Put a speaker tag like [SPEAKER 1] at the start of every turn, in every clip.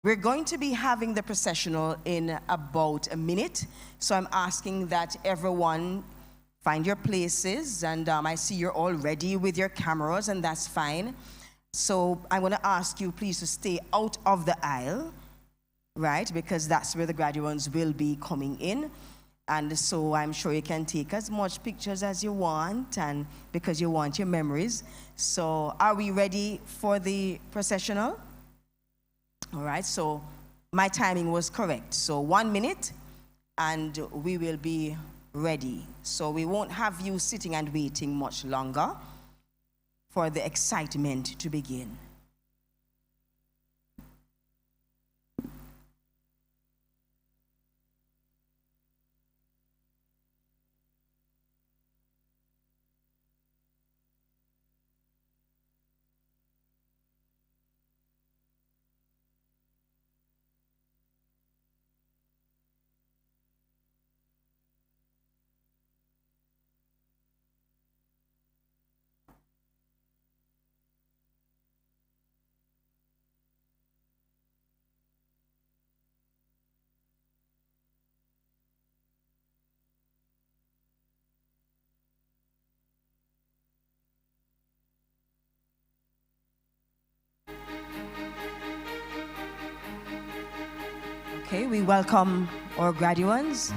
[SPEAKER 1] We're going to be having the processional in about a minute, so I'm asking that everyone find your places, and I see you're all ready with your cameras, and that's fine. So I'm going to ask you please to stay out of the aisle, right, because that's where the graduates will be coming in. And so I'm sure you can take as much pictures as you want, and because you want your memories. So are we ready for the processional? All right, so my timing was correct. So 1 minute, and we will be ready. So we won't have you sitting and waiting much longer for the excitement to begin. Okay, we welcome our graduates.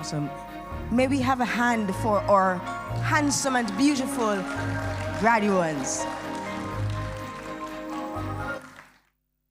[SPEAKER 1] Awesome. May we have a hand for our handsome and beautiful graduates.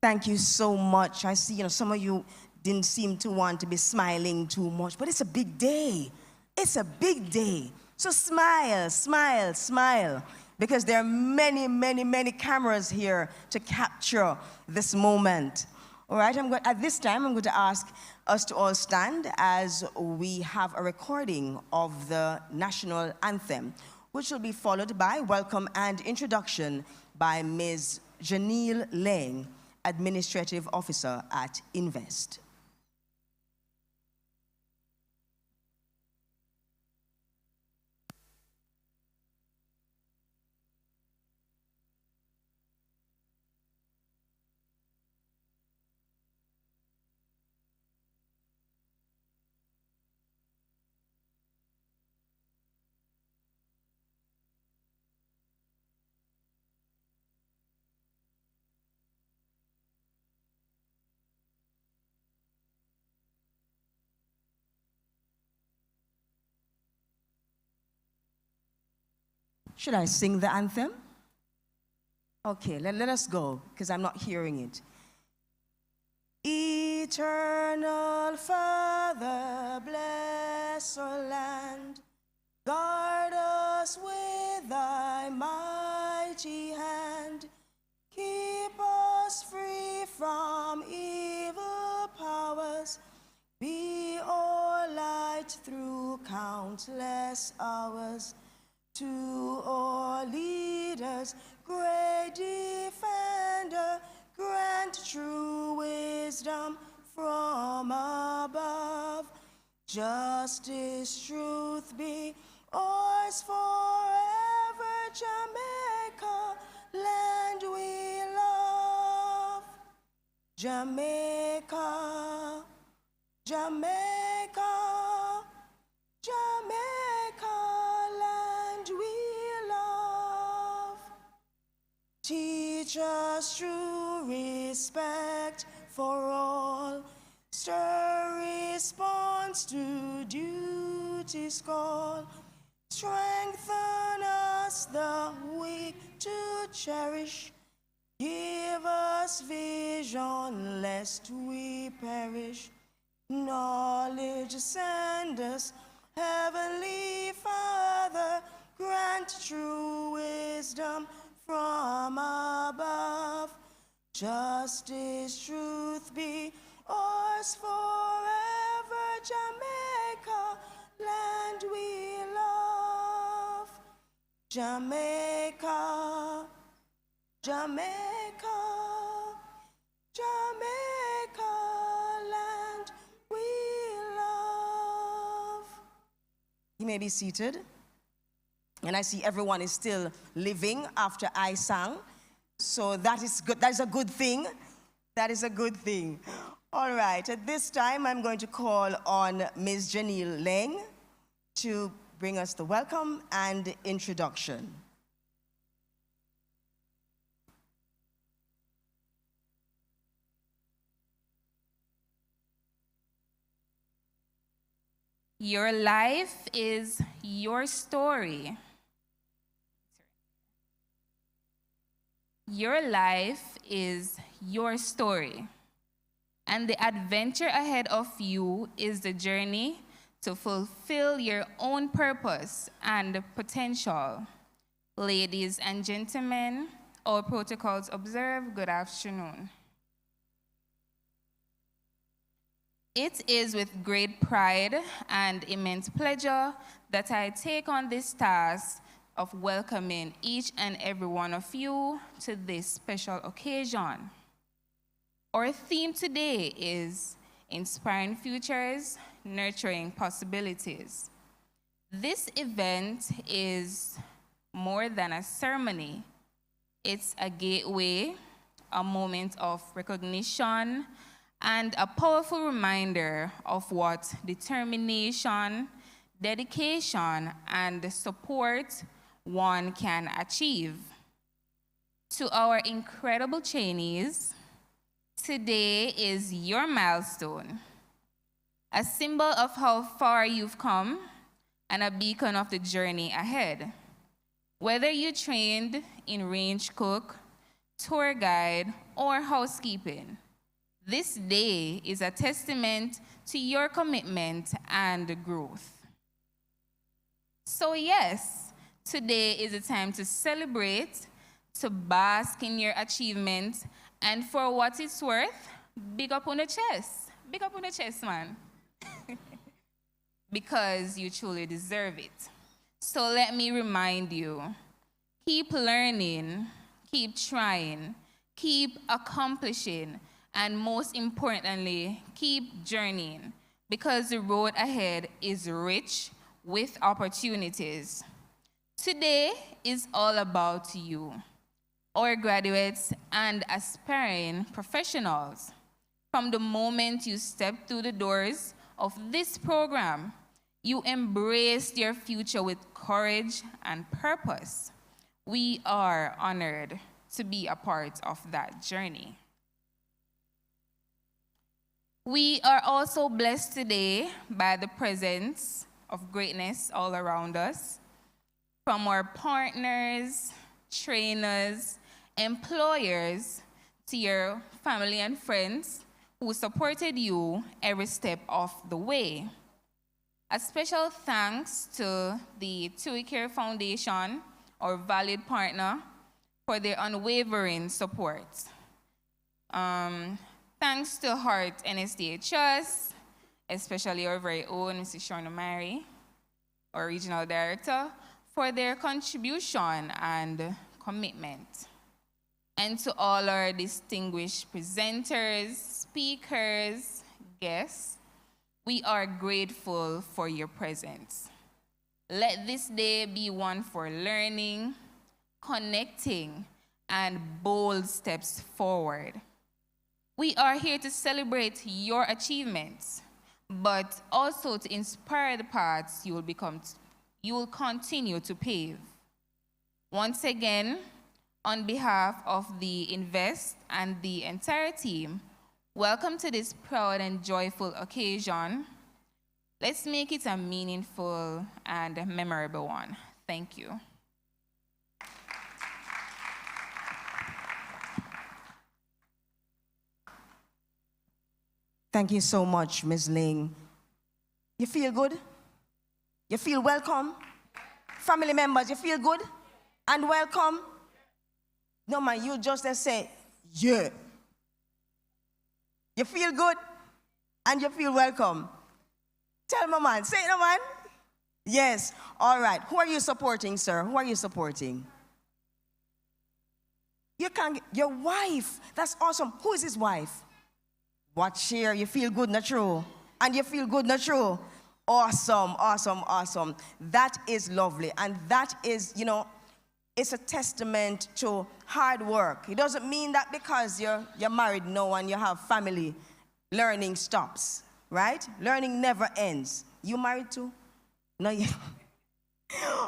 [SPEAKER 1] Thank you so much. I see, some of you didn't seem to want to be smiling too much, but it's a big day. It's a big day. So smile, smile, smile, because there are many, many, many cameras here to capture this moment. All right, at this time, I'm going to ask us to all stand as we have a recording of the national anthem, which will be followed by welcome and introduction by Ms. Janelle Lang, Administrative Officer at Invest. Should I sing the anthem? Okay, let us go, because I'm not hearing it. Eternal Father, bless our land. Guard us with thy mighty hand. Keep us free from evil powers. Be our light through countless hours. To our leaders, great defender, grant true wisdom from above. Justice, truth be ours forever, Jamaica, land we love. Jamaica, Jamaica, Jamaica, land we love. Teach us true respect for all. Stir response to duty's call. Strengthen us the weak to cherish. Give us vision lest we perish. Knowledge send us, Heavenly Father. Grant true wisdom from above. Justice, truth be ours forever, Jamaica, land we love. Jamaica, Jamaica, Jamaica, land we love. You may be seated. And I see everyone is still living after I sang. So that is good. That is a good thing. That is a good thing. All right, at this time, I'm going to call on Ms. Janelle Leng to bring us the welcome and introduction.
[SPEAKER 2] Your life is your story. Your life is your story. And the adventure ahead of you is the journey to fulfill your own purpose and potential. Ladies and gentlemen, all protocols observed, good afternoon. It is with great pride and immense pleasure that I take on this task of welcoming each and every one of you to this special occasion. Our theme today is Inspiring Futures, Nurturing Possibilities. This event is more than a ceremony. It's a gateway, a moment of recognition, and a powerful reminder of what determination, dedication, and support one can achieve. To our incredible trainees, today is your milestone, a symbol of how far you've come and a beacon of the journey ahead. Whether you trained in range cook, tour guide, or housekeeping, this day is a testament to your commitment and growth. So yes, today is a time to celebrate, to bask in your achievement, and for what it's worth, big up on the chest. Big up on the chest, man. Because you truly deserve it. So let me remind you, keep learning, keep trying, keep accomplishing, and most importantly, keep journeying, because the road ahead is rich with opportunities. Today is all about you, our graduates and aspiring professionals. From the moment you step through the doors of this program, you embraced your future with courage and purpose. We are honored to be a part of that journey. We are also blessed today by the presence of greatness all around us, from our partners, trainers, employers, to your family and friends who supported you every step of the way. A special thanks to the TUI Care Foundation, our valued partner, for their unwavering support. Thanks to Heart NSDA Trust, especially our very own Mrs. Shorna Mary, our regional director, for their contribution and commitment. And to all our distinguished presenters, speakers, guests, we are grateful for your presence. Let this day be one for learning, connecting, and bold steps forward. We are here to celebrate your achievements, but also to inspire the paths you will continue to pave. Once again, on behalf of the Invest and the entire team, welcome to this proud and joyful occasion. Let's make it a meaningful and memorable one. Thank you.
[SPEAKER 1] Thank you so much, Ms. Ling. You feel good? You feel welcome? Family members, you feel good and welcome? No, man, you just say, yeah. You feel good and you feel welcome. Tell my man, say it, no, man. Yes, all right. Who are you supporting, sir? Who are you supporting? Your wife. That's awesome. Who is his wife? Watch here, you feel good, not true? And you feel good, not true? Awesome, awesome, awesome. That is lovely. And that is, it's a testament to hard work. It doesn't mean that because you're married now and you have family, learning stops, right? Learning never ends. You married too? No, yet.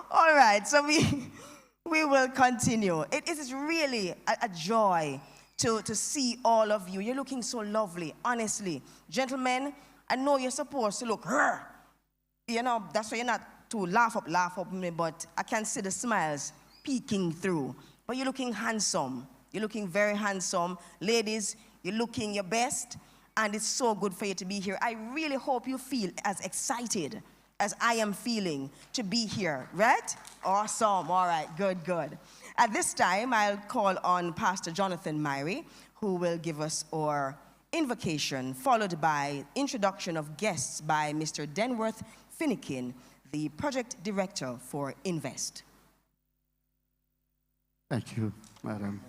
[SPEAKER 1] All right, so we will continue. It is really a joy to see all of you. You're looking so lovely, honestly. Gentlemen, I know you're supposed to look, that's why you're not too laugh up me, but I can see the smiles peeking through. But you're looking handsome. You're looking very handsome. Ladies, you're looking your best, and it's so good for you to be here. I really hope you feel as excited as I am feeling to be here, right? Awesome, all right, good, good. At this time, I'll call on Pastor Jonathan Myrie, who will give us our invocation, followed by introduction of guests by Mr. Denworth Finnekin, the project director for Invest.
[SPEAKER 3] Thank you, Madam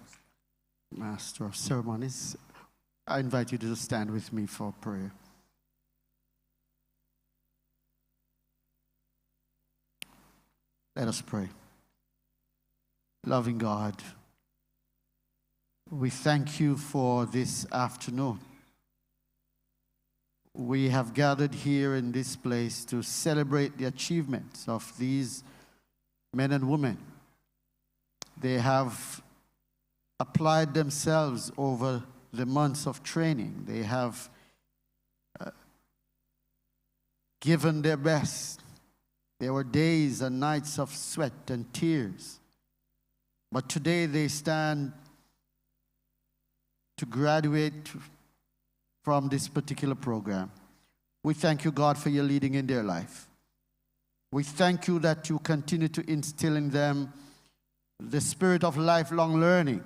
[SPEAKER 3] Master of Ceremonies. I invite you to stand with me for prayer. Let us pray. Loving God, we thank you for this afternoon. We have gathered here in this place to celebrate the achievements of these men and women. They have applied themselves over the months of training. They have given their best. There were days and nights of sweat and tears. But today they stand to graduate from this particular program. We thank you, God, for your leading in their life. We thank you that you continue to instill in them the spirit of lifelong learning,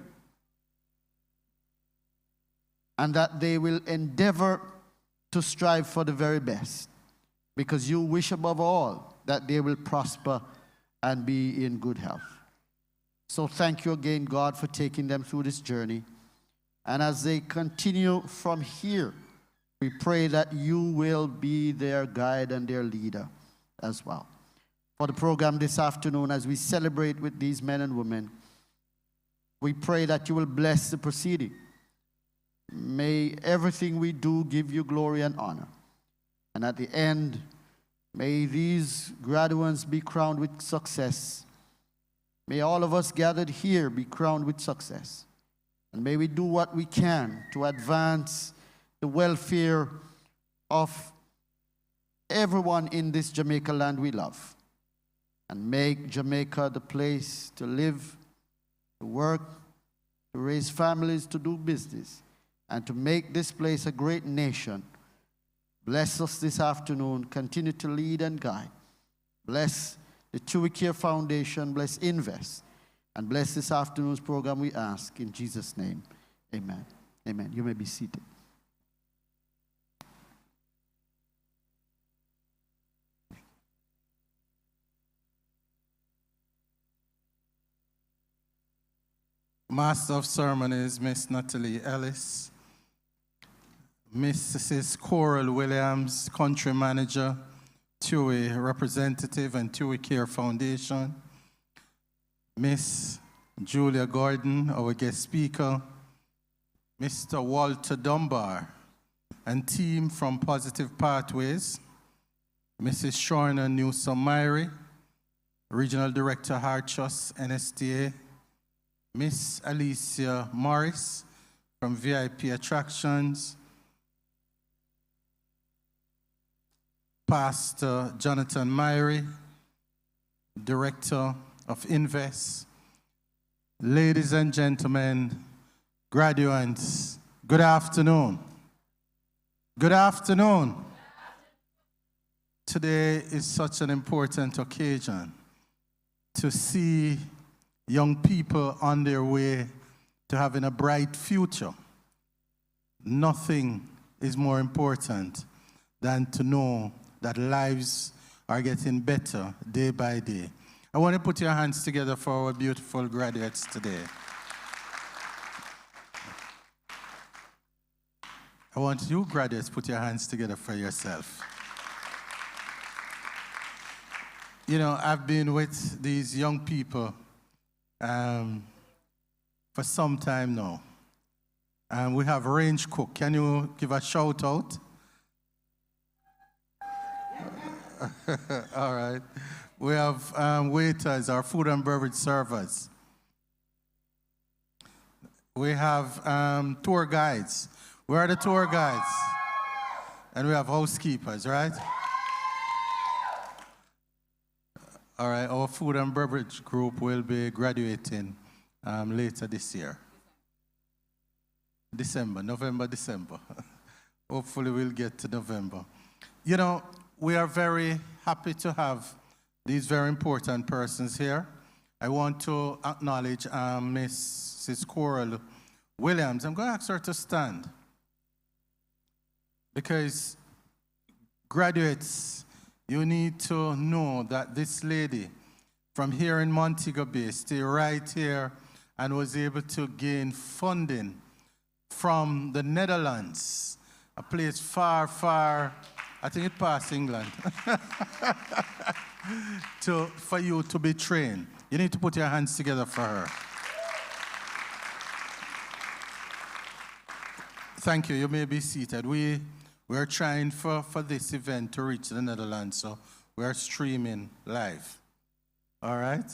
[SPEAKER 3] and that they will endeavor to strive for the very best, because you wish above all that they will prosper and be in good health. So thank you again, God, for taking them through this journey. And as they continue from here, we pray that you will be their guide and their leader as well. For the program this afternoon, as we celebrate with these men and women, we pray that you will bless the proceeding. May everything we do give you glory and honor. And at the end, may these graduates be crowned with success. May all of us gathered here be crowned with success. And may we do what we can to advance the welfare of everyone in this Jamaica land we love, and make Jamaica the place to live, to work, to raise families, to do business, and to make this place a great nation. Bless us this afternoon. Continue to lead and guide. Bless the TUI Care Foundation. Bless Invest. And bless this afternoon's program, we ask in Jesus' name. Amen. Amen. You may be seated.
[SPEAKER 4] Master of Ceremonies, Miss Natalie Ellis. Mrs. Coral Williams, Country Manager, TUI Representative and TUI Care Foundation. Miss Julia Gordon, our guest speaker. Mr. Walter Dunbar and team from Positive Pathways. Mrs. Shorna Newsom-Myrie, Regional Director, Harchus, NSTA. Miss Alicia Morris from VIP Attractions. Pastor Jonathan Myrie, Director of Invest. Ladies and gentlemen, graduates, good afternoon. Good afternoon. Today is such an important occasion to see young people on their way to having a bright future. Nothing is more important than to know that lives are getting better day by day. I want to put your hands together for our beautiful graduates today. I want you graduates put your hands together for yourself. You know, I've been with these young people for some time now. And we have Range Cook. Can you give a shout out? All right. We have waiters, our food and beverage servers. We have tour guides. Where are the tour guides? And we have housekeepers, right? All right, our food and beverage group will be graduating later this year. November, December. Hopefully we'll get to November. You know, we are very happy to have these very important persons here. I want to acknowledge Mrs. Coral Williams. I'm going to ask her to stand. Because graduates, you need to know that this lady from here in Montego Bay stayed right here and was able to gain funding from the Netherlands, a place far, far, I think it passed England, for you to be trained. You need to put your hands together for her. Thank you. You may be seated. We're trying for this event to reach the Netherlands, so we're streaming live. All right?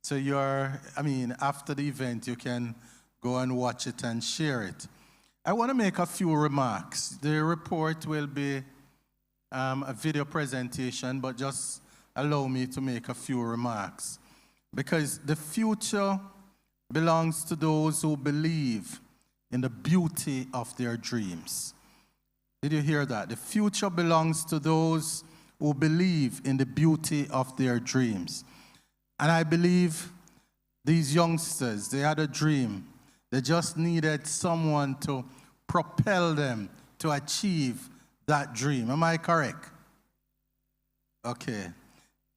[SPEAKER 4] So after the event, you can go and watch it and share it. I want to make a few remarks. The report will be a video presentation, but just allow me to make a few remarks. Because the future belongs to those who believe in the beauty of their dreams. Did you hear that? The future belongs to those who believe in the beauty of their dreams. And I believe these youngsters, they had a dream. They just needed someone to propel them to achieve that dream. Am I correct? Okay.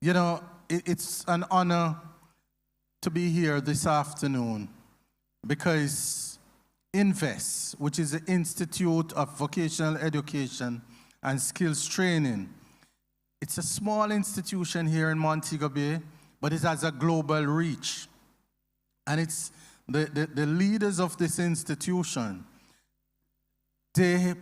[SPEAKER 4] You know, it's an honor to be here this afternoon because Invest, which is the Institute of Vocational Education and Skills Training. It's a small institution here in Montego Bay, but it has a global reach. And it's the leaders of this institution, they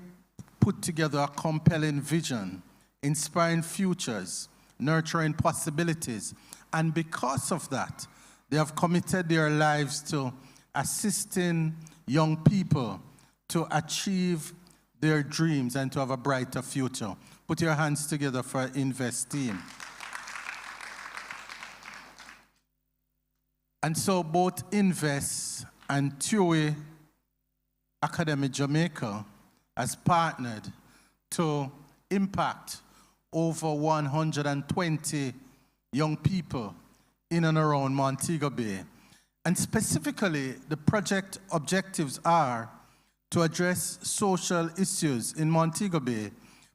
[SPEAKER 4] put together a compelling vision, inspiring futures, nurturing possibilities. And because of that, they have committed their lives to assisting young people to achieve their dreams and to have a brighter future. Put your hands together for Invest team. And so both Invest and TUI Academy Jamaica has partnered to impact over 120 young people in and around Montego Bay. And specifically, the project objectives are to address social issues in Montego Bay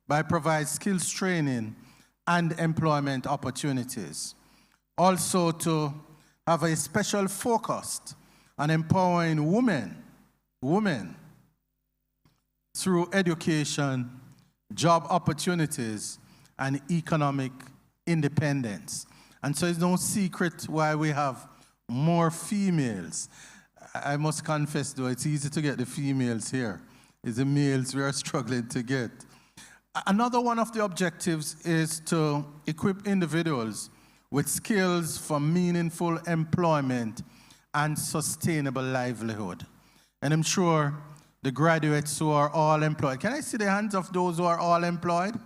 [SPEAKER 4] by providing skills training and employment opportunities. Also to have a special focus on empowering women through education, job opportunities, and economic independence. And so it's no secret why we have more females. I must confess, though, it's easy to get the females here. It's the males we are struggling to get. Another one of the objectives is to equip individuals with skills for meaningful employment and sustainable livelihood. And I'm sure the graduates who are all employed, can I see the hands of those who are all employed?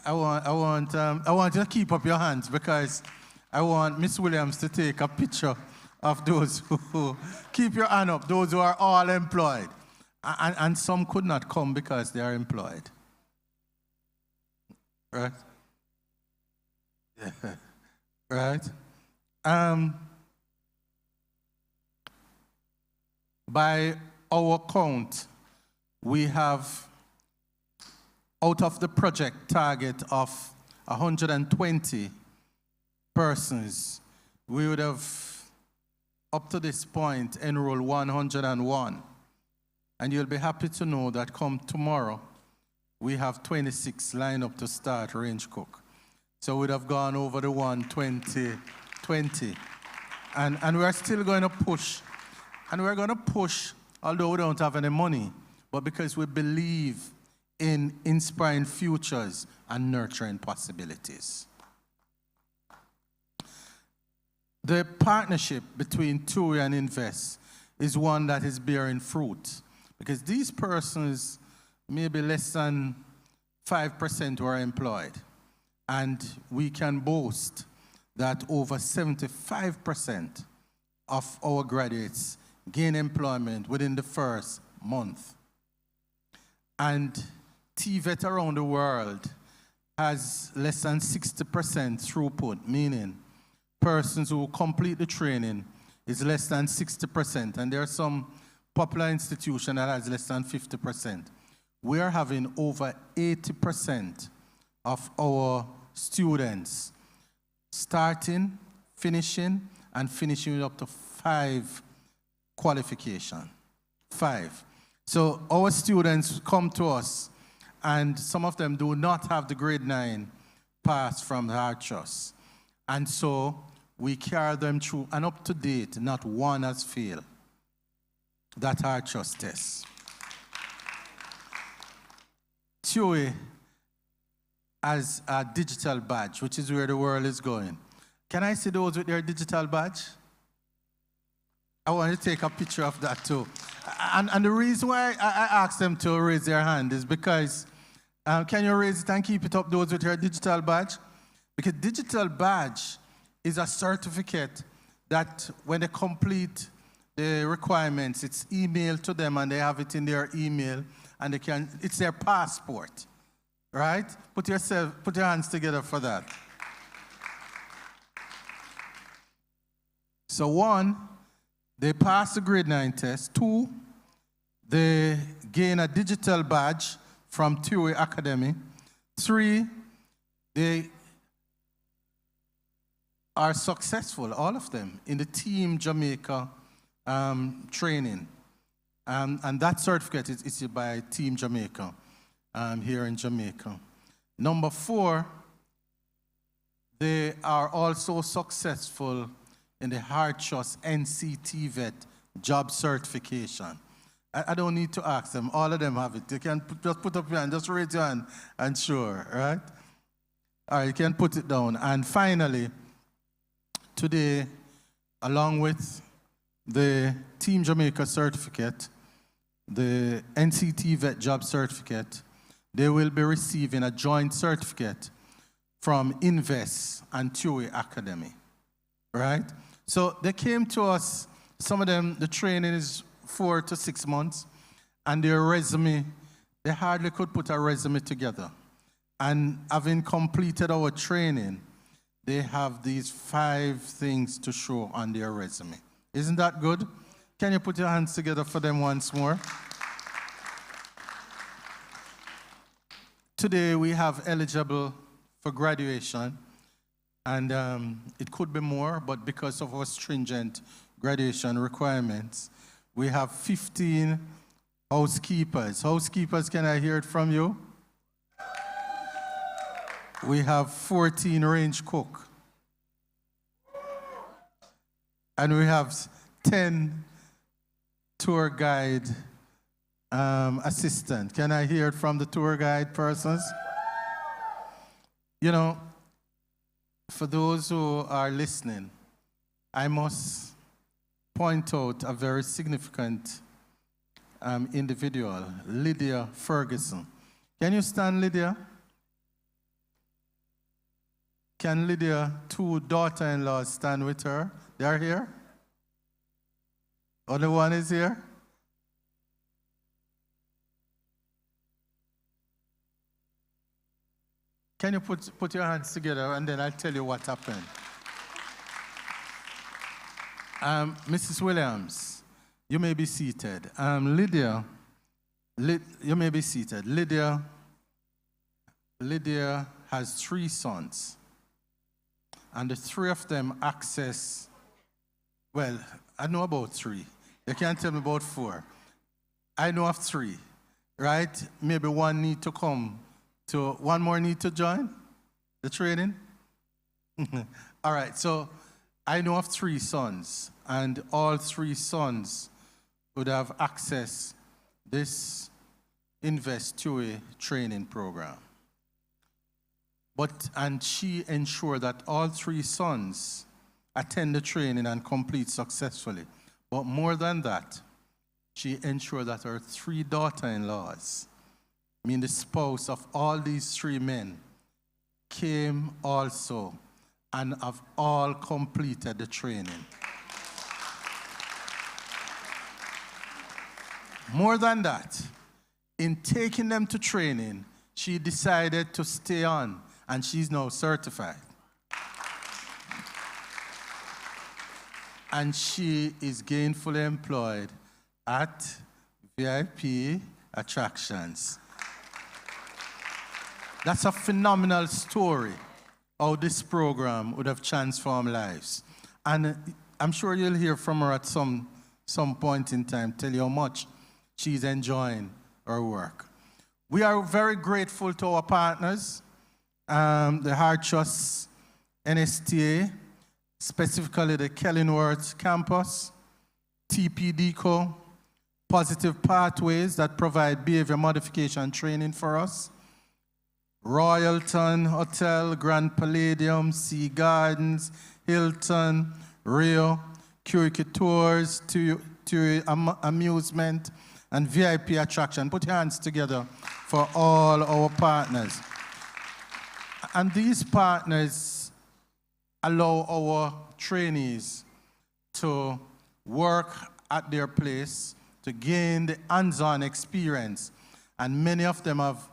[SPEAKER 4] I want you to keep up your hands because I want Miss Williams to take a picture of those who keep your hand up, those who are all employed. And some could not come because they are employed. Right? Yeah. Right? By our count, we have, out of the project target of 120 persons, we would have, up to this point, enrolled 101. And you'll be happy to know that come tomorrow, we have 26 lined up to start range cook. So we'd have gone over the 120. And we're still going to push. And we're going to push, although we don't have any money, but because we believe in inspiring futures and nurturing possibilities. The partnership between TUI and Invest is one that is bearing fruit, because these persons may be less than 5% who are employed, and we can boast that over 75% of our graduates gain employment within the first month. And TVET around the world has less than 60% throughput, meaning persons who complete the training is less than 60%, and there are some popular institutions that has less than 50%. We are having over 80% of our students starting, finishing, and finishing with up to 5 qualification. 5. So our students come to us, and some of them do not have the grade 9 pass from the Hard Trust. And so we carry them through, and up to date, not one has failed that Hard Trust test. TUI has a digital badge, which is where the world is going. Can I see those with their digital badge? I want to take a picture of that too. And the reason why I asked them to raise their hand is because, can you raise it and keep it up, those with your digital badge? Because digital badge is a certificate that when they complete the requirements, it's emailed to them and they have it in their email, and it's their passport, right? Put your hands together for that. So 1, they pass the grade 9 test. 2, they gain a digital badge from TUI Academy. 3, they are successful, all of them, in the Team Jamaica training. And that certificate is issued by Team Jamaica here in Jamaica. Number 4, they are also successful in the Hard Trust NCT Vet job certification. I don't need to ask them. All of them have it. You can just put up your hand, just raise your hand and sure, right? All right, you can put it down. And finally, today, along with the Team Jamaica certificate, the NCT Vet job certificate, they will be receiving a joint certificate from Invest and TUI Academy, right? So they came to us, some of them, the training is 4 to 6 months, and their resume, they hardly could put a resume together. And having completed our training, they have these 5 things to show on their resume. Isn't that good? Can you put your hands together for them once more? Today we have eligible for graduation, and it could be more, but because of our stringent graduation requirements, we have 15 housekeepers. Housekeepers, can I hear it from you? We have 14 range cook. And we have 10 tour guide assistant. Can I hear it from the tour guide persons? You know, for those who are listening, I must point out a very significant individual, Lydia Ferguson. Can you stand, Lydia? Can Lydia, 2 daughter-in-laws stand with her? They are here? Only one is here? Can you put your hands together and then I'll tell you what happened. Mrs. Williams, you may be seated. Lydia, you may be seated. Lydia has 3 sons. And the 3 of them access, well, I know about 3. You can't tell me about 4. I know of 3, right? Maybe one need to come to, one more need to join the training? All right, so I know of 3 sons, and all 3 sons would have access this Invest TUI training program. And she ensured that all 3 sons attend the training and complete successfully. But more than that, she ensured that her 3 daughter-in-laws, I mean the spouse of all these 3 men, came also and have all completed the training. More than that, in taking them to training, she decided to stay on, and she's now certified. And she is gainfully employed at VIP Attractions. That's a phenomenal story, how this program would have transformed lives. And I'm sure you'll hear from her at some point in time, tell you how much she's enjoying her work. We are very grateful to our partners, the Hard Trust NSTA, specifically the Kellingworth campus, TPDCO, Positive Pathways that provide behavior modification training for us, Royalton Hotel, Grand Palladium, Sea Gardens, Hilton, Rio, Curricu Tours, TUI Amusement, and VIP Attraction. Put your hands together for all our partners. And these partners allow our trainees to work at their place to gain the hands-on experience. And many of them have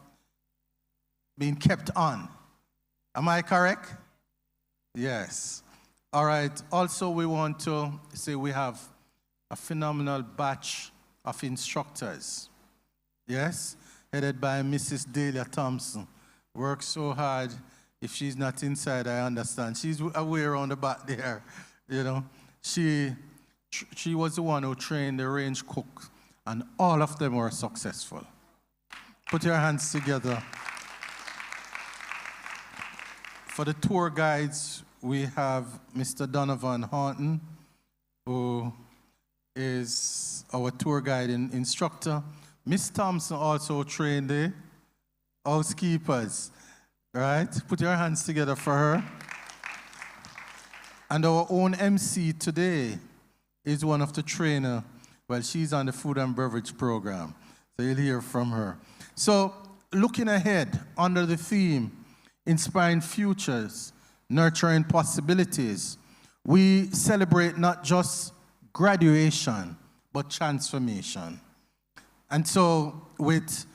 [SPEAKER 4] been kept on. Am I correct? Yes. All right. Also, we want to say we have a phenomenal batch of instructors. Yes? Headed by Mrs. Delia Thompson. Works so hard. If she's not inside, I understand. She's away around the back there. You know, she she was the one who trained the range cook, and all of them were successful. Put your hands together. For the tour guides, we have Mr. Donovan Horton, who is our tour guide instructor. Miss Thompson also trained the housekeepers, right? Put your hands together for her. And our own MC today is one of the trainers. Well, she's on the food and beverage program, so you'll hear from her. So, looking ahead under the theme, Inspiring Futures, Nurturing Possibilities, we celebrate not just graduation, but transformation. And so, with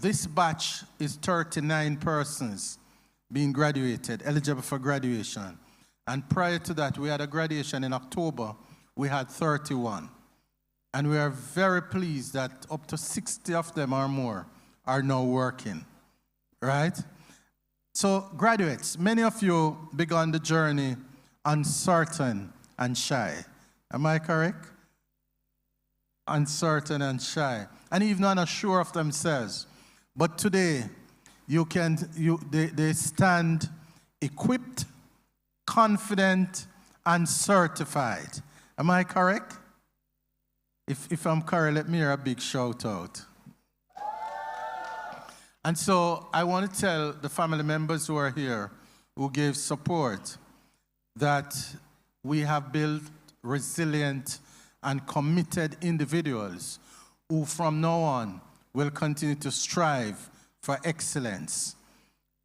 [SPEAKER 4] this batch is 39 persons being graduated, eligible for graduation. And prior to that, we had a graduation in October. We had 31. And we are very pleased that up to 60 of them or more are now working, right? So graduates, many of you began the journey uncertain and shy. Am I correct? Uncertain and shy, and even unsure of themselves. But today, they stand equipped, confident, and certified. Am I correct? If I'm correct, let me hear a big shout out. And so I want to tell the family members who are here, who gave support, that we have built resilient and committed individuals who from now on will continue to strive for excellence.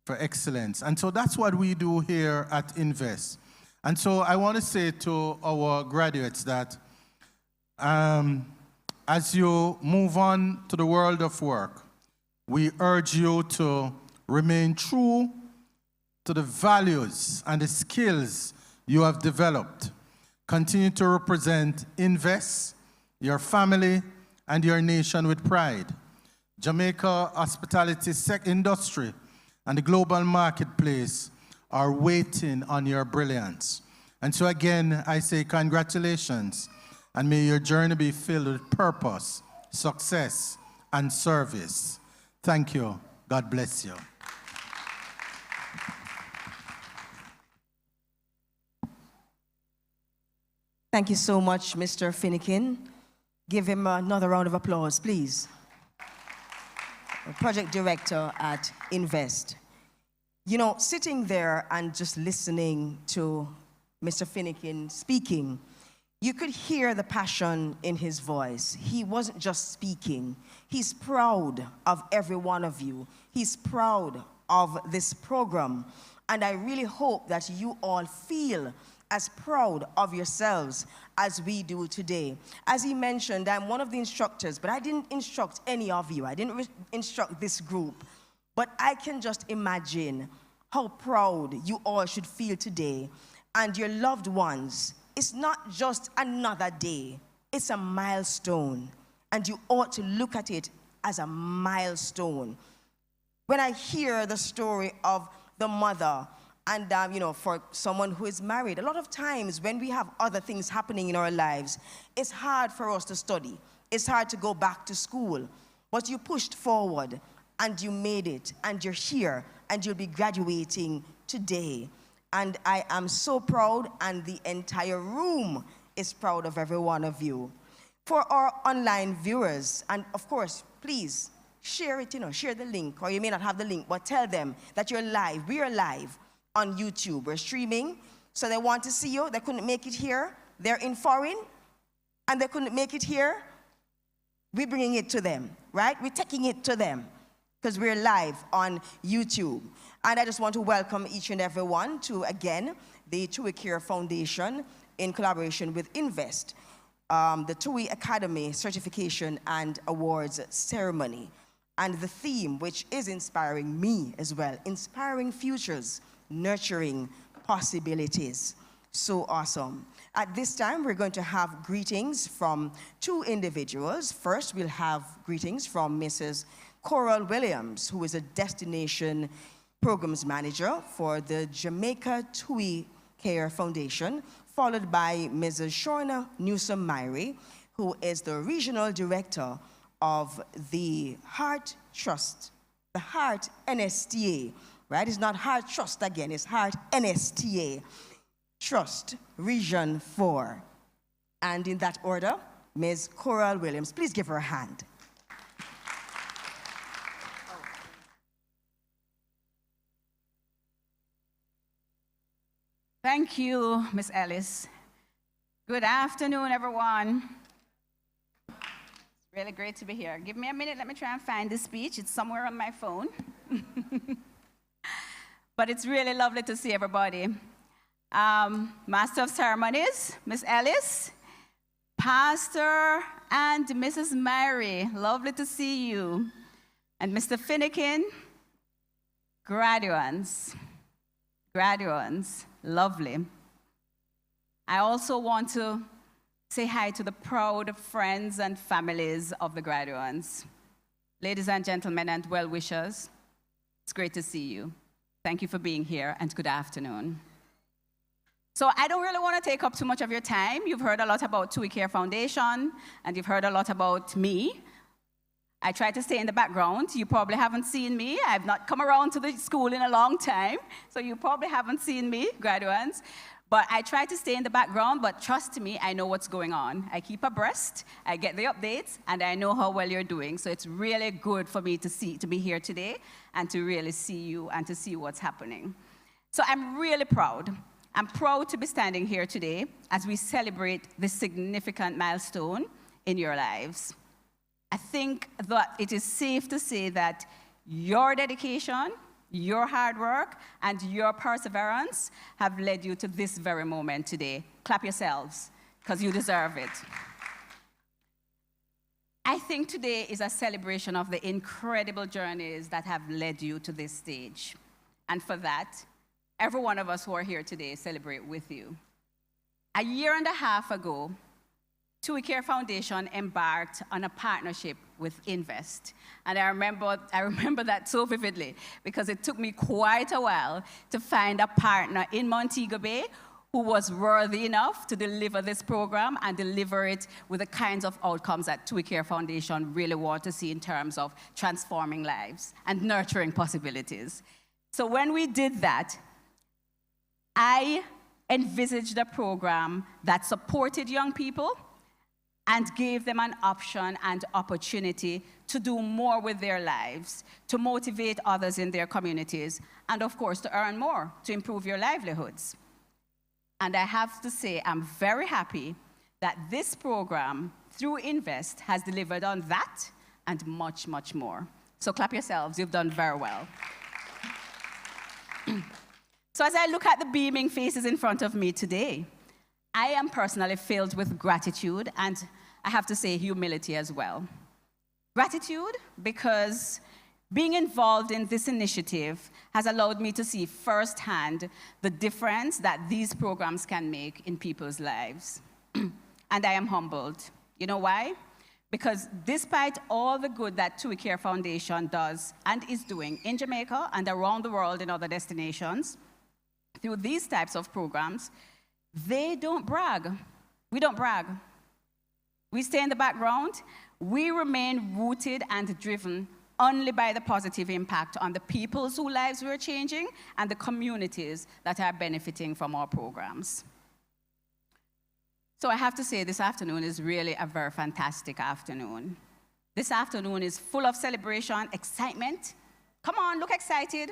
[SPEAKER 4] And so that's what we do here at Invest. And so I want to say to our graduates that as you move on to the world of work, we urge you to remain true to the values and the skills you have developed. Continue to represent Invest, your family, and your nation with pride. Jamaica hospitality industry and the global marketplace are waiting on your brilliance. And so again, I say congratulations, and may your journey be filled with purpose, success, and service. Thank you. God bless you.
[SPEAKER 1] Thank you so much, Mr. Finnegan. Give him another round of applause, please. Project Director at Invest. You know, sitting there and just listening to Mr. Finnegan speaking, you could hear the passion in his voice. He wasn't just speaking. He's proud of every one of you. He's proud of this program. And I really hope that you all feel as proud of yourselves as we do today. As he mentioned, I'm one of the instructors, but I didn't instruct any of you. I didn't instruct this group. But I can just imagine how proud you all should feel today, and your loved ones. It's not just another day. It's a milestone, and you ought to look at it as a milestone. When I hear the story of the mother, and you know, for someone who is married, a lot of times when we have other things happening in our lives, it's hard for us to study. It's hard to go back to school. But you pushed forward, and you made it, and you're here, and you'll be graduating today. And I am so proud, and the entire room is proud of every one of you. For our online viewers, and of course, please share it, share the link, or you may not have the link, but tell them that you're live. We are live on YouTube. We're streaming, so they want to see you. They couldn't make it here. They're in foreign, and they couldn't make it here. We're bringing it to them, right? We're taking it to them, because we're live on YouTube. And I just want to welcome each and every one to, again, the TUI Care Foundation in collaboration with Invest, the TUI Academy Certification and Awards Ceremony. And the theme, which is inspiring me as well, Inspiring Futures, Nurturing Possibilities. So awesome. At this time, we're going to have greetings from two individuals. First, we'll have greetings from Mrs. Coral Williams, who is a Destination Programs Manager for the Jamaica TUI Care Foundation followed by Mrs. Shorna Newsom-Myrie, who is the Regional Director of the Heart Trust, the Heart NSTA, right? It's not Heart Trust again, it's Heart NSTA Trust, Region 4. And in that order, Ms. Coral Williams. Please give her a hand.
[SPEAKER 5] Thank you, Ms. Ellis. Good afternoon, everyone. It's really great to be here. Give me a minute, let me try and find the speech. It's somewhere on my phone. But it's really lovely to see everybody. Master of Ceremonies, Ms. Ellis, Pastor and Mrs. Mary, lovely to see you. And Mr. Finnegan, graduates, lovely. I also want to say hi to the proud friends and families of the graduates. Ladies and gentlemen and well-wishers, it's great to see you. Thank you for being here, and good afternoon. So I don't really want to take up too much of your time. You've heard a lot about TUI Care Foundation, and you've heard a lot about me. I try to stay in the background. You probably haven't seen me. I've not come around to the school in a long time, so you probably haven't seen me, graduates. But I try to stay in the background, but trust me, I know what's going on. I keep abreast, I get the updates, and I know how well you're doing. So it's really good for me to be here today and to really see you and to see what's happening. So I'm really proud. I'm proud to be standing here today as we celebrate this significant milestone in your lives. I think that it is safe to say that your dedication, your hard work, and your perseverance have led you to this very moment today. Clap yourselves, because you deserve it. I think today is a celebration of the incredible journeys that have led you to this stage. And for that, every one of us who are here today celebrate with you. A year and a half ago, TUI Care Foundation embarked on a partnership with Invest. And I remember that so vividly because it took me quite a while to find a partner in Montego Bay who was worthy enough to deliver this program and deliver it with the kinds of outcomes that TUI Care Foundation really want to see in terms of transforming lives and nurturing possibilities. So when we did that, I envisaged a program that supported young people and gave them an option and opportunity to do more with their lives, to motivate others in their communities, and of course, to earn more, to improve your livelihoods. And I have to say, I'm very happy that this program, through Invest, has delivered on that and much, much more. So clap yourselves, you've done very well. So as I look at the beaming faces in front of me today, I am personally filled with gratitude and I have to say humility as well. Gratitude because being involved in this initiative has allowed me to see firsthand the difference that these programs can make in people's lives. And I am humbled. You know why? Because despite all the good that TUI Care Foundation does and is doing in Jamaica and around the world in other destinations, through these types of programs, they don't brag. We don't brag. We stay in the background. We remain rooted and driven only by the positive impact on the people's whose lives we're changing and the communities that are benefiting from our programs. So I have to say this afternoon is really a very fantastic afternoon. This afternoon is full of celebration, excitement. Come on, look excited.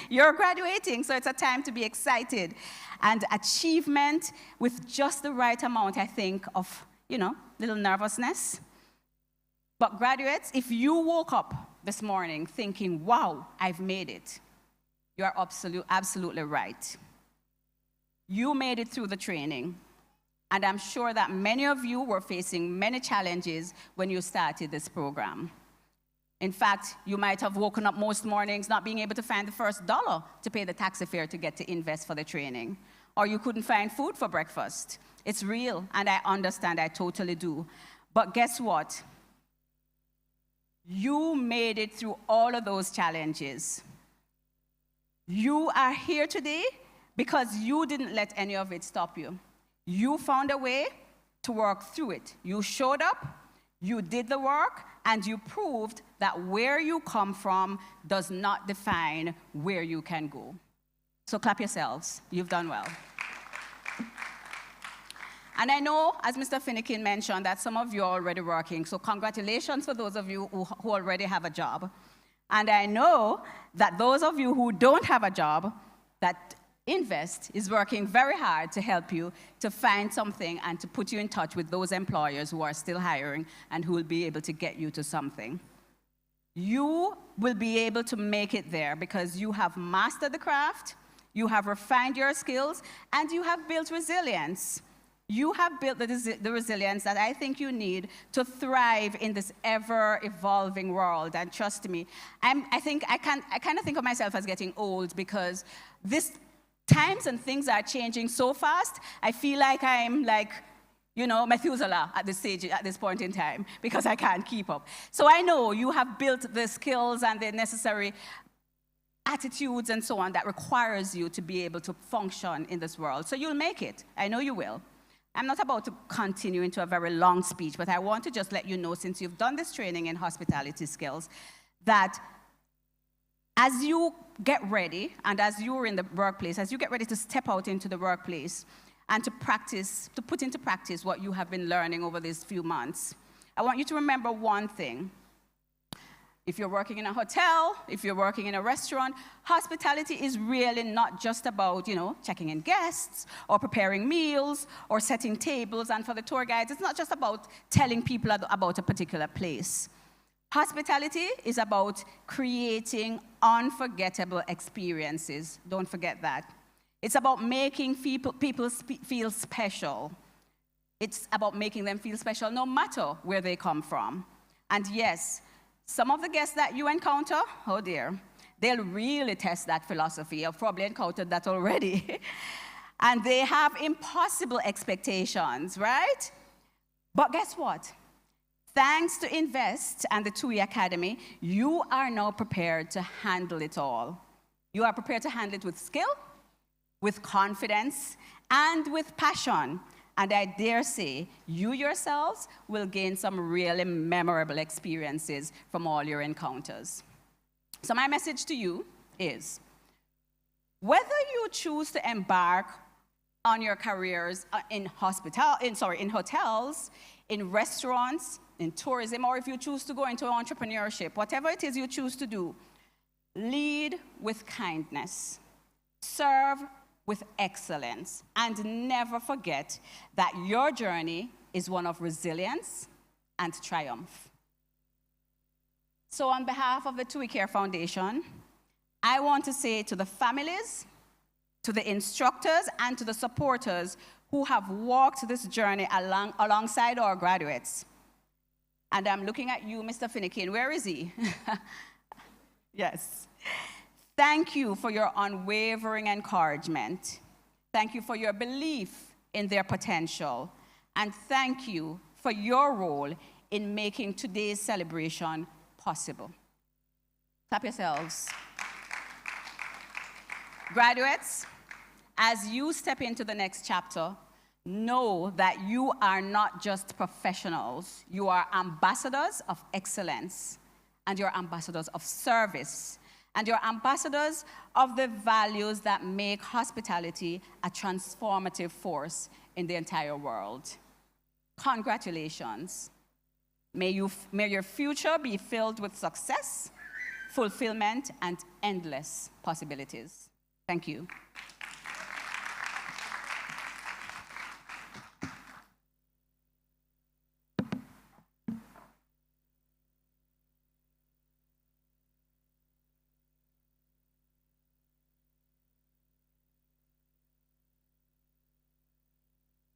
[SPEAKER 5] You're graduating, so it's a time to be excited. And achievement with just the right amount, I think, of, little nervousness. But graduates, if you woke up this morning thinking, wow, I've made it, you are absolutely right. You made it through the training. And I'm sure that many of you were facing many challenges when you started this program. In fact, you might have woken up most mornings not being able to find the first dollar to pay the taxi fare to get to Invest for the training. Or you couldn't find food for breakfast. It's real, and I understand, I totally do. But guess what? You made it through all of those challenges. You are here today because you didn't let any of it stop you. You found a way to work through it. You showed up, you did the work, and you proved that where you come from does not define where you can go. So clap yourselves. You've done well. And I know, as Mr. Finnegan mentioned, that some of you are already working. So congratulations for those of you who already have a job. And I know that those of you who don't have a job, that Invest is working very hard to help you to find something and to put you in touch with those employers who are still hiring and who will be able to get you to something. You will be able to make it there because you have mastered the craft, you have refined your skills, and you have built resilience. You have built the resilience that I think you need to thrive in this ever-evolving world. And trust me, I kind of think of myself as getting old because times and things are changing so fast. I feel like I'm like, Methuselah at this point in time because I can't keep up. So I know you have built the skills and the necessary attitudes and so on that requires you to be able to function in this world. So you'll make it. I know you will. I'm not about to continue into a very long speech, but I want to just let you know, since you've done this training in hospitality skills, that as you get ready, and as you're in the workplace, as you get ready to step out into the workplace and to put into practice what you have been learning over these few months, I want you to remember one thing. If you're working in a hotel, if you're working in a restaurant, hospitality is really not just about, checking in guests or preparing meals or setting tables. And for the tour guides, it's not just about telling people about a particular place. Hospitality is about creating unforgettable experiences. Don't forget that. It's about making people feel special. It's about making them feel special no matter where they come from. And yes, some of the guests that you encounter, oh dear, they'll really test that philosophy. I've probably encountered that already. And they have impossible expectations, right? But guess what? Thanks to Invest and the TUI Academy, you are now prepared to handle it all. You are prepared to handle it with skill, with confidence, and with passion. And I dare say, you yourselves will gain some really memorable experiences from all your encounters. So my message to you is, whether you choose to embark on your careers in hotels, in restaurants, in tourism, or if you choose to go into entrepreneurship, whatever it is you choose to do, lead with kindness, serve with excellence, and never forget that your journey is one of resilience and triumph. So on behalf of the TUI Care Foundation, I want to say to the families, to the instructors, and to the supporters who have walked this journey alongside our graduates. And I'm looking at you, Mr. Finnegan. Where is he? Yes. Thank you for your unwavering encouragement. Thank you for your belief in their potential. And thank you for your role in making today's celebration possible. Clap yourselves. Graduates, as you step into the next chapter, know that you are not just professionals. You are ambassadors of excellence, and you're ambassadors of service, and you're ambassadors of the values that make hospitality a transformative force in the entire world. Congratulations. May your future be filled with success, fulfillment, and endless possibilities. Thank you.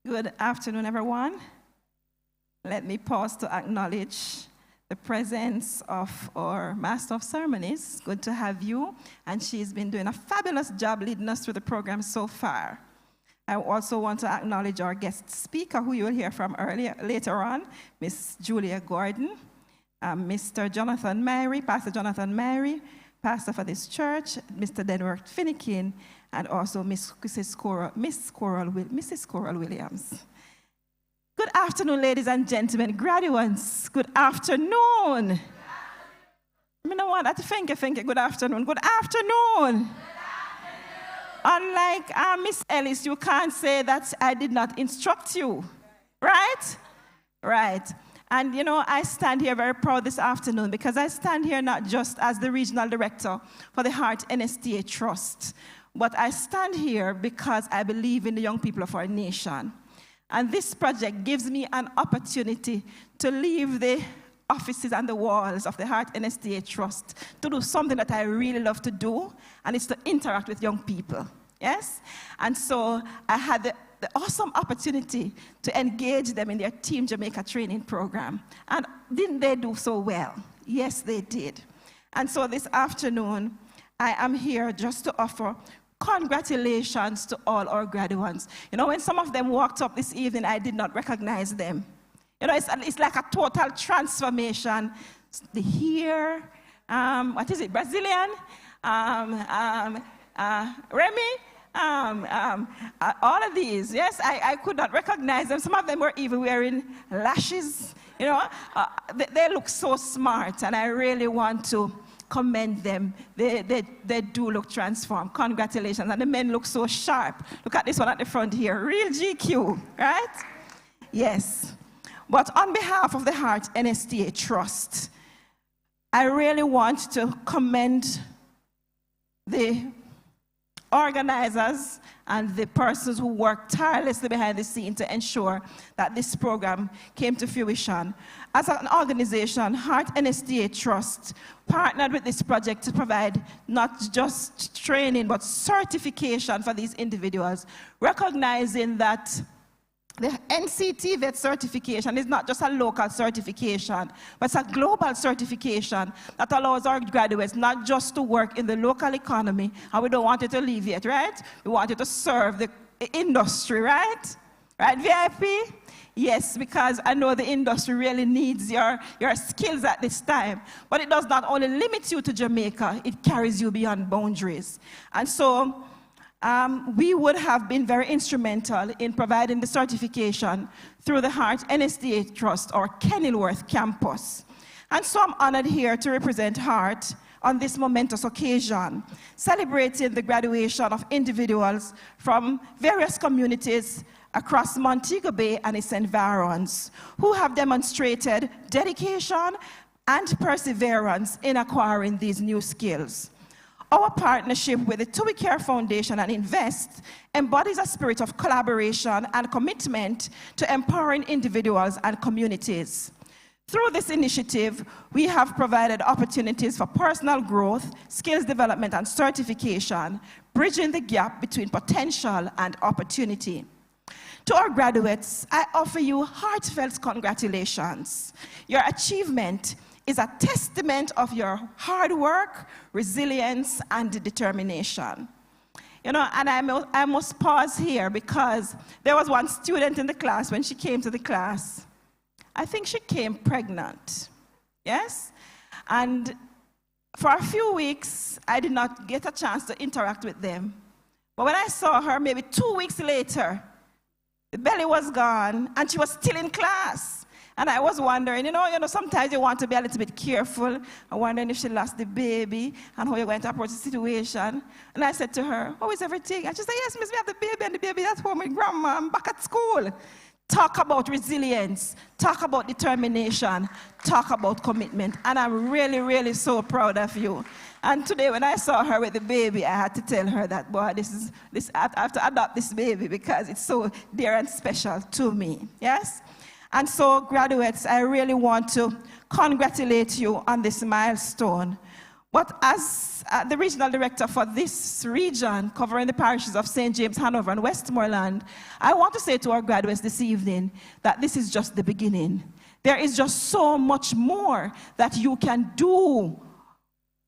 [SPEAKER 6] Good afternoon, everyone. Let me pause to acknowledge the presence of our Master of Ceremonies. Good to have you. And she's been doing a fabulous job leading us through the program so far. I also want to acknowledge our guest speaker, who you will hear from later on, Miss Julia Gordon, Mr. Jonathan Mary, Pastor Jonathan Mary, pastor for this church, Mr. Denworth Finnekin, and also Mrs. Coral Williams. Good afternoon, ladies and gentlemen, graduates. Good afternoon. You know what? I think good afternoon. Good afternoon. Unlike Miss Ellis, you can't say that I did not instruct you, right? Right. And you know, I stand here very proud this afternoon because I stand here not just as the regional director for the Heart NSTA Trust, but I stand here because I believe in the young people of our nation. And this project gives me an opportunity to leave the offices and the walls of the Heart NSTA Trust to do something that I really love to do, and it's to interact with young people, yes? And so I had the awesome opportunity to engage them in their Team Jamaica training program. And didn't they do so well? Yes, they did. And so this afternoon, I am here just to offer congratulations to all our graduates. You know, when some of them walked up this evening, I did not recognize them. You know, it's like a total transformation. The hair, what is it, Brazilian? Remy? All of these, yes, I could not recognize them. Some of them were even wearing lashes. You know, they look so smart, and I really want to commend them. They do look transformed. Congratulations. And the men look so sharp. Look at this one at the front here. Real GQ, right? Yes. But on behalf of the Heart NSTA Trust, I really want to commend the organizers and the persons who worked tirelessly behind the scene to ensure that this program came to fruition. As an organization, Heart NSTA Trust partnered with this project to provide not just training, but certification for these individuals, recognizing that the NCT VET certification is not just a local certification, but it's a global certification that allows our graduates not just to work in the local economy, and we don't want you to leave yet, right? We want you to serve the industry, right? Right, VIP? Yes, because I know the industry really needs your skills at this time. But it does not only limit you to Jamaica, it carries you beyond boundaries. And so, we would have been very instrumental in providing the certification through the Heart NSTA Trust or Kenilworth campus. And so I'm honored here to represent Heart on this momentous occasion, celebrating the graduation of individuals from various communities across Montego Bay and its environs who have demonstrated dedication and perseverance in acquiring these new skills. Our partnership with the TUI Care Foundation and Invest embodies a spirit of collaboration and commitment to empowering individuals and communities. Through this initiative, we have provided opportunities for personal growth, skills development, and certification, bridging the gap between potential and opportunity. To our graduates, I offer you heartfelt congratulations. Your achievement is a testament of your hard work, resilience, and determination. You know, and I must pause here because there was one student in the class, when she came to the class, I think she came pregnant, yes? And for a few weeks, I did not get a chance to interact with them. But when I saw her maybe 2 weeks later, the belly was gone, and she was still in class. And I was wondering, you know, sometimes you want to be a little bit careful. I'm wondering if she lost the baby and how you're going to approach the situation. And I said to her, how is everything? And she said, yes, miss, we have the baby, and the baby is at home with grandma. I'm back at school. Talk about resilience. Talk about determination. Talk about commitment. And I'm really, really so proud of you. And today, when I saw her with the baby, I had to tell her that, boy, I have to adopt this baby because it's so dear and special to me. Yes? And so, graduates, I really want to congratulate you on this milestone. But as the regional director for this region, covering the parishes of St. James, Hanover, and Westmoreland, I want to say to our graduates this evening that this is just the beginning. There is just so much more that you can do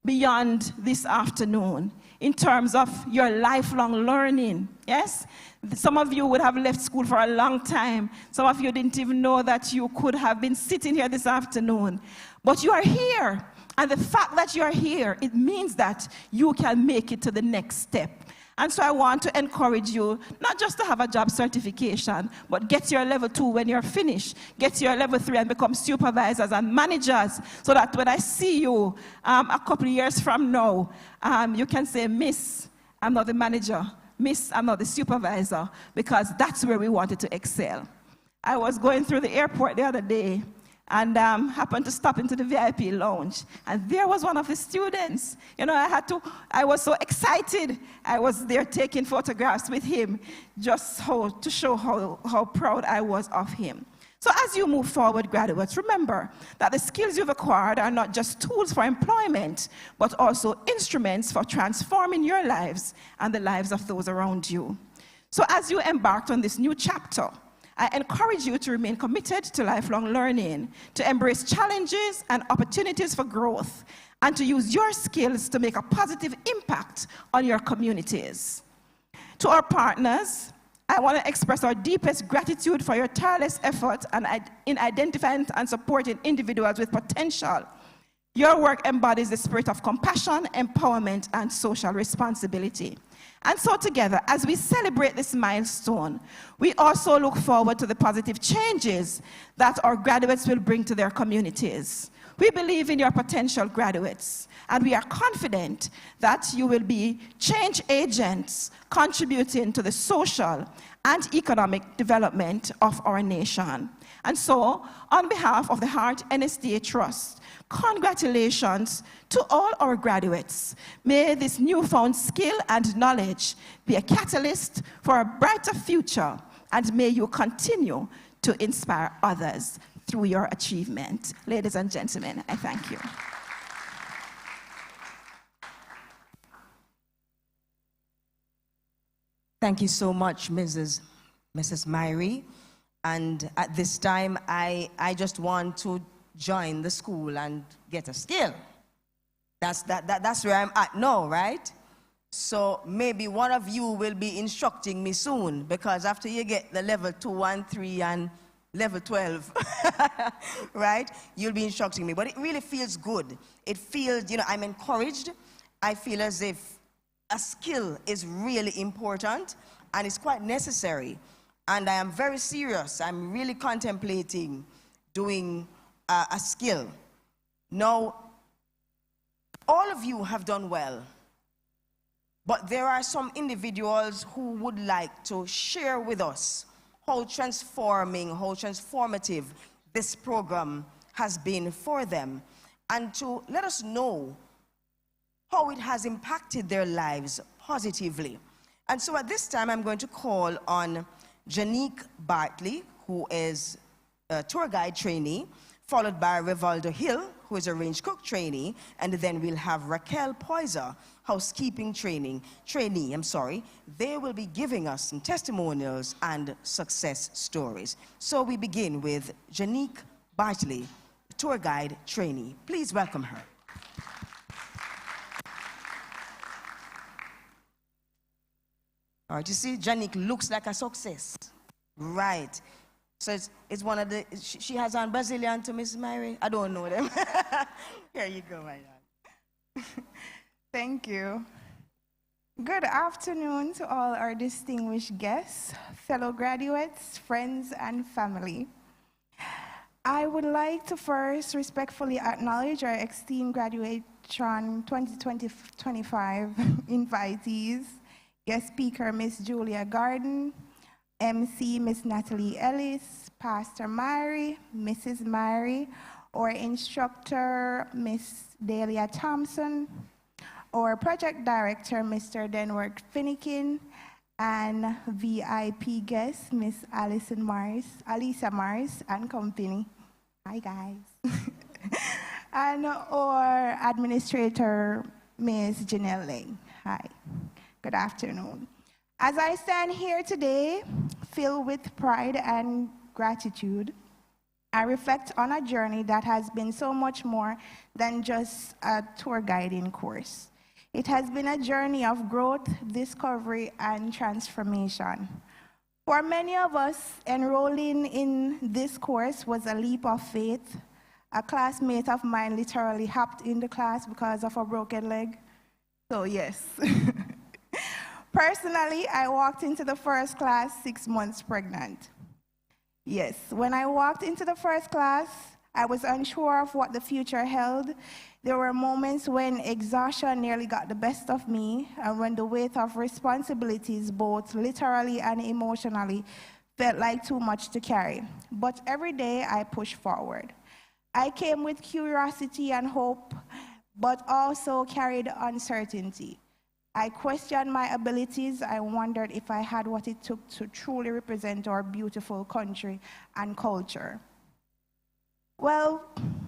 [SPEAKER 6] beyond this afternoon in terms of your lifelong learning, yes? Some of you would have left school for a long time. Some of you didn't even know that you could have been sitting here this afternoon. But you are here, And the fact that you're here, it means that you can make it to the next step. And so I want to encourage you, not just to have a job certification, but get your level 2 when you're finished. Get your level 3 and become supervisors and managers, so that when I see you a couple of years from now, you can say, Miss, I'm not the manager. Miss, I'm not the supervisor, because that's where we wanted to excel. I was going through the airport the other day, and happened to stop into the VIP lounge. And there was one of the students. You know, I was so excited. I was there taking photographs with him, just to show how proud I was of him. So as you move forward, graduates, remember that the skills you've acquired are not just tools for employment, but also instruments for transforming your lives and the lives of those around you. So as you embarked on this new chapter, I encourage you to remain committed to lifelong learning, to embrace challenges and opportunities for growth, and to use your skills to make a positive impact on your communities. To our partners, I want to express our deepest gratitude for your tireless effort in identifying and supporting individuals with potential. Your work embodies the spirit of compassion, empowerment, and social responsibility. And so together, as we celebrate this milestone, we also look forward to the positive changes that our graduates will bring to their communities. We believe in your potential, graduates, and we are confident that you will be change agents contributing to the social and economic development of our nation. And so, on behalf of the Heart NSDA Trust, congratulations to all our graduates. May this newfound skill and knowledge be a catalyst for a brighter future, and may you continue to inspire others through your achievement. Ladies and gentlemen, I thank you.
[SPEAKER 1] Thank you so much, Mrs. Myrie. And at this time, I just want to join the school and get a skill. That's where I'm at now, right? So maybe one of you will be instructing me soon, because after you get the level 2 and 3 and level 12, right, you'll be instructing me. But it really feels good. It feels, I'm encouraged. I feel as if a skill is really important and it's quite necessary. And I am very serious. I'm really contemplating doing a skill. Now, all of you have done well, but there are some individuals who would like to share with us how transformative this program has been for them, and to let us know how it has impacted their lives positively. And so at this time, I'm going to call on Janique Bartley, who is a tour guide trainee, followed by Rivaldo Hill, who is a range cook trainee, and then we'll have Raquel Poiser, housekeeping trainee. They will be giving us some testimonials and success stories. So we begin with Janique Bartley, tour guide trainee. Please welcome her. All right, you see, Janique looks like a success. Right. So it's one of the, she has on Brazilian to Miss Myrie. I don't know them. Here you go, my God.
[SPEAKER 7] Thank you. Good afternoon to all our distinguished guests, fellow graduates, friends, and family. I would like to first respectfully acknowledge our esteemed graduation 2025 invitees, guest speaker Miss Julia Garden, MC Miss Natalie Ellis, Pastor Myrie, Mrs. Myrie, our instructor Miss Delia Thompson, our project director Mr. Denworth Finnekin, and VIP guest Miss Alisa Mars and company. Hi guys. And our administrator Miss Janelle Ling. Hi. Good afternoon. As I stand here today, filled with pride and gratitude, I reflect on a journey that has been so much more than just a tour guiding course. It has been a journey of growth, discovery, and transformation. For many of us, enrolling in this course was a leap of faith, A classmate of mine literally hopped in the class because of a broken leg. So yes. Personally, I walked into the first class 6 months pregnant. Yes, when I walked into the first class, I was unsure of what the future held. There were moments when exhaustion nearly got the best of me, and when the weight of responsibilities, both literally and emotionally, felt like too much to carry. But every day I pushed forward. I came with curiosity and hope, but also carried uncertainty. I questioned my abilities. I wondered if I had what it took to truly represent our beautiful country and culture. Well,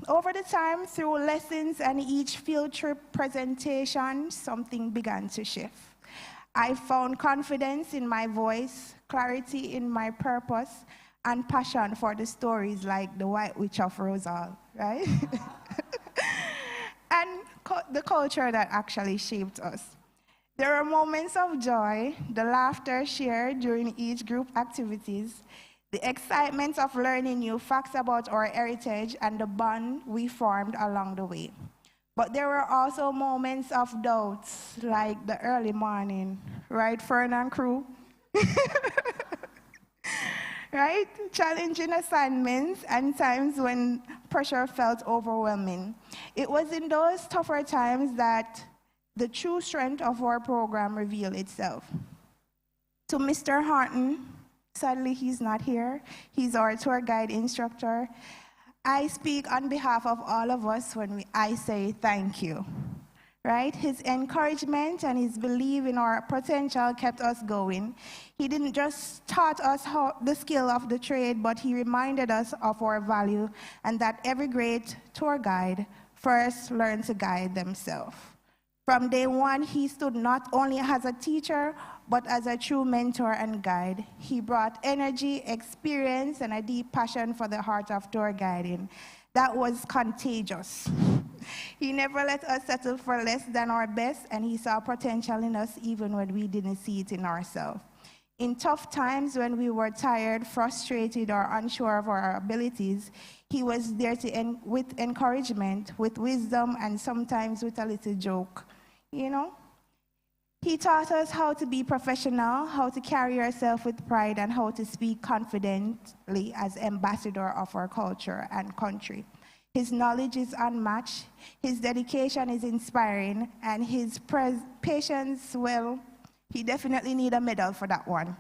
[SPEAKER 7] over the time, through lessons and each field trip presentation, something began to shift. I found confidence in my voice, clarity in my purpose, and passion for the stories like the White Witch of Rosal, right? And the culture that actually shaped us. There are moments of joy, the laughter shared during each group activities, the excitement of learning new facts about our heritage, and the bond we formed along the way. But there were also moments of doubts, like the early morning, right, Fern and crew? Right? Challenging assignments and times when pressure felt overwhelming. It was in those tougher times that the true strength of our program revealed itself. To Mr. Horton, sadly he's not here, he's our tour guide instructor. I speak on behalf of all of us when I say thank you. Right? His encouragement and his belief in our potential kept us going. He didn't just taught us the skill of the trade, but he reminded us of our value and that every great tour guide first learned to guide themselves. From day one, he stood not only as a teacher, but as a true mentor and guide. He brought energy, experience, and a deep passion for the art of tour guiding. That was contagious. He never let us settle for less than our best, and he saw potential in us even when we didn't see it in ourselves. In tough times when we were tired, frustrated, or unsure of our abilities, he was there with encouragement, with wisdom, and sometimes with a little joke, you know? He taught us how to be professional, how to carry ourselves with pride, and how to speak confidently as ambassador of our culture and country. His knowledge is unmatched, his dedication is inspiring, and his patience, well, he definitely needs a medal for that one.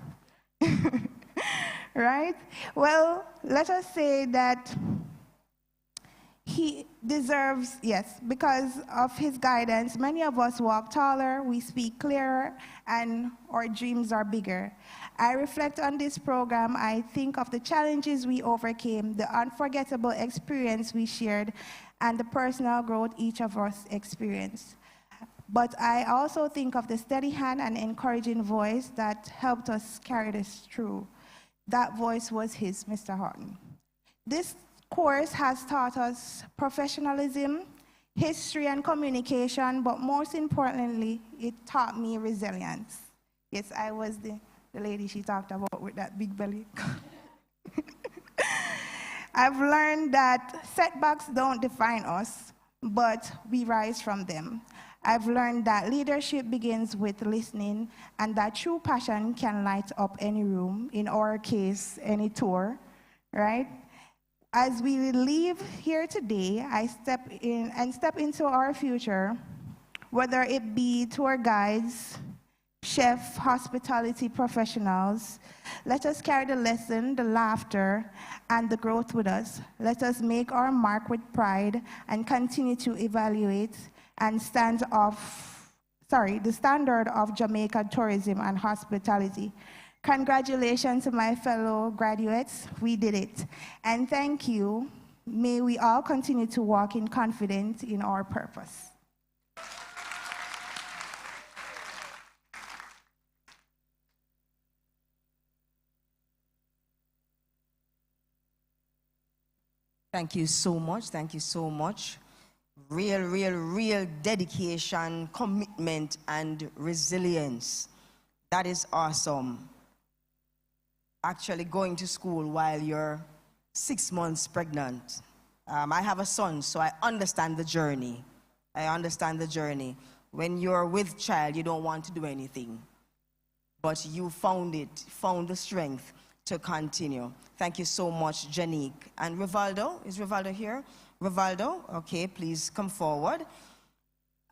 [SPEAKER 7] Right? Well, let us say that he deserves, yes, because of his guidance, many of us walk taller, we speak clearer, and our dreams are bigger. I reflect on this program, I think of the challenges we overcame, the unforgettable experience we shared, and the personal growth each of us experienced. But I also think of the steady hand and encouraging voice that helped us carry this through. That voice was his, Mr. Horton. This course has taught us professionalism, history, and communication, but most importantly, it taught me resilience. Yes, I was the lady she talked about with that big belly. I've learned that setbacks don't define us, but we rise from them. I've learned that leadership begins with listening, and that true passion can light up any room, in our case, any tour, right? As we leave here today, I step into our future, whether it be tour guides, chef, hospitality professionals. Let us carry the lesson, the laughter, and the growth with us. Let us make our mark with pride and continue to evaluate and the standard of Jamaica tourism and hospitality. Congratulations to my fellow graduates, we did it. And thank you. May we all continue to walk in confidence in our purpose.
[SPEAKER 1] Thank you so much. Thank you so much. Real dedication, commitment, and resilience. That is awesome. Actually going to school while you're 6 months pregnant. I have a son, so I understand the journey. I understand the journey. When you're with child, you don't want to do anything. But you found the strength to continue. Thank you so much, Janique. And Rivaldo, is Rivaldo here? Rivaldo, okay, please come forward.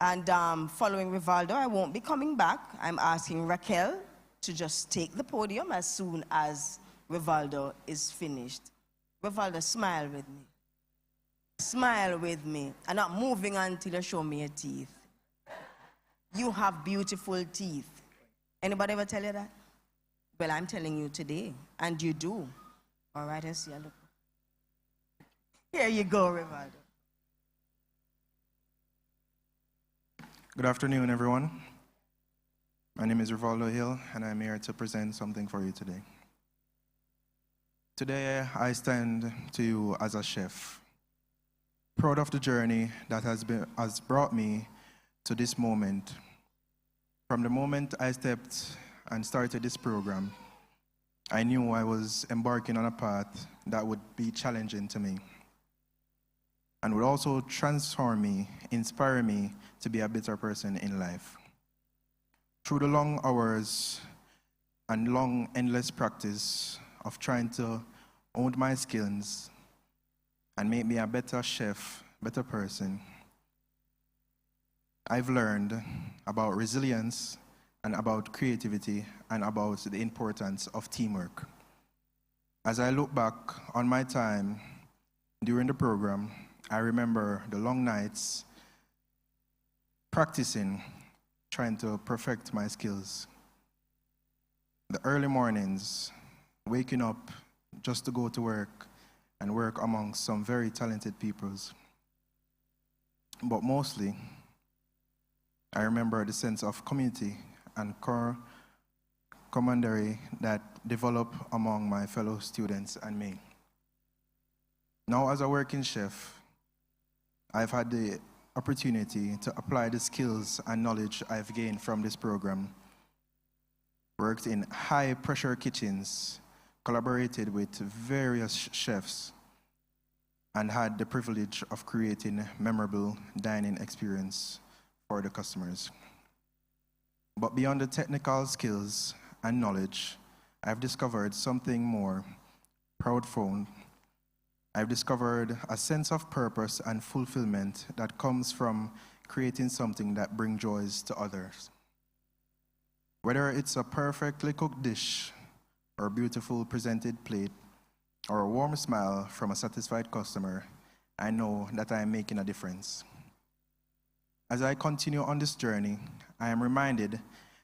[SPEAKER 1] And following Rivaldo, I won't be coming back. I'm asking Raquel to just take the podium as soon as Rivaldo is finished. Rivaldo, smile with me. Smile with me. I'm not moving until you show me your teeth. You have beautiful teeth. Anybody ever tell you that? Well, I'm telling you today, and you do. All right, let's see. Look. Here you go, Rivaldo.
[SPEAKER 8] Good afternoon, everyone. My name is Rivaldo Hill, and I'm here to present something for you today. Today, I stand to you as a chef, proud of the journey that has brought me to this moment. From the moment I stepped and started this program, I knew I was embarking on a path that would be challenging to me and would also transform me, inspire me to be a better person in life. Through the long hours and long, endless practice of trying to own my skills and make me a better chef, better person, I've learned about resilience and about creativity and about the importance of teamwork. As I look back on my time during the program, I remember the long nights practicing, trying to perfect my skills. The early mornings, waking up just to go to work and work among some very talented peoples. But mostly, I remember the sense of community and camaraderie that developed among my fellow students and me. Now, as a working chef, I've had the opportunity to apply the skills and knowledge I've gained from this program, worked in high-pressure kitchens, collaborated with various chefs, and had the privilege of creating memorable dining experience for the customers. But beyond the technical skills and knowledge, I've discovered something more profound. I've discovered a sense of purpose and fulfillment that comes from creating something that brings joys to others. Whether it's a perfectly cooked dish, or a beautiful presented plate, or a warm smile from a satisfied customer, I know that I am making a difference. As I continue on this journey, I am reminded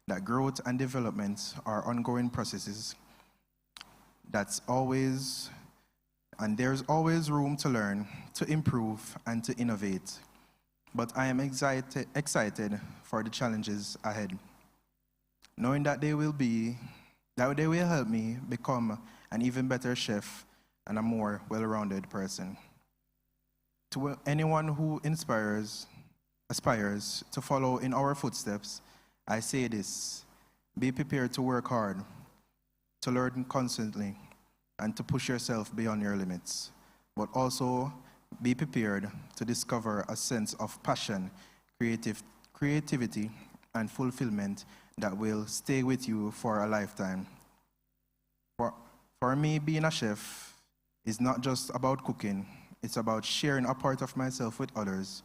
[SPEAKER 8] that growth and development are ongoing processes. There's always room to learn, to improve, and to innovate. But I am excited for the challenges ahead, knowing that they will help me become an even better chef and a more well-rounded person. To anyone who aspires to follow in our footsteps, I say this: be prepared to work hard, to learn constantly, and to push yourself beyond your limits. But also be prepared to discover a sense of passion, creativity, and fulfillment that will stay with you for a lifetime. For me, being a chef is not just about cooking. It's about sharing a part of myself with others,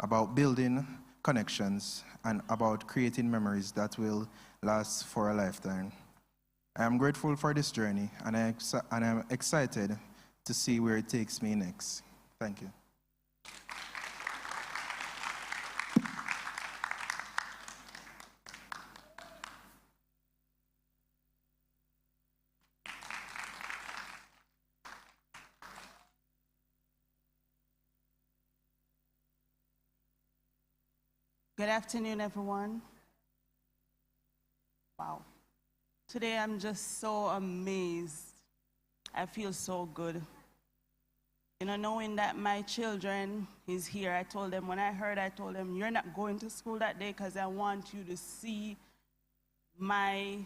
[SPEAKER 8] about building connections, and about creating memories that will last for a lifetime. I am grateful for this journey, and I am excited to see where it takes me next. Thank you.
[SPEAKER 9] Good afternoon, everyone. Wow. Today I'm just so amazed. I feel so good. You know, knowing that my children is here, I told them, you're not going to school that day because I want you to see I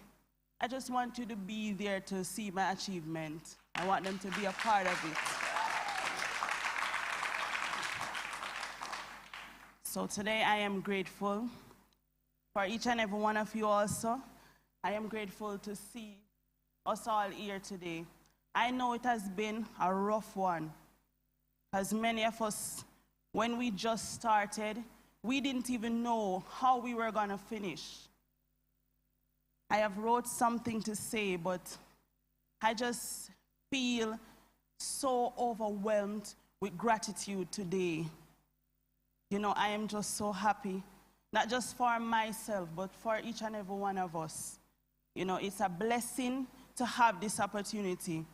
[SPEAKER 9] just want you to be there to see my achievement. I want them to be a part of it. So today I am grateful for each and every one of you also. I am grateful to see us all here today. I know it has been a rough one, as many of us, when we just started, we didn't even know how we were going to finish. I have wrote something to say, but I just feel so overwhelmed with gratitude today. You know, I am just so happy, not just for myself, but for each and every one of us. You know, it's a blessing to have this opportunity.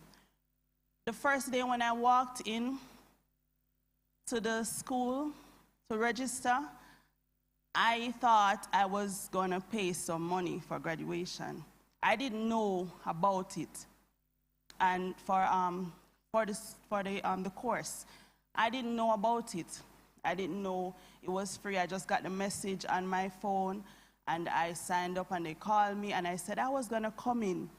[SPEAKER 9] The first day when I walked in to the school to register, I thought I was going to pay some money for graduation. I didn't know about it. And for the course, I didn't know about it. I didn't know it was free. I just got the message on my phone, and I signed up, and they called me, and I said I was going to come in.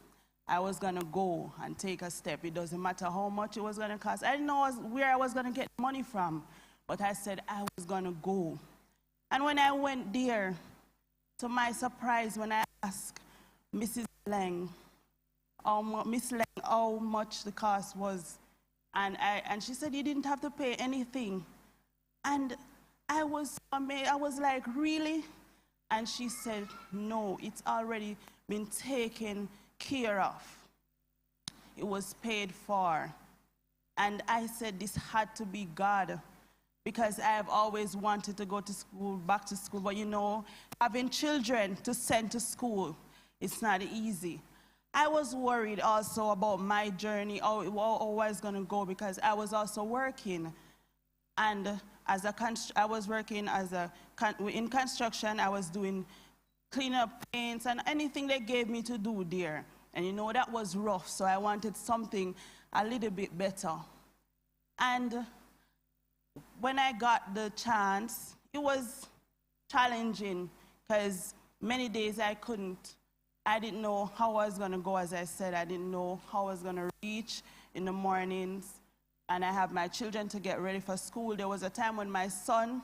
[SPEAKER 9] I was going to go and take a step. It doesn't matter how much it was going to cost. I didn't know where I was going to get money from, but I said I was going to go. And when I went there, to my surprise, when I asked Mrs. Lang, Miss Lang, how much the cost was, and she said you didn't have to pay anything. And I was amazed. I was like, really? And she said, no, it's already been taken care of. It was paid for. And I said this had to be God, because I have always wanted to go to school, back to school. But you know, having children to send to school, it's not easy. I was worried also about my journey, how I was going to go, because I was also working. And I was working in construction. I was doing cleanup paints and anything they gave me to do there. And you know, that was rough, so I wanted something a little bit better. And when I got the chance, it was challenging, because many days I didn't know how I was going to go. As I said, I didn't know how I was going to reach in the mornings. And I have my children to get ready for school. There was a time when my son,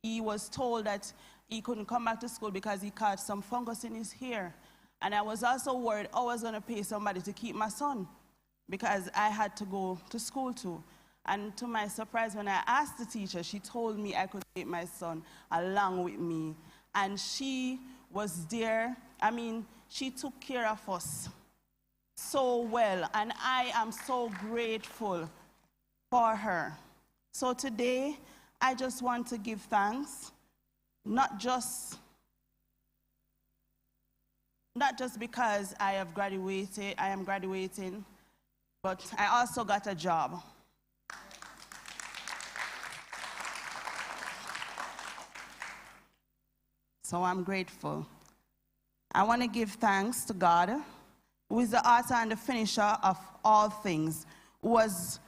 [SPEAKER 9] he was told that he couldn't come back to school because he caught some fungus in his hair. And I was also worried I was going to pay somebody to keep my son, because I had to go to school too. And to my surprise, when I asked the teacher, she told me I could take my son along with me. And she was there. I mean, she took care of us so well. And I am so grateful for her. So today, I just want to give thanks, not just because I am graduating, but I also got a job. So I'm grateful. I want to give thanks to God, who is the author and the finisher of all things, who has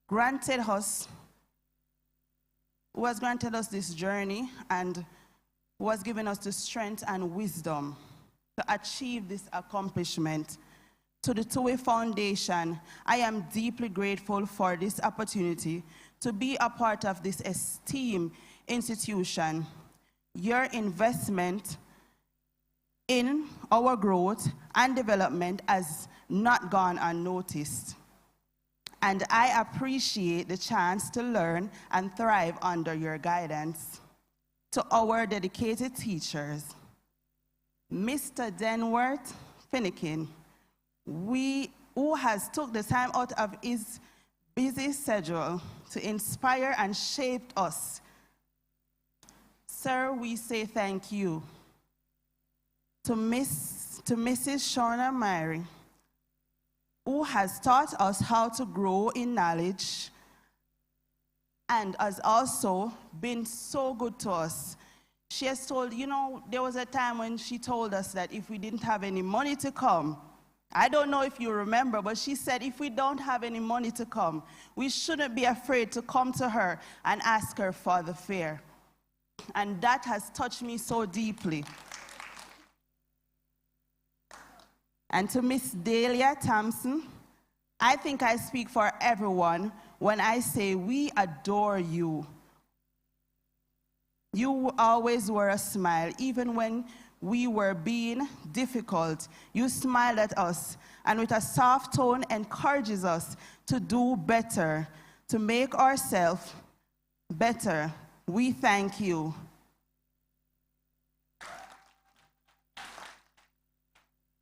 [SPEAKER 9] granted us this journey, and who has given us the strength and wisdom to achieve this accomplishment. To the TUI Foundation, I am deeply grateful for this opportunity to be a part of this esteemed institution. Your investment in our growth and development has not gone unnoticed. And I appreciate the chance to learn and thrive under your guidance. To our dedicated teachers, Mr. Denworth Finnegan, who has took the time out of his busy schedule to inspire and shape us. Sir, we say thank you. To Mrs. Shauna Myrie, who has taught us how to grow in knowledge and has also been so good to us. She has told, you know, there was a time when she told us that if we didn't have any money to come, I don't know if you remember, but she said if we don't have any money to come, we shouldn't be afraid to come to her and ask her for the fare. And that has touched me so deeply. And to Miss Delia Thompson, I think I speak for everyone when I say we adore you. You always wore a smile, even when we were being difficult. You smiled at us, and with a soft tone encourages us to do better, to make ourselves better. We thank you.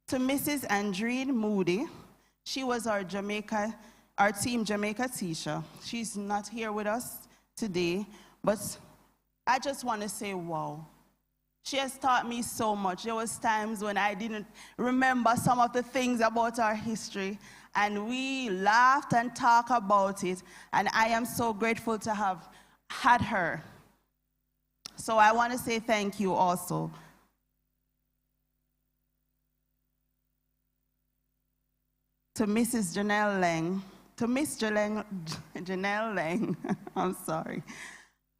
[SPEAKER 9] To Mrs. Andreen Moody, she was our Team Jamaica teacher. She's not here with us today, but I just want to say, wow. She has taught me so much. There was times when I didn't remember some of the things about our history, and we laughed and talked about it, and I am so grateful to have had her. So I want to say thank you also. To Mrs. Janelle Lang, to Miss Janelle Lang, I'm sorry,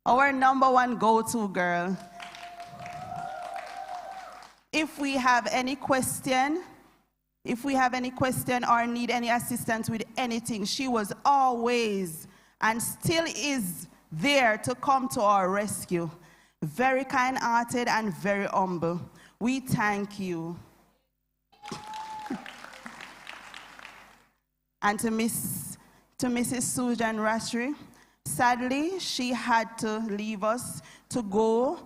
[SPEAKER 9] our #1 go-to girl. If we have any question or need any assistance with anything, she was always and still is there to come to our rescue. Very kind-hearted and very humble. We thank you. And to Mrs. Susan Rashri, sadly, she had to leave us to go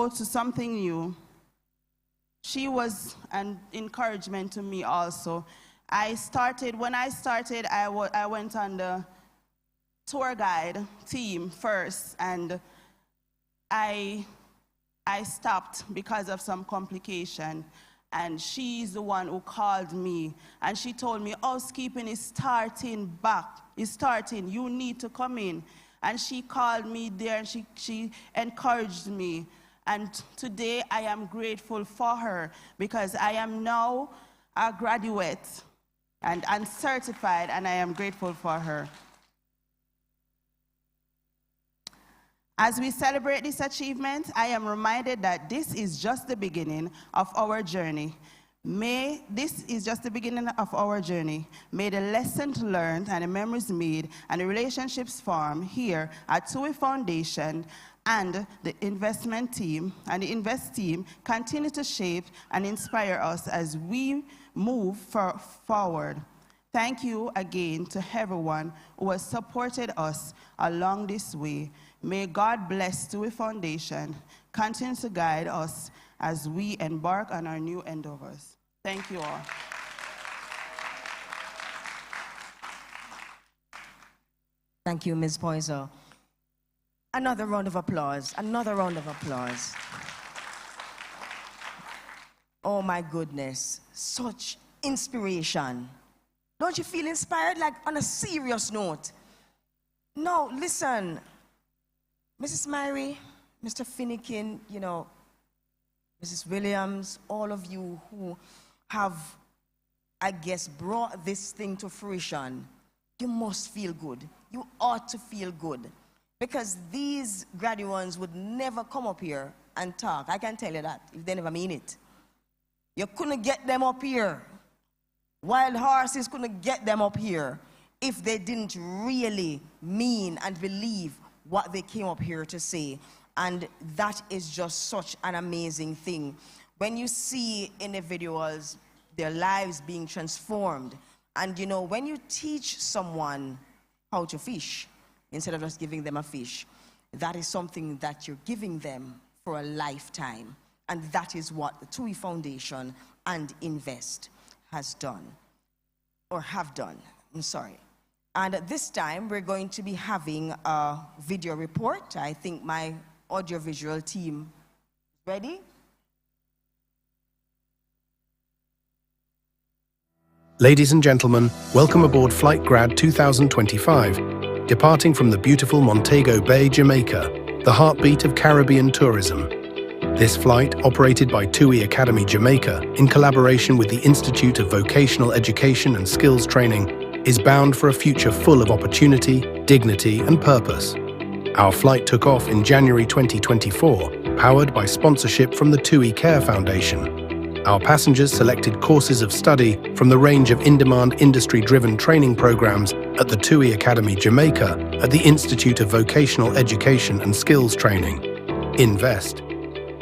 [SPEAKER 9] to something new. She was an encouragement to me also. When I started, I went on the tour guide team first, and I stopped because of some complication. And she's the one who called me, and she told me, housekeeping is starting back. It's starting. You need to come in. And she called me there, and she encouraged me. And today I am grateful for her, because I am now a graduate and certified, and I am grateful for her. As we celebrate this achievement, I am reminded that this is just the beginning of our journey. This is just the beginning of our journey. May the lessons learned and the memories made and the relationships formed here at TUI Foundation and the investment team and the invest team continue to shape and inspire us as we move forward. Thank you again to everyone who has supported us along this way. May God bless TUI Foundation, continue to guide us as we embark on our new endeavors. Thank you all.
[SPEAKER 1] Thank you, Ms. Poyser. Another round of applause, another round of applause. Oh my goodness, such inspiration. Don't you feel inspired, like on a serious note? No, listen. Mrs. Myrie, Mr. Finnegan, Mrs. Williams, all of you who have, I guess, brought this thing to fruition, you must feel good. You ought to feel good. Because these graduates would never come up here and talk. I can tell you that, if they never mean it. You couldn't get them up here. Wild horses couldn't get them up here if they didn't really mean and believe what they came up here to say. And that is just such an amazing thing. When you see individuals, their lives being transformed, and when you teach someone how to fish, instead of just giving them a fish, that is something that you're giving them for a lifetime. And that is what the TUI Foundation and Invest has done, or have done, I'm sorry. And this time, we're going to be having a video report. I think my audiovisual team is ready.
[SPEAKER 10] Ladies and gentlemen, welcome aboard Flight Grad 2025, departing from the beautiful Montego Bay, Jamaica, the heartbeat of Caribbean tourism. This flight, operated by TUI Academy Jamaica in collaboration with the Institute of Vocational Education and Skills Training, is bound for a future full of opportunity, dignity, and purpose. Our flight took off in January 2024, powered by sponsorship from the TUI Care Foundation. Our passengers selected courses of study from the range of in-demand industry-driven training programs at the TUI Academy Jamaica at the Institute of Vocational Education and Skills Training, Invest.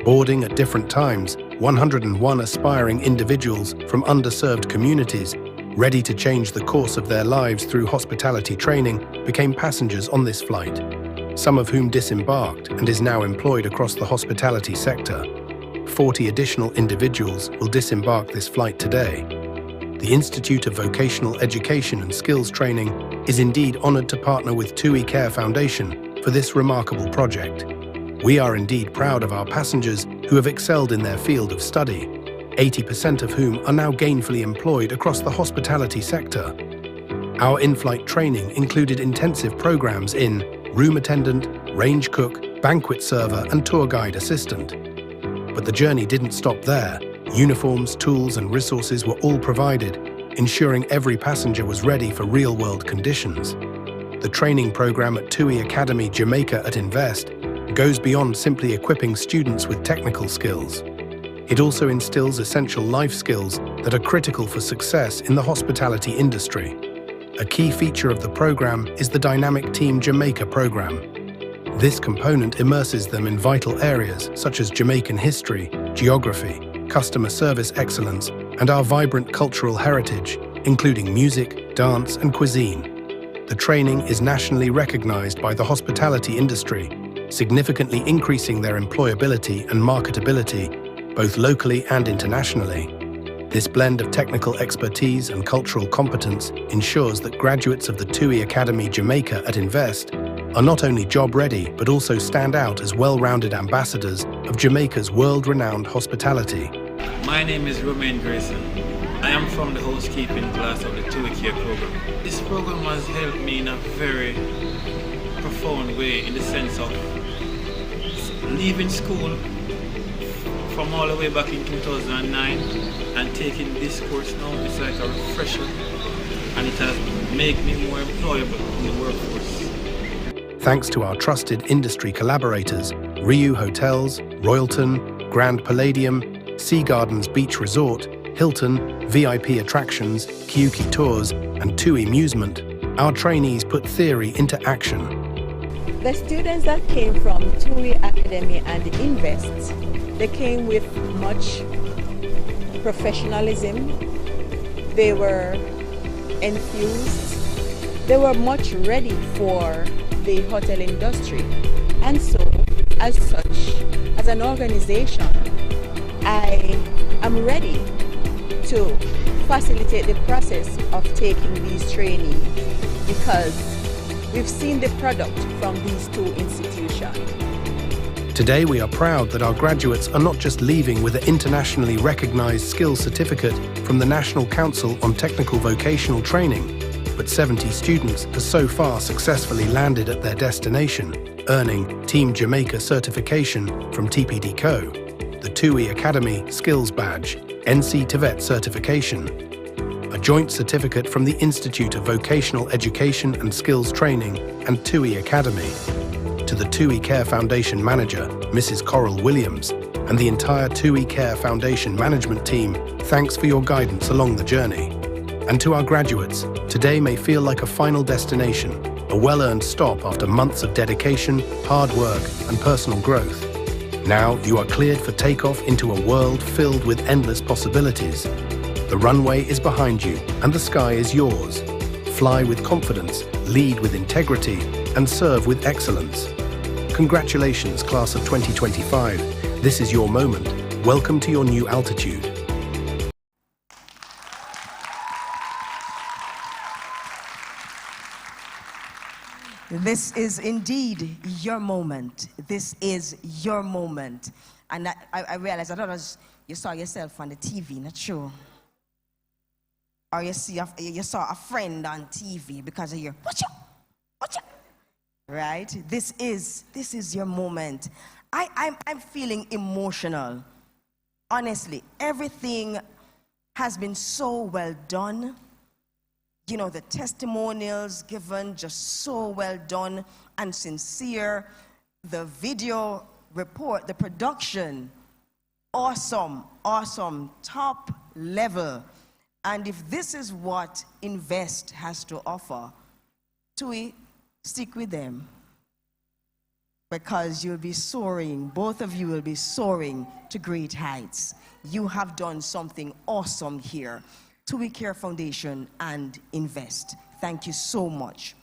[SPEAKER 10] Boarding at different times, 101 aspiring individuals from underserved communities, ready to change the course of their lives through hospitality training, became passengers on this flight, some of whom disembarked and is now employed across the hospitality sector. 40 additional individuals will disembark this flight today. The Institute of Vocational Education and Skills Training is indeed honoured to partner with TUI Care Foundation for this remarkable project. We are indeed proud of our passengers who have excelled in their field of study, 80% of whom are now gainfully employed across the hospitality sector. Our in-flight training included intensive programs in room attendant, range cook, banquet server and tour guide assistant. But the journey didn't stop there. Uniforms, tools and resources were all provided, ensuring every passenger was ready for real-world conditions. The training program at TUI Academy Jamaica at Invest goes beyond simply equipping students with technical skills. It also instills essential life skills that are critical for success in the hospitality industry. A key feature of the program is the Dynamic Team Jamaica program. This component immerses them in vital areas such as Jamaican history, geography, customer service excellence, and our vibrant cultural heritage, including music, dance, and cuisine. The training is nationally recognized by the hospitality industry, significantly increasing their employability and marketability, both locally and internationally. This blend of technical expertise and cultural competence ensures that graduates of the TUI Academy Jamaica at Invest are not only job-ready, but also stand out as well-rounded ambassadors of Jamaica's world-renowned hospitality.
[SPEAKER 11] My name is Romain Grayson. I am from the housekeeping class of the TUI Care program. This program has helped me in a very profound way in the sense of leaving school from all the way back in 2009 and taking this course now. It's like a refresher and it has made me more employable in the workforce.
[SPEAKER 10] Thanks to our trusted industry collaborators, Riu Hotels, Royalton, Grand Palladium, Sea Gardens Beach Resort, Hilton, VIP Attractions, Keyuki Tours, and TUI Amusement, our trainees put theory into action.
[SPEAKER 12] The students that came from TUI Academy and Invest, they came with much professionalism. They were enthused. They were much ready for the hotel industry. And so, as such, as an organization, I am ready to facilitate the process of taking these trainees because we've seen the product from these two institutions.
[SPEAKER 10] Today we are proud that our graduates are not just leaving with an internationally recognized skills certificate from the National Council on Technical Vocational Training, but 70 students have so far successfully landed at their destination, earning Team Jamaica certification from TPDCO, the TUI Academy Skills Badge, NC TVET certification, a joint certificate from the Institute of Vocational Education and Skills Training and TUI Academy. To the TUI Care Foundation manager, Mrs. Coral Williams, and the entire TUI Care Foundation management team, thanks for your guidance along the journey. And to our graduates, today may feel like a final destination, a well-earned stop after months of dedication, hard work, and personal growth. Now you are cleared for takeoff into a world filled with endless possibilities. The runway is behind you, and the sky is yours. Fly with confidence, lead with integrity, and serve with excellence. Congratulations, class of 2025. This is your moment. Welcome to your new altitude.
[SPEAKER 1] This is indeed your moment. This is your moment. And I realized, I thought it was, you saw yourself on the TV, not sure. Or you saw a friend on TV because of your, watch out. Right? This is your moment. I'm feeling emotional. Honestly, everything has been so well done. You know, the testimonials given, just so well done and sincere. The video report, the production, awesome, top level. And if this is what Invest has to offer, TUI, stick with them, because you'll be soaring, both of you will be soaring to great heights. You have done something awesome here. TUI Care Foundation and Invest. Thank you so much.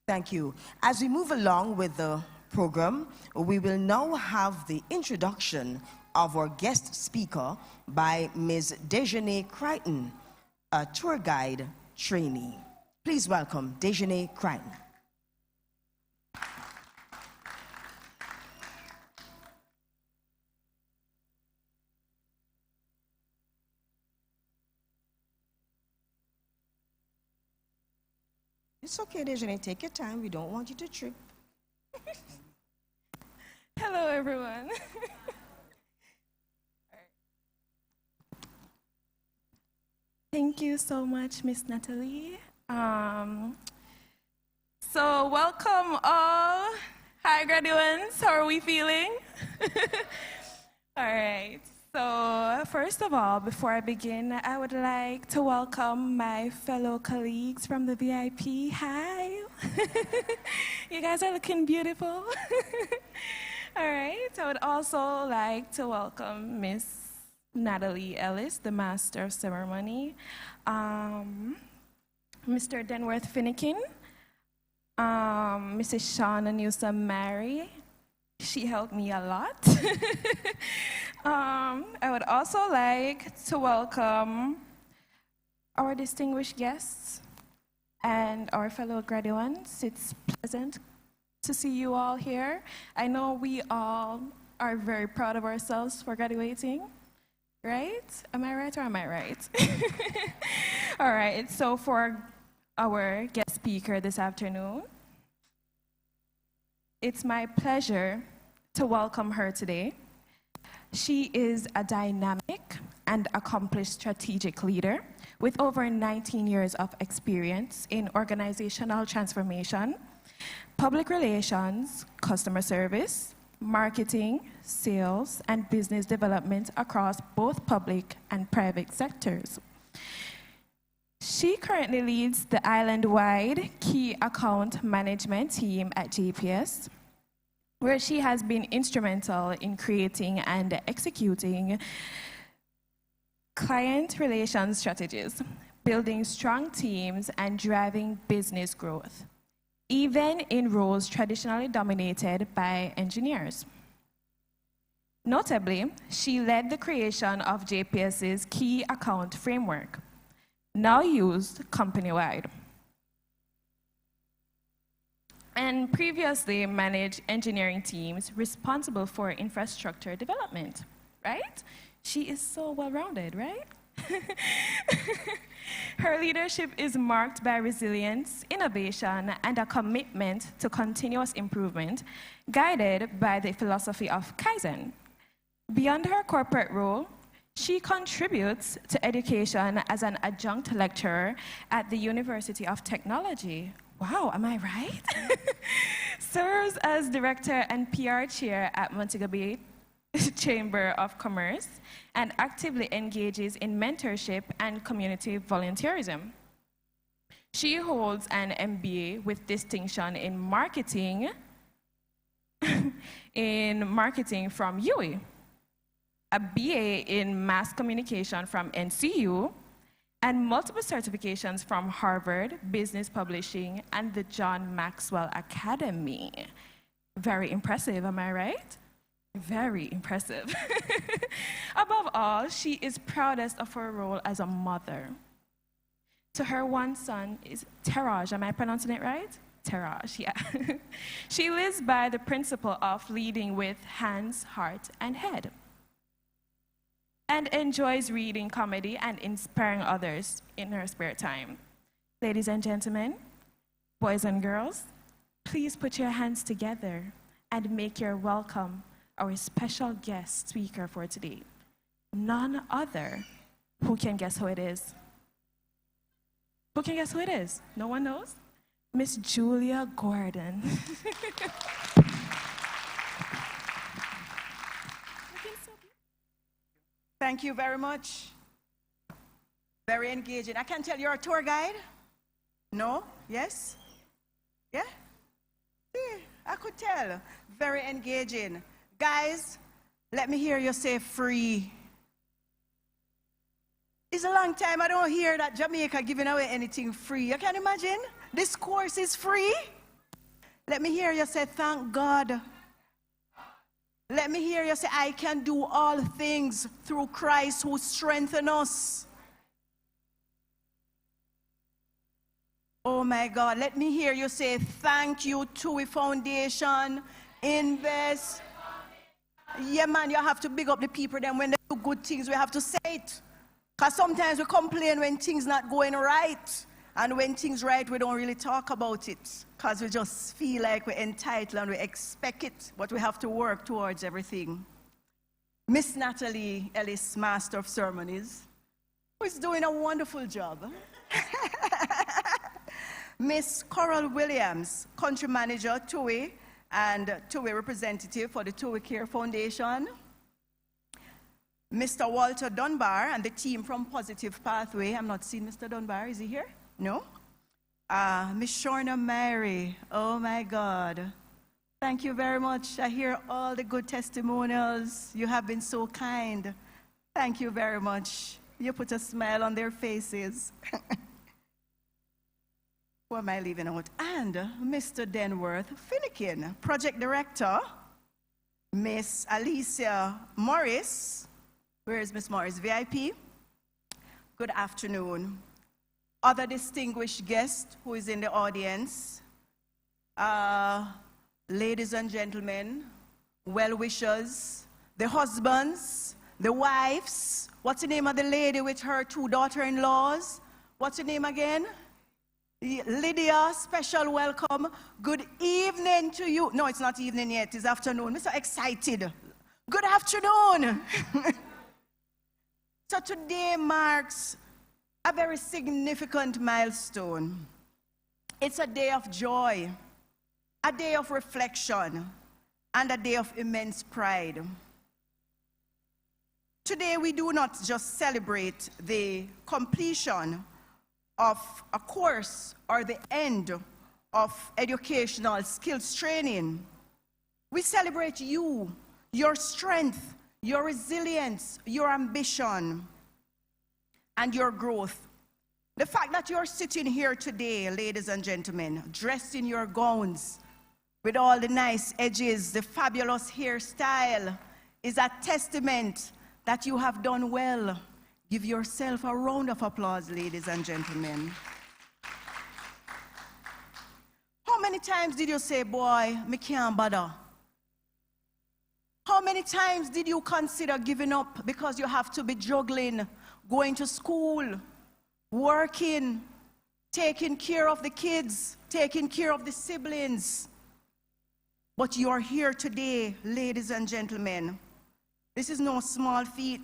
[SPEAKER 1] Thank you. As we move along with the program, we will now have the introduction of our guest speaker by Ms. Dejanay Crichton, a tour guide trainee. Please welcome Dejanay Crichton. It's okay, Dejanay, take your time. We don't want you to trip.
[SPEAKER 13] Hello, everyone. Thank you so much, Miss Natalie. So welcome all. Hi, graduates. How are we feeling? All right. So first of all, before I begin, I would like to welcome my fellow colleagues from the VIP. Hi. You guys are looking beautiful. All right. I would also like to welcome Miss Natalie Ellis, the Master of Ceremony, Mr. Denworth Finnegan, Mrs. Shauna Newsom Mary. She helped me a lot. I would also like to welcome our distinguished guests and our fellow graduates. It's pleasant to see you all here. I know we all are very proud of ourselves for graduating, right? Am I right or am I right? All right, so for our guest speaker this afternoon, it's my pleasure to welcome her today. She is a dynamic and accomplished strategic leader with over 19 years of experience in organizational transformation, public relations, customer service, marketing, sales, and business development across both public and private sectors. She currently leads the island-wide key account management team at JPS, where she has been instrumental in creating and executing client relations strategies, building strong teams, and driving business growth, even in roles traditionally dominated by engineers. Notably, she led the creation of JPS's key account framework, now used company-wide, and previously managed engineering teams responsible for infrastructure development, right? She is so well-rounded, right? Her leadership is marked by resilience, innovation, and a commitment to continuous improvement, guided by the philosophy of Kaizen. Beyond her corporate role, she contributes to education as an adjunct lecturer at the University of Technology. Wow, am I right? Serves as director and PR chair at Montego Bay Chamber of Commerce, and actively engages in mentorship and community volunteerism. She holds an MBA with distinction in marketing, from UWI, a BA in mass communication from NCU, and multiple certifications from Harvard Business Publishing and the John Maxwell Academy. Very impressive, am I right? Very impressive. Above all, she is proudest of her role as a mother. To her one son is Teraj, am I pronouncing it right? Teraj, yeah. She lives by the principle of leading with hands, heart, and head, and enjoys reading comedy and inspiring others in her spare time. Ladies and gentlemen, boys and girls, please put your hands together and make your welcome our special guest speaker for today. None other. Who can guess who it is? Who can guess who it is? No one knows? Miss Julia Gordon.
[SPEAKER 14] Thank you very much. Very engaging. I can tell you're a tour guide? No? Yes? Yeah? See, I could tell. Very engaging. Guys, let me hear you say free. It's a long time I don't hear that Jamaica giving away anything free. You can imagine? This course is free. Let me hear you say, thank God. Let me hear you say, I can do all things through Christ who strengthens us. Oh my God, let me hear you say, thank you, TUI Foundation, Invest. Yeah, man, you have to big up the people. Then when they do good things, we have to say it. Because sometimes we complain when things not going right. And when things right, we don't really talk about it. Because we just feel like we're entitled and we expect it. But we have to work towards everything. Miss Natalie Ellis, Master of Ceremonies, who is doing a wonderful job. Miss Coral Williams, Country Manager, TUI, and TUI representative for the TUI Care Foundation. Mr. Walter Dunbar and the team from Positive Pathway. I'm not seeing Mr. Dunbar. Is he here? No? Miss Shorna Mary. Oh, my God. Thank you very much. I hear all the good testimonials. You have been so kind. Thank you very much. You put a smile on their faces. Who am I leaving out? And Mr. Denworth Finnegan, Project Director. Miss Alicia Morris. Where is Miss Morris? VIP. Good afternoon. Other distinguished guest who is in the audience. Ladies and gentlemen, well-wishers, the husbands, the wives. What's the name of the lady with her 2 daughter-in-laws? What's the name again? Lydia, special welcome. Good evening to you. No, it's not evening yet, it's afternoon. I'm so excited. Good afternoon. So today marks a very significant milestone. It's a day of joy, a day of reflection, and a day of immense pride. Today we do not just celebrate the completion of a course or the end of educational skills training. We celebrate you, your strength, your resilience, your ambition, and your growth. The fact that you're sitting here today, ladies and gentlemen, dressed in your gowns, with all the nice edges, the fabulous hairstyle, is a testament that you have done well. Give yourself a round of applause, ladies and gentlemen. How many times did you say, boy, me can't bother? How many times did you consider giving up because you have to be juggling, going to school, working, taking care of the kids, taking care of the siblings? But you are here today, ladies and gentlemen. This is no small feat.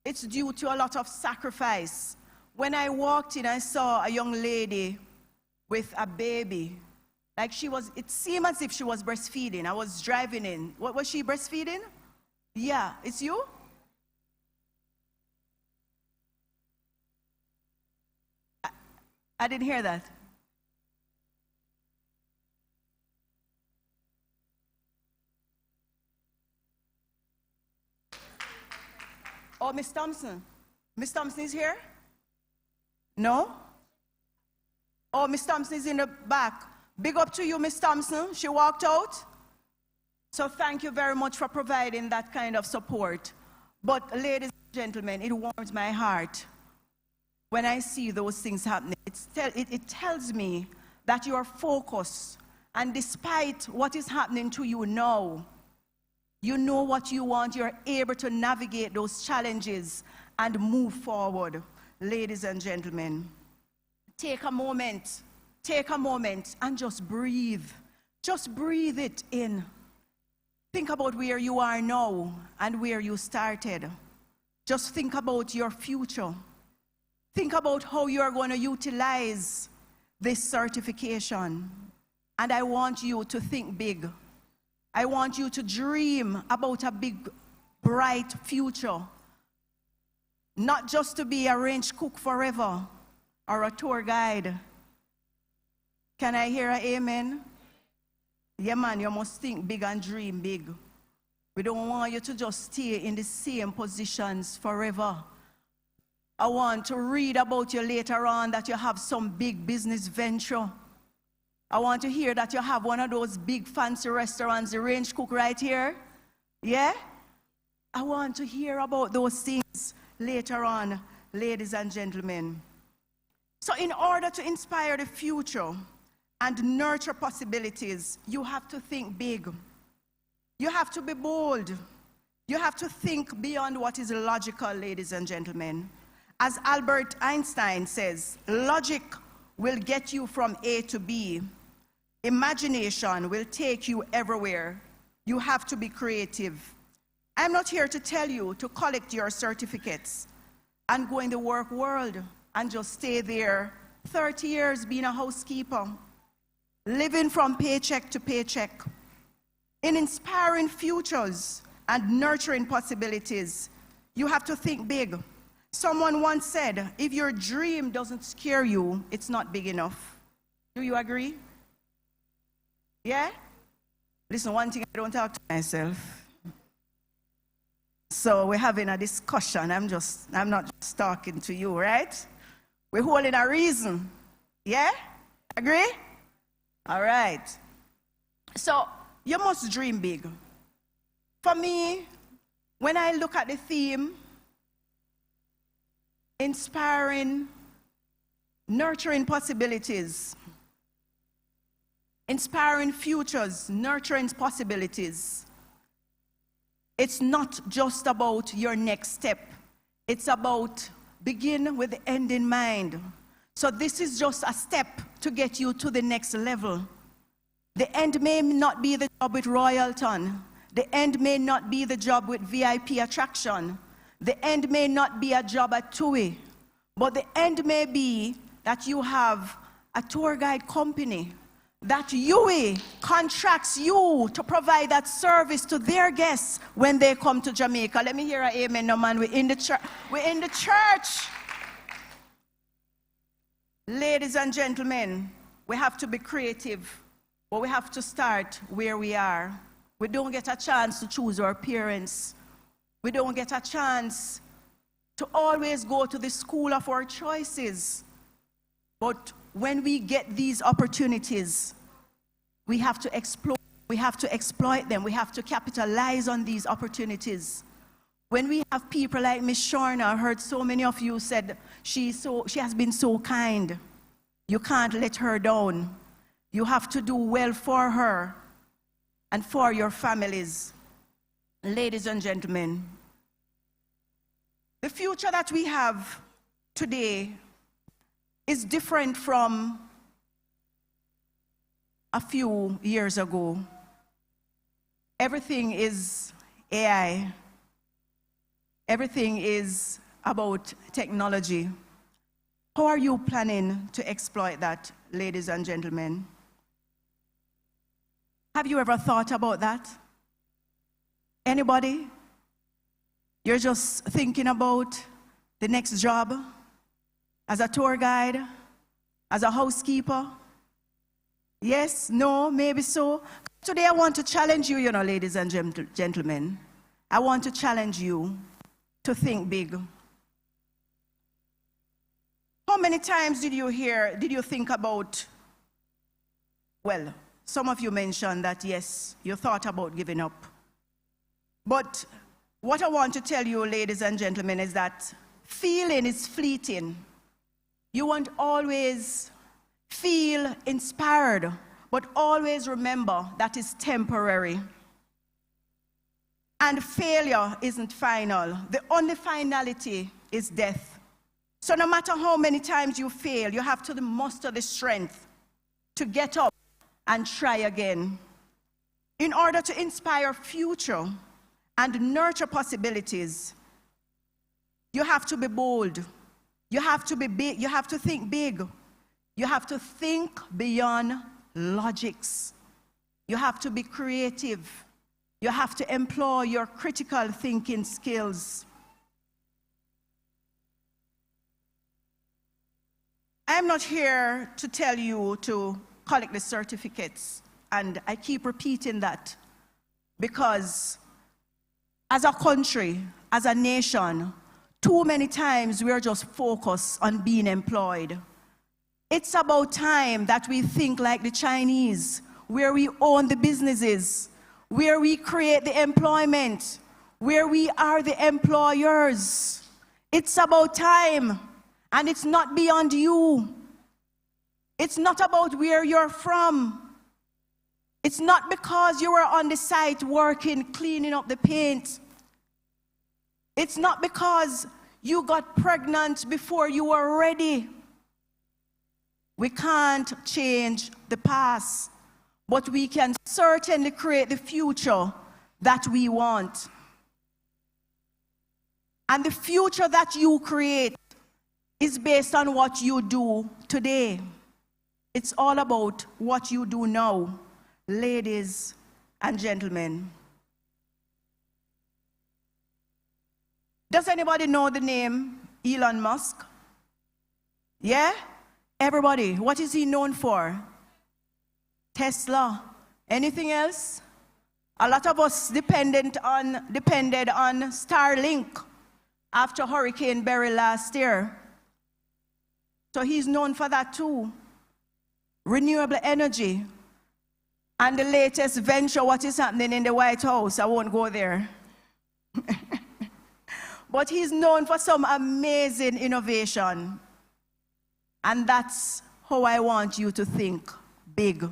[SPEAKER 14] It's due to a lot of sacrifice. When I walked in, I saw a young lady with a baby. Like it seemed as if she was breastfeeding. I was driving in. What was she breastfeeding? Yeah, it's you? I didn't hear that. Oh, Miss Thompson. Miss Thompson is here? No? Oh, Miss Thompson is in the back. Big up to you, Miss Thompson. She walked out. So thank you very much for providing that kind of support. But ladies and gentlemen, it warms my heart when I see those things happening. It tells me that you are focused. And despite what is happening to you now, you know what you want. You're able to navigate those challenges and move forward. Ladies and gentlemen, take a moment and just breathe. Just breathe it in. Think about where you are now and where you started. Just think about your future. Think about how you are going to utilize this certification. And I want you to think big. I want you to dream about a big, bright future. not just to be a range cook forever or a tour guide. Can I hear an amen? Yeah, man, you must think big and dream big. We don't want you to just stay in the same positions forever. I want to read about you later on that you have some big business venture. I want to hear that you have one of those big fancy restaurants, the range cook right here. Yeah? I want to hear about those things later on, ladies and gentlemen. So in order to inspire the future and nurture possibilities, you have to think big. You have to be bold. You have to think beyond what is logical, ladies and gentlemen. As Albert Einstein says, logic will get you from A to B. Imagination will take you everywhere. You have to be creative. I'm not here to tell you to collect your certificates and go in the work world and just stay there 30 years being a housekeeper, living from paycheck to paycheck. In inspiring futures and nurturing possibilities, you have to think big. Someone once said, if your dream doesn't scare you, it's not big enough. Do you agree? Yeah? Listen, one thing, I don't talk to myself. So we're having a discussion. I'm not just talking to you, right? We're holding a reason. Yeah? Agree? All right. So you must dream big. For me, when I look at the theme, inspiring, nurturing possibilities, inspiring futures, nurturing possibilities, it's not just about your next step. It's about begin with the end in mind. So this is just a step to get you to the next level. The end may not be the job with Royalton. The end may not be the job with VIP attraction. The end may not be a job at TUI. But the end may be that you have a tour guide company, that TUI contracts you to provide that service to their guests when they come to Jamaica. Let me hear an amen, no man. We're in the church. We're in the church. Ladies and gentlemen, we have to be creative, but we have to start where we are. We don't get a chance to choose our parents. We don't get a chance to always go to the school of our choices. But when we get these opportunities, we have to explore, we have to exploit them, we have to capitalize on these opportunities. When we have people like Miss Shorna, I heard so many of you said, she has been so kind. You can't let her down. You have to do well for her and for your families. Ladies and gentlemen, the future that we have today is different from a few years ago. Everything is AI. Everything is about technology. How are you planning to exploit that, ladies and gentlemen? Have you ever thought about that? Anybody? You're just thinking about the next job as a tour guide, as a housekeeper? Yes, no, maybe so. Today I want to challenge you, ladies and gentlemen. I want to challenge you to think big. How many times did you think about, well, some of you mentioned that, yes, you thought about giving up. But what I want to tell you, ladies and gentlemen, is that feeling is fleeting. You won't always feel inspired, but always remember that it's temporary. And failure isn't final. The only finality is death. So no matter how many times you fail, you have to muster the strength to get up and try again. In order to inspire future and nurture possibilities, you have to be bold. You have to be big. You have to think big. You have to think beyond logics. You have to be creative. You have to employ your critical thinking skills. I'm not here to tell you to collect the certificates, and I keep repeating that because as a country, as a nation, too many times we are just focused on being employed. It's about time that we think like the Chinese, where we own the businesses, where we create the employment, where we are the employers. It's about time, and it's not beyond you. It's not about where you're from. It's not because you were on the site working, cleaning up the paint. It's not because you got pregnant before you were ready. We can't change the past, but we can certainly create the future that we want. And the future that you create is based on what you do today. It's all about what you do now, ladies and gentlemen. Does anybody know the name Elon Musk? Yeah? Everybody, what is he known for? Tesla. Anything else? A lot of us depended on Starlink after Hurricane Barry last year. So he's known for that too. Renewable energy. And the latest venture, what is happening in the White House, I won't go there. But he's known for some amazing innovation. And that's how I want you to think big.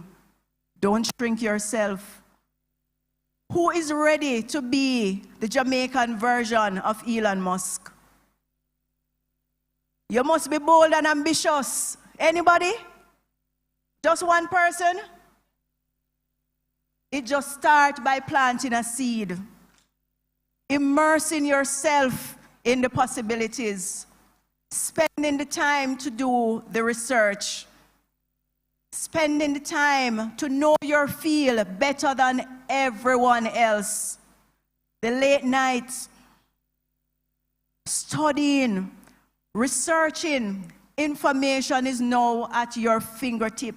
[SPEAKER 14] Don't shrink yourself. Who is ready to be the Jamaican version of Elon Musk? You must be bold and ambitious. Anybody? Just one person? It just starts by planting a seed. Immersing yourself in the possibilities. Spending the time to do the research. Spending the time to know your field better than everyone else. The late nights. Studying. Researching. Information is now at your fingertip.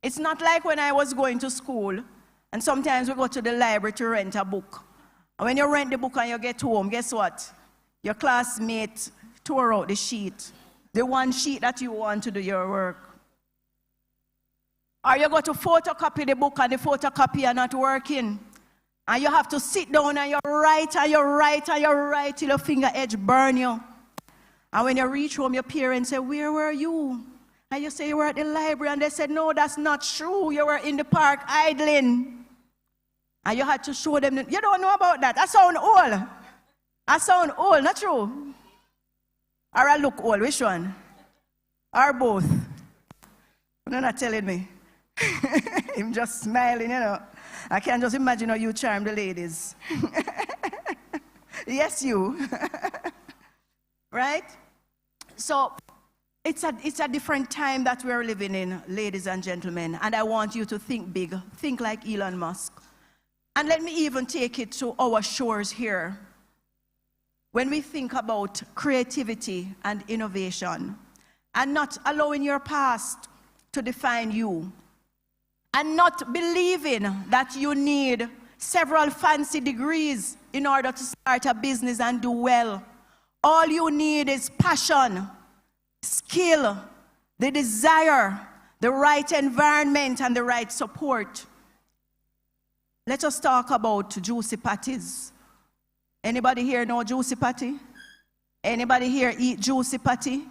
[SPEAKER 14] It's not like when I was going to school, and sometimes we go to the library to rent a book. And when you rent the book and you get home, guess what? Your classmate tore out the sheet, the one sheet that you want to do your work. Or you go to photocopy the book and the photocopier not working. And you have to sit down and you write and you write and you write till your finger edge burn you. And when you reach home, your parents say, "Where were you?" And you say you were at the library, and they said, "No, that's not true. You were in the park idling." And you had to show them, you don't know about that. I sound old. I sound old, not true. Or I look old, which one? Or both? You're not telling me. I'm just smiling, you know. I can just imagine how you charm the ladies. Yes, you. Right? So, it's a different time that we're living in, ladies and gentlemen, and I want you to think big, think like Elon Musk. And let me even take it to our shores here. When we think about creativity and innovation, and not allowing your past to define you, and not believing that you need several fancy degrees in order to start a business and do well. All you need is passion, skill, the desire, the right environment, and the right support. Let us talk about juicy patties. Anybody here know juicy patty? Anybody here eat juicy patty?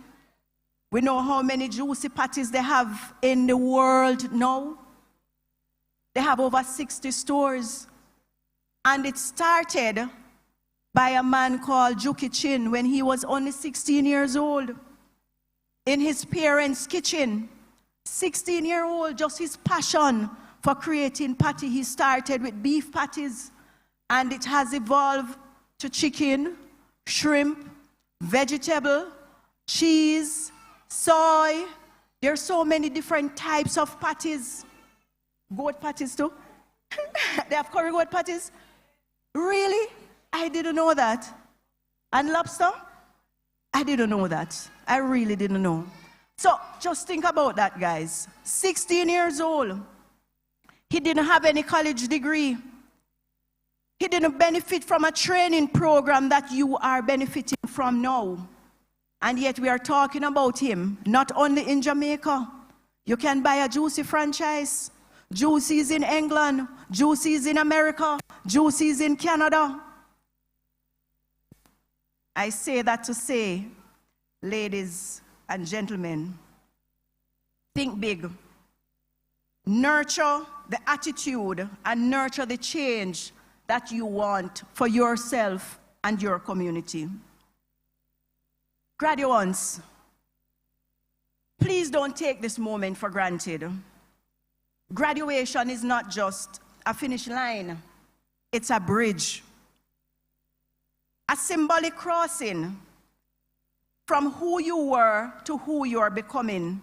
[SPEAKER 14] We know how many juicy patties they have in the world now. They have over 60 stores. And it started by a man called Juki Chin when he was only 16 years old. In his parents' kitchen. 16-year-old, just his passion for creating patty. He started with beef patties, and it has evolved to chicken, shrimp, vegetable, cheese, soy. There are so many different types of patties. Goat patties too. They have curry goat patties. Really? I didn't know that. And lobster? I didn't know that. I really didn't know. So just think about that, guys. 16 years old. He didn't have any college degree. He didn't benefit from a training program that you are benefiting from now. And yet we are talking about him, not only in Jamaica. You can buy a Juicy franchise. Juicy's in England. Juicy's in America. Juicy's in Canada. I say that to say, ladies and gentlemen, think big. Nurture the attitude and nurture the change that you want for yourself and your community. Graduates, please don't take this moment for granted. Graduation is not just a finish line, it's a bridge. A symbolic crossing from who you were to who you are becoming.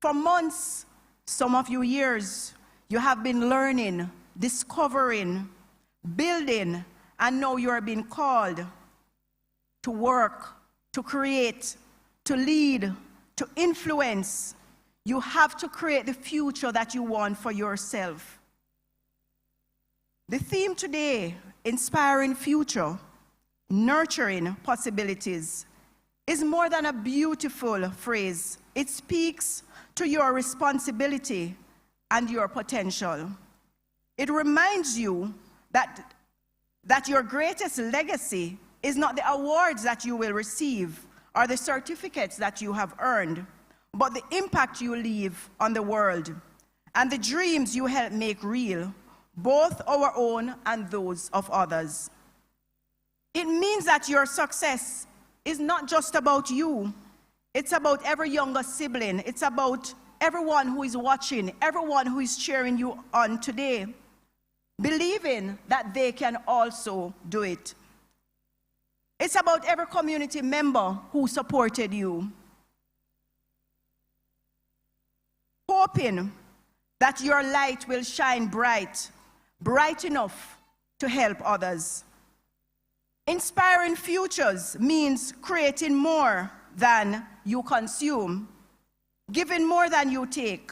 [SPEAKER 14] For months, some of you years, you have been learning, discovering, building, and now you are being called to work, to create, to lead, to influence. You have to create the future that you want for yourself. The theme today, Inspiring Future, Nurturing Possibilities, is more than a beautiful phrase. It speaks to your responsibility and your potential. It reminds you that your greatest legacy is not the awards that you will receive or the certificates that you have earned, but the impact you leave on the world and the dreams you help make real, both our own and those of others. It means that your success is not just about you. It's about every younger sibling. It's about everyone who is watching, everyone who is cheering you on today, believing that they can also do it. It's about every community member who supported you, hoping that your light will shine bright, bright enough to help others. Inspiring futures means creating more than you consume, giving more than you take,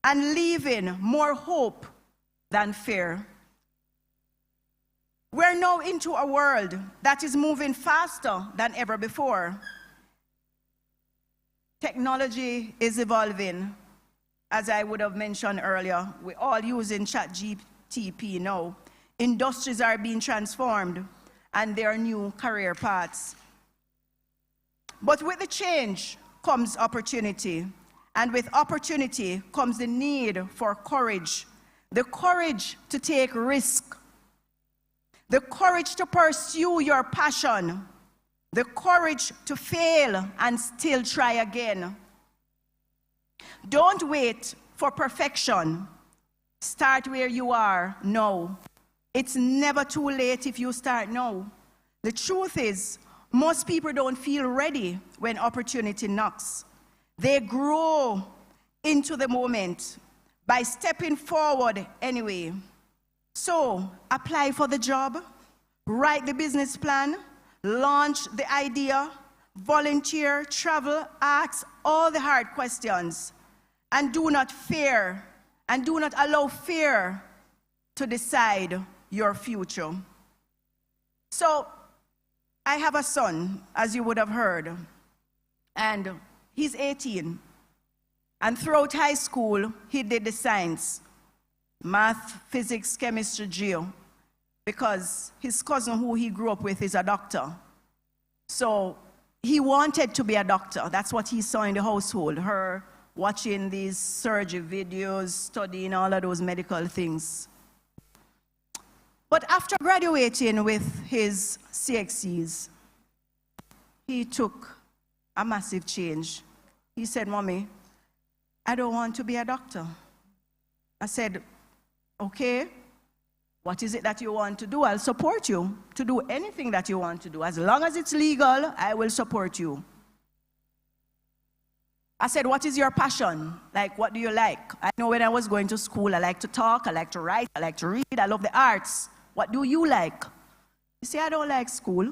[SPEAKER 14] and leaving more hope than fear. We're now into a world that is moving faster than ever before. Technology is evolving. As I would have mentioned earlier, we're all using ChatGPT now. Industries are being transformed, and there are new career paths. But with the change comes opportunity, and with opportunity comes the need for courage, the courage to take risk, the courage to pursue your passion, the courage to fail and still try again. Don't wait for perfection. Start where you are now. It's never too late if you start now. The truth is, most people don't feel ready when opportunity knocks. They grow into the moment by stepping forward anyway. So, apply for the job, write the business plan, launch the idea, volunteer, travel, ask all the hard questions, and do not fear, and do not allow fear to decide your future. So, I have a son, as you would have heard, and he's 18. And throughout high school, he did the science, math, physics, chemistry, geo, because his cousin who he grew up with is a doctor. So he wanted to be a doctor. That's what he saw in the household, her watching these surgery videos, studying all of those medical things. But after graduating with his CXCs, he took a massive change. He said, "Mommy, I don't want to be a doctor." I said, "Okay, what is it that you want to do? I'll support you to do anything that you want to do. As long as it's legal, I will support you." I said, "What is your passion? Like, what do you like?" I know when I was going to school, I like to talk, I like to write, I like to read, I love the arts. What do you like? You see, I don't like school.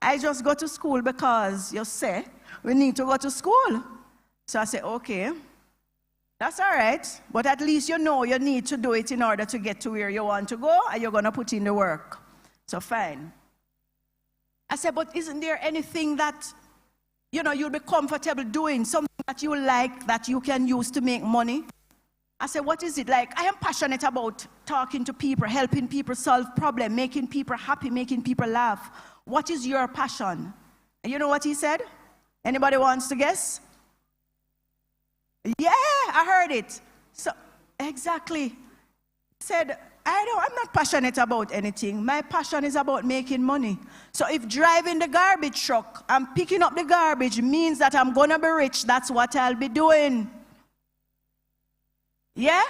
[SPEAKER 14] I just go to school because you say We need to go to school. So I said, okay, that's all right. But at least you know you need to do it in order to get to where you want to go, and you're going to put in the work. So fine. I said, but isn't there anything that, you'll be comfortable doing, something that you like, that you can use to make money? I said, what is it? Like, I am passionate about talking to people, helping people solve problems, making people happy, making people laugh. What is your passion? And you know what he said? Anybody wants to guess? Yeah, I heard it. So, exactly. He said, I'm not passionate about anything. My passion is about making money. So if driving the garbage truck and picking up the garbage means that I'm going to be rich, that's what I'll be doing. Yeah?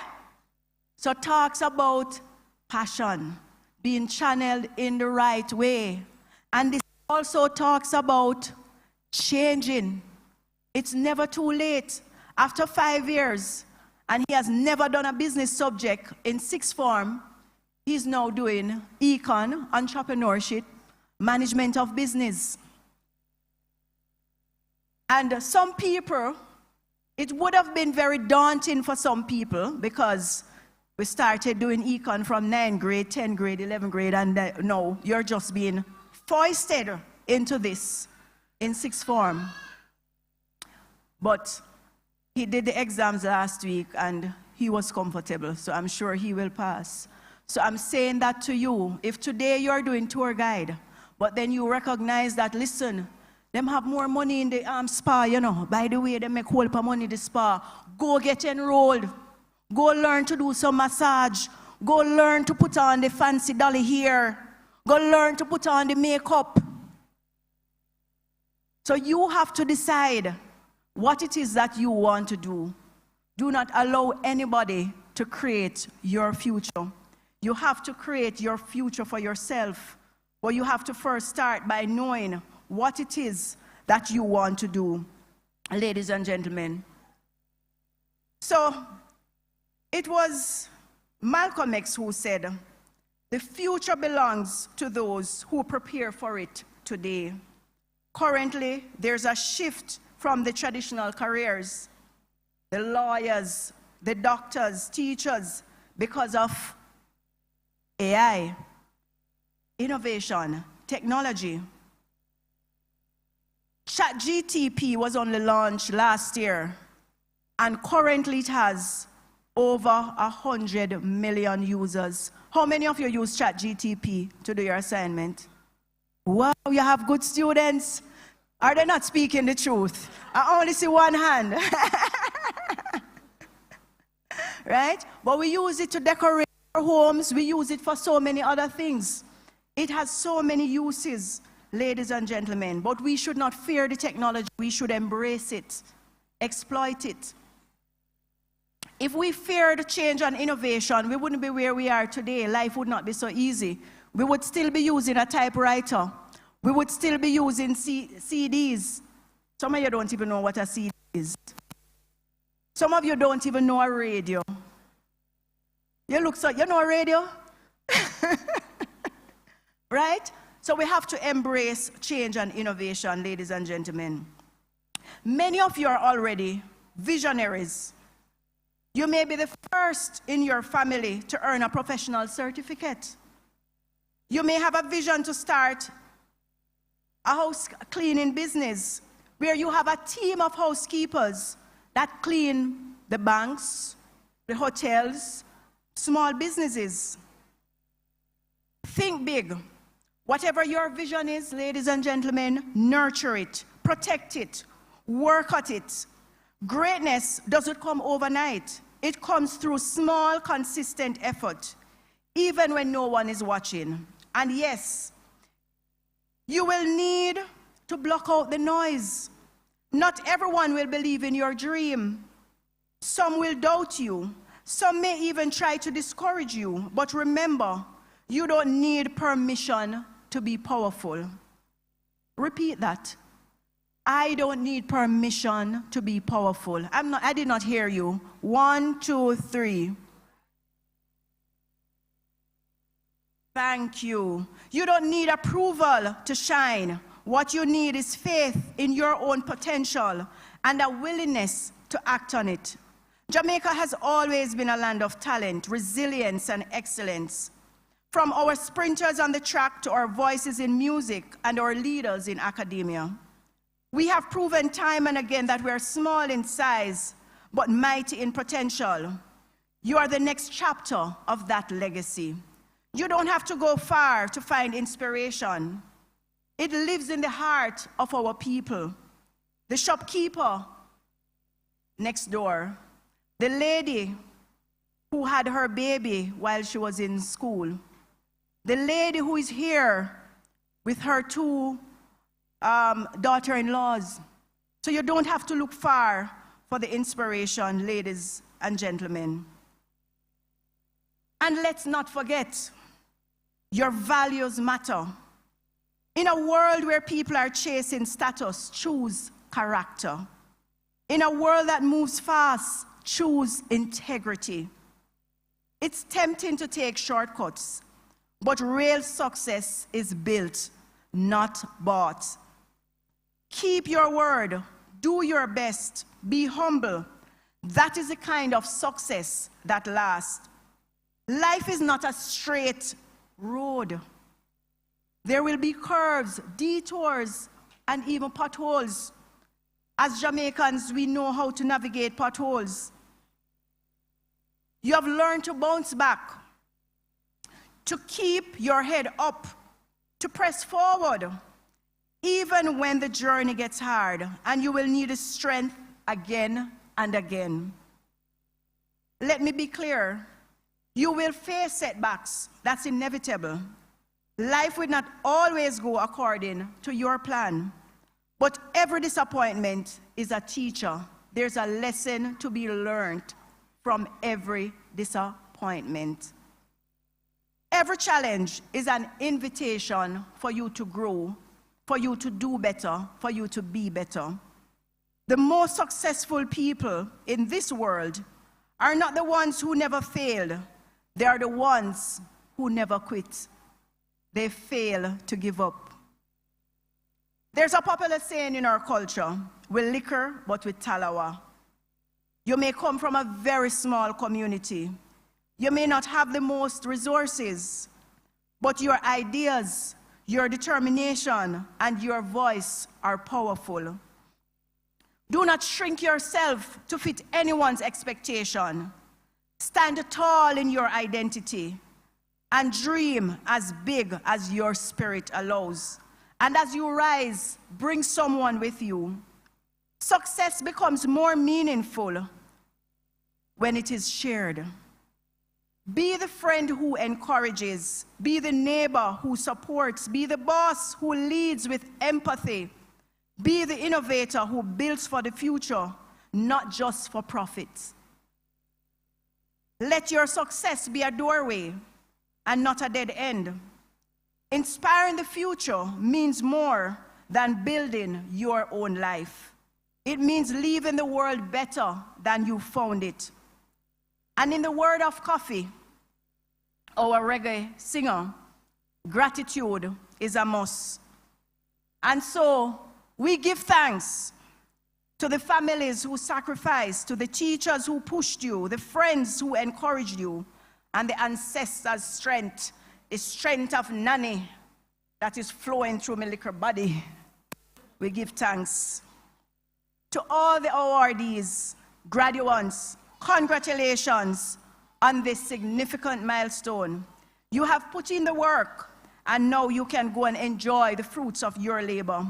[SPEAKER 14] So talks about passion being channeled in the right way. And this also talks about changing. It's never too late. After 5 years, and he has never done a business subject in sixth form, he's now doing econ, entrepreneurship, management of business. And some people, it would have been very daunting for some people because we started doing econ from 9th grade, 10th grade, 11th grade, and now you're just being foisted into this in sixth form. But he did the exams last week and he was comfortable, so I'm sure he will pass. So I'm saying that to you. If today you're doing tour guide, but then you recognize that, listen, them have more money in the spa, By the way, they make whole lot of money in the spa. Go get enrolled. Go learn to do some massage. Go learn to put on the fancy dolly hair. Go learn to put on the makeup. So you have to decide what it is that you want to do. Do not allow anybody to create your future. You have to create your future for yourself. But you have to first start by knowing what it is that you want to do, ladies and gentlemen. So it was Malcolm X who said, the future belongs to those who prepare for it today. Currently, there's a shift from the traditional careers, the lawyers, the doctors, teachers, because of AI, innovation, technology. ChatGPT was only launched last year, and currently it has over 100 million users. How many of you use ChatGPT to do your assignment? Wow, you have good students. Are they not speaking the truth? I only see one hand. Right? But we use it to decorate our homes. We use it for so many other things. It has so many uses, ladies and gentlemen. But we should not fear the technology. We should embrace it, exploit it. If we fear the change and innovation, we wouldn't be where we are today. Life would not be so easy. We would still be using a typewriter. We would still be using CDs. Some of you don't even know what a CD is. Some of you don't even know a radio. You know a radio? Right? So we have to embrace change and innovation, ladies and gentlemen. Many of you are already visionaries. You may be the first in your family to earn a professional certificate. You may have a vision to start a house cleaning business where you have a team of housekeepers that clean the banks, the hotels, small businesses. Think big. Whatever your vision is, ladies and gentlemen, nurture it, protect it, work at it. Greatness doesn't come overnight. It comes through small, consistent effort, even when no one is watching. And yes, you will need to block out the noise. Not everyone will believe in your dream. Some will doubt you. Some may even try to discourage you. But remember, you don't need permission to be powerful. Repeat that. I don't need permission to be powerful. I did not hear you. 1, 2, 3. Thank you. You don't need approval to shine. What you need is faith in your own potential and a willingness to act on it. Jamaica has always been a land of talent, resilience, and excellence. From our sprinters on the track to our voices in music and our leaders in academia. We have proven time and again that we are small in size, but mighty in potential. You are the next chapter of that legacy. You don't have to go far to find inspiration. It lives in the heart of our people. The shopkeeper next door, the lady who had her baby while she was in school, the lady who is here with her two daughter-in-laws. So you don't have to look far for the inspiration, ladies and gentlemen. And let's not forget, your values matter. In a world where people are chasing status, choose character. In a world that moves fast, choose integrity. It's tempting to take shortcuts, but real success is built, not bought. Keep your word, do your best, be humble. That is the kind of success that lasts. Life is not a straight road. There will be curves, detours, and even potholes. As Jamaicans, we know how to navigate potholes. You have learned to bounce back, to keep your head up, to press forward, even when the journey gets hard, and you will need strength again and again. Let me be clear. You will face setbacks. That's inevitable. Life will not always go according to your plan, but every disappointment is a teacher. There's a lesson to be learned from every disappointment. Every challenge is an invitation for you to grow, for you to do better, for you to be better. The most successful people in this world are not the ones who never failed. They are the ones who never quit. They fail to give up. There's a popular saying in our culture, we liquor, but we talawa. You may come from a very small community. You may not have the most resources, but your ideas, your determination, and your voice are powerful. Do not shrink yourself to fit anyone's expectation. Stand tall in your identity and dream as big as your spirit allows. And as you rise, bring someone with you. Success becomes more meaningful when it is shared. Be the friend who encourages. Be the neighbor who supports. Be the boss who leads with empathy. Be the innovator who builds for the future, not just for profit. Let your success be a doorway and not a dead end. Inspiring the future means more than building your own life. It means leaving the world better than you found it. And in the word of Coffee, our reggae singer, gratitude is a must. And so we give thanks to the families who sacrificed, to the teachers who pushed you, the friends who encouraged you, and the ancestors' strength, the strength of Nani that is flowing through my little body. We give thanks. To all the awardees, graduates, congratulations on this significant milestone. You have put in the work, and now you can go and enjoy the fruits of your labor.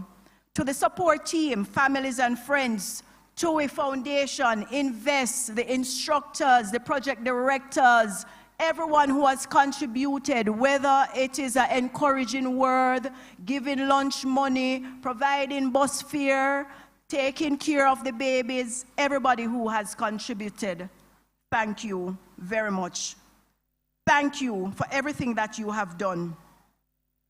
[SPEAKER 14] To the support team, families and friends, TUI Foundation, Invest, the instructors, the project directors, everyone who has contributed, whether it is an encouraging word, giving lunch money, providing bus fare, taking care of the babies, everybody who has contributed. Thank you very much. Thank you for everything that you have done.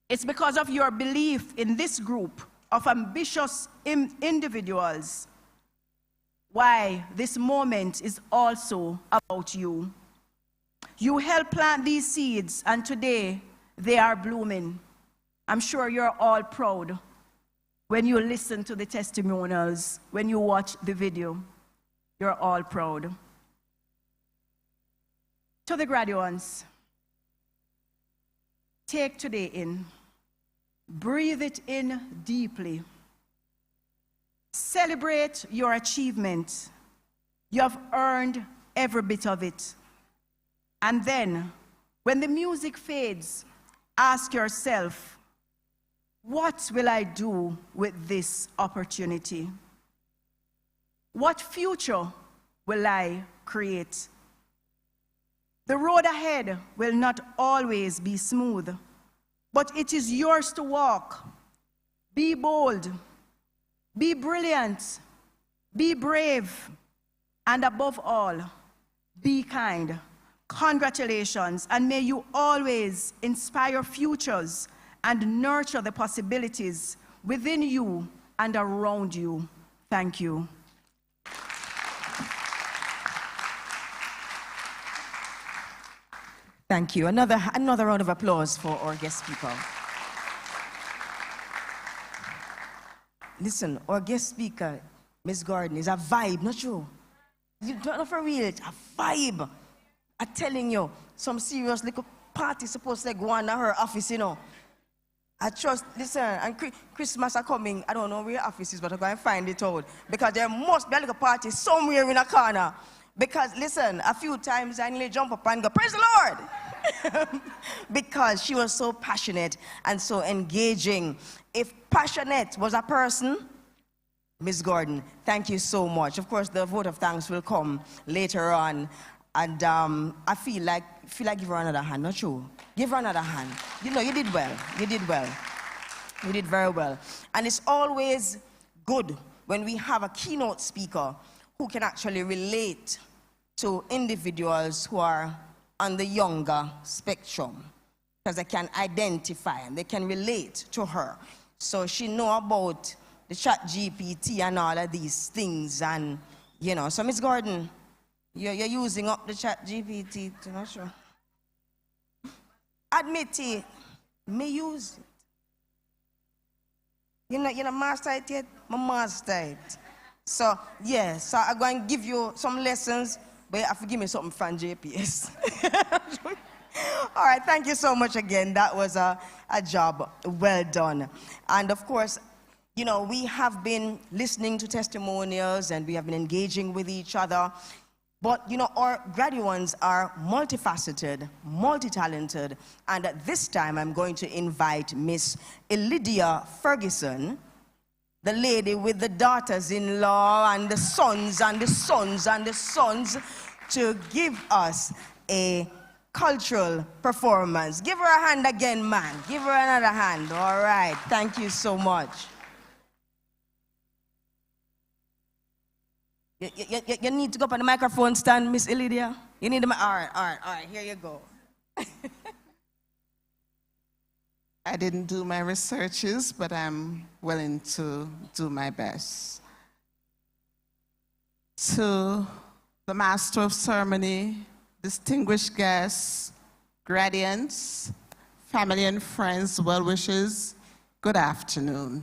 [SPEAKER 14] It's because of your belief in this group of ambitious individuals why this moment is also about you. You helped plant these seeds, and today they are blooming. I'm sure you're all proud when you listen to the testimonials, when you watch the video, you're all proud. To the graduates, take today in. Breathe it in deeply. Celebrate your achievement. You have earned every bit of it. And then, when the music fades, ask yourself, what will I do with this opportunity? What future will I create? The road ahead will not always be smooth, but it is yours to walk. Be bold, be brilliant, be brave, and above all, be kind. Congratulations, and may you always inspire futures and nurture the possibilities within you and around you. Thank you.
[SPEAKER 1] Thank you. Another round of applause for our guest speaker. Listen, our guest speaker, Ms. Gordon, is a vibe, not true? You don't know for real, it's a vibe. I'm telling you, some serious little party supposed to go on at her office, you know. I trust, listen, and Christmas are coming. I don't know where your office is, but I'm going to find it out. Because there must be a little party somewhere in a corner. Because, listen, a few times I nearly jump up and go, praise the Lord! Because she was so passionate and so engaging. If passionate was a person, Ms. Gordon, thank you so much. Of course, the vote of thanks will come later on. And I feel like give her another hand, not true? Give her another hand. You know, you did well. You did well. You did very well. And it's always good when we have a keynote speaker who can actually relate to individuals who are on the younger spectrum, because they can identify and they can relate to her. So she know about the chat GPT and all of these things, and you know. So Ms. Gordon, you're using up the chat GPT, you know, sure. Admit it, me use it. You know, master it yet? My master it. So, yeah, so I'm going to give you some lessons, but you have to give me something from JPS. All right, thank you so much again. That was a job well done. And of course, you know, we have been listening to testimonials and we have been engaging with each other. But, you know, our graduates are multifaceted, multi-talented, and at this time I'm going to invite Miss Elidia Ferguson, the lady with the daughters-in-law and the sons and the sons and the sons, to give us a cultural performance. Give her a hand again, man. Give her another hand. All right. Thank you so much. You need to go up on the microphone stand, Miss Elidia. You need the all right, here you go.
[SPEAKER 15] I didn't do my researches, but I'm willing to do my best. To the Master of Ceremony, distinguished guests, graduates, family and friends, well-wishers, good afternoon.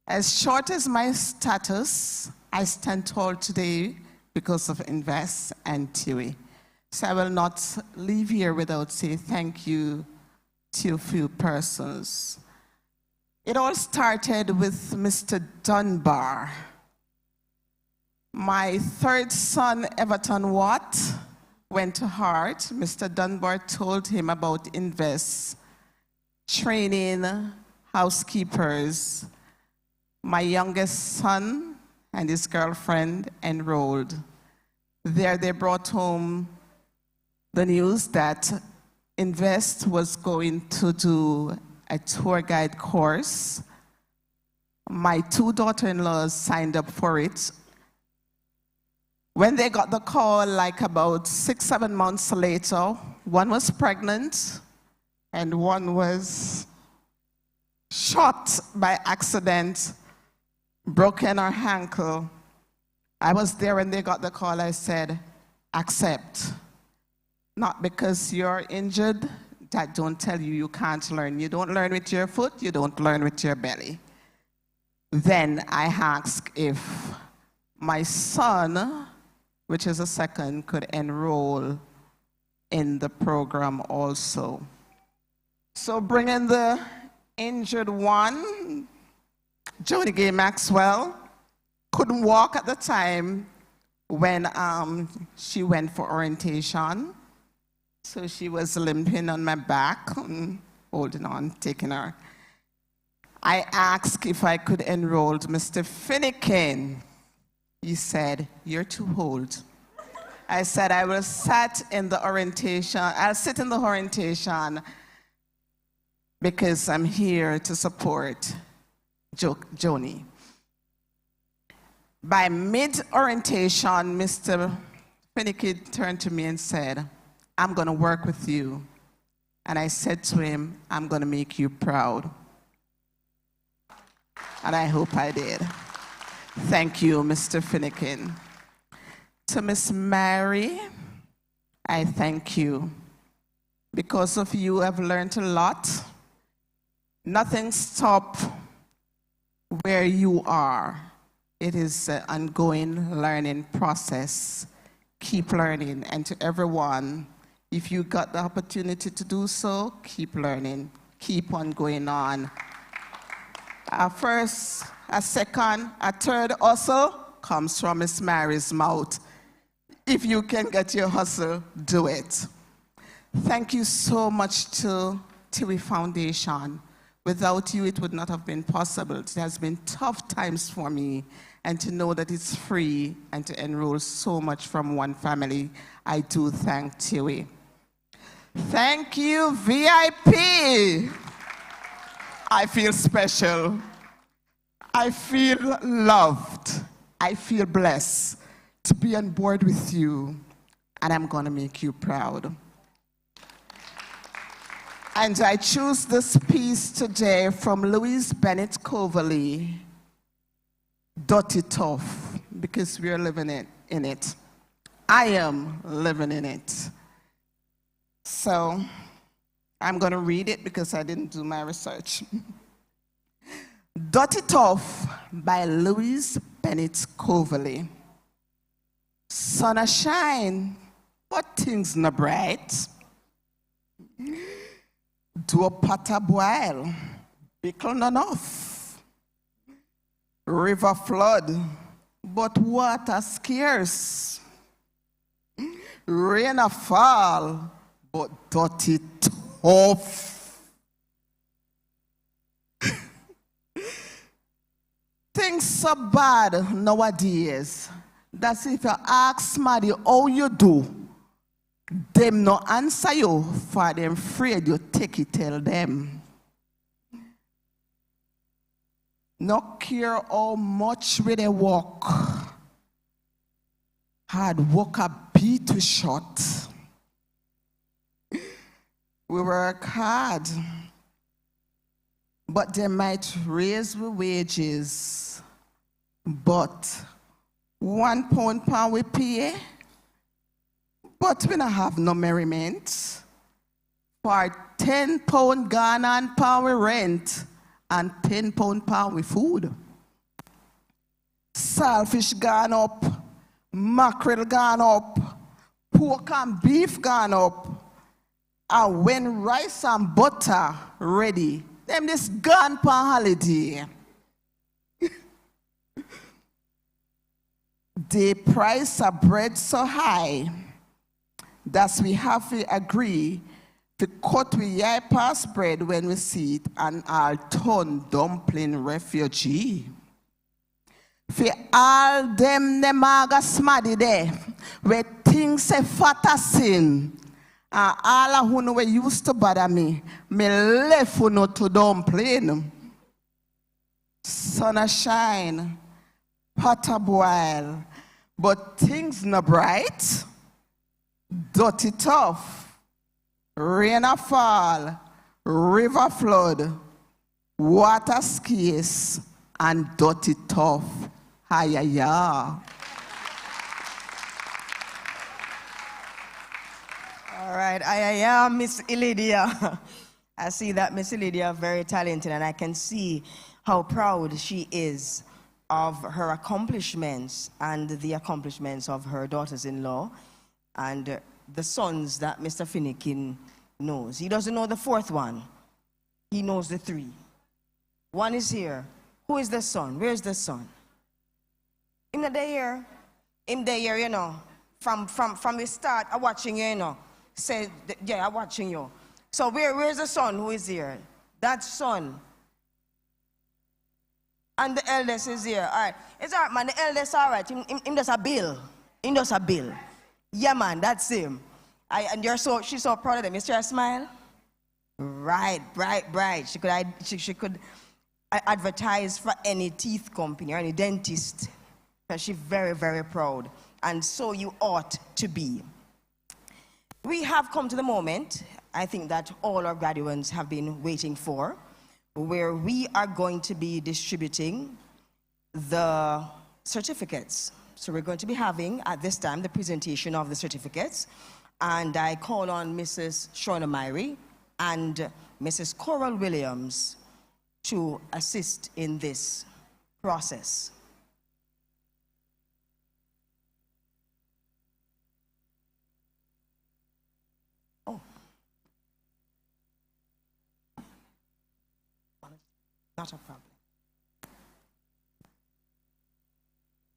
[SPEAKER 15] As short as my status, I stand tall today because of Invest and TUI. So I will not leave here without saying thank you to a few persons. It all started with Mr. Dunbar. My third son, Everton Watt, went to Hart. Mr. Dunbar told him about Invest, training housekeepers. My youngest son and his girlfriend enrolled. There they brought home the news that Invest was going to do a tour guide course. My two daughters-in-laws signed up for it. When they got the call, like about 6-7 months later, one was pregnant and one was shot by accident, broken her ankle. I was there when they got the call. I said, accept. Not because you're injured, that don't tell you you can't learn. You don't learn with your foot, you don't learn with your belly. Then I asked if my son, which is a second, could enroll in the program also. So bringing the injured one, Joni Gay Maxwell, couldn't walk at the time when she went for orientation. So she was limping on my back, holding on, taking her. I asked if I could enroll Mr. Finnegan. He said, "You're too old." I said, "I will sit in the orientation. I'll sit in the orientation because I'm here to support Joni." By mid-orientation, Mr. Finnegan turned to me and said, "I'm going to work with you." And I said to him, "I'm going to make you proud." And I hope I did. Thank you, Mr. Finnegan. To Miss Mary, I thank you. Because of you, I've learned a lot. Nothing stops where you are. It is an ongoing learning process. Keep learning. And to everyone, if you got the opportunity to do so, keep learning. Keep on going on. A first, a second, a third hustle comes from Miss Mary's mouth. If you can get your hustle, do it. Thank you so much to TUI Foundation. Without you, it would not have been possible. It has been tough times for me, and to know that it's free and to enroll so much from one family, I do thank TUI. Thank you, VIP. I feel special. I feel loved. I feel blessed to be on board with you, and I'm going to make you proud. And I choose this piece today from Louise Bennett Coverley, Dirty Tough, because we're living in it. I am living in it. So I'm going to read it because I didn't do my research. Dirty Tough by Louise Bennett Coverley. Sun a shine, but things not bright. Do a potter boil, pickle not enough. River flood, but water scarce. Rain a fall, but dirty tough. Things so bad nowadays. That's if you ask somebody how you do, them no answer you, for them afraid you take it, tell them. No care how much we they walk. Hard work a beat too short. We work hard, but they might raise the wages, but £1 we pay, but we don't have no merriment. For £10 gone on pound we rent, and £10 pound we food. Saltfish gone up, mackerel gone up, pork and beef gone up. And when rice and butter ready, them this gone per holiday. The price of bread so high that we have to agree to cut we yai past bread when we see it and our ton dumpling refugee. For all them nemaga smaddy there, where things say fata sin, and all who know we used to bother me left who know to dumpling. Sun a shine, potter boil, but things not bright, dirty tough, rain a fall, river flood, water scarce, and dirty tough. Hi-ya-ya.
[SPEAKER 1] All right, I am Miss Ilidia. I see that Miss Lydia is very talented, and I can see how proud she is of her accomplishments and the accomplishments of her daughters-in-law and the sons that Mr. Finnegan knows. He doesn't know the fourth one. He knows the three. One is here. Who is the son? Where's the son? Him not there. Him there, you know. From the start, I'm watching you, you know. Say, yeah, I'm watching you. So where's the son who is here? That son. And the eldest is here. All right. It's all right, man. The eldest, all right. Him does a bill. Him does a bill. Yeah, man, that's him. And she's so proud of them. You see her smile? Right, bright. She could advertise for any teeth company or any dentist. And she's very, very proud. And so you ought to be. We have come to the moment, I think, that all our graduates have been waiting for, where we are going to be distributing the certificates. So we're going to be having, at this time, the presentation of the certificates. And I call on Mrs. Shauna Myrie and Mrs. Coral Williams to assist in this process. Not a problem.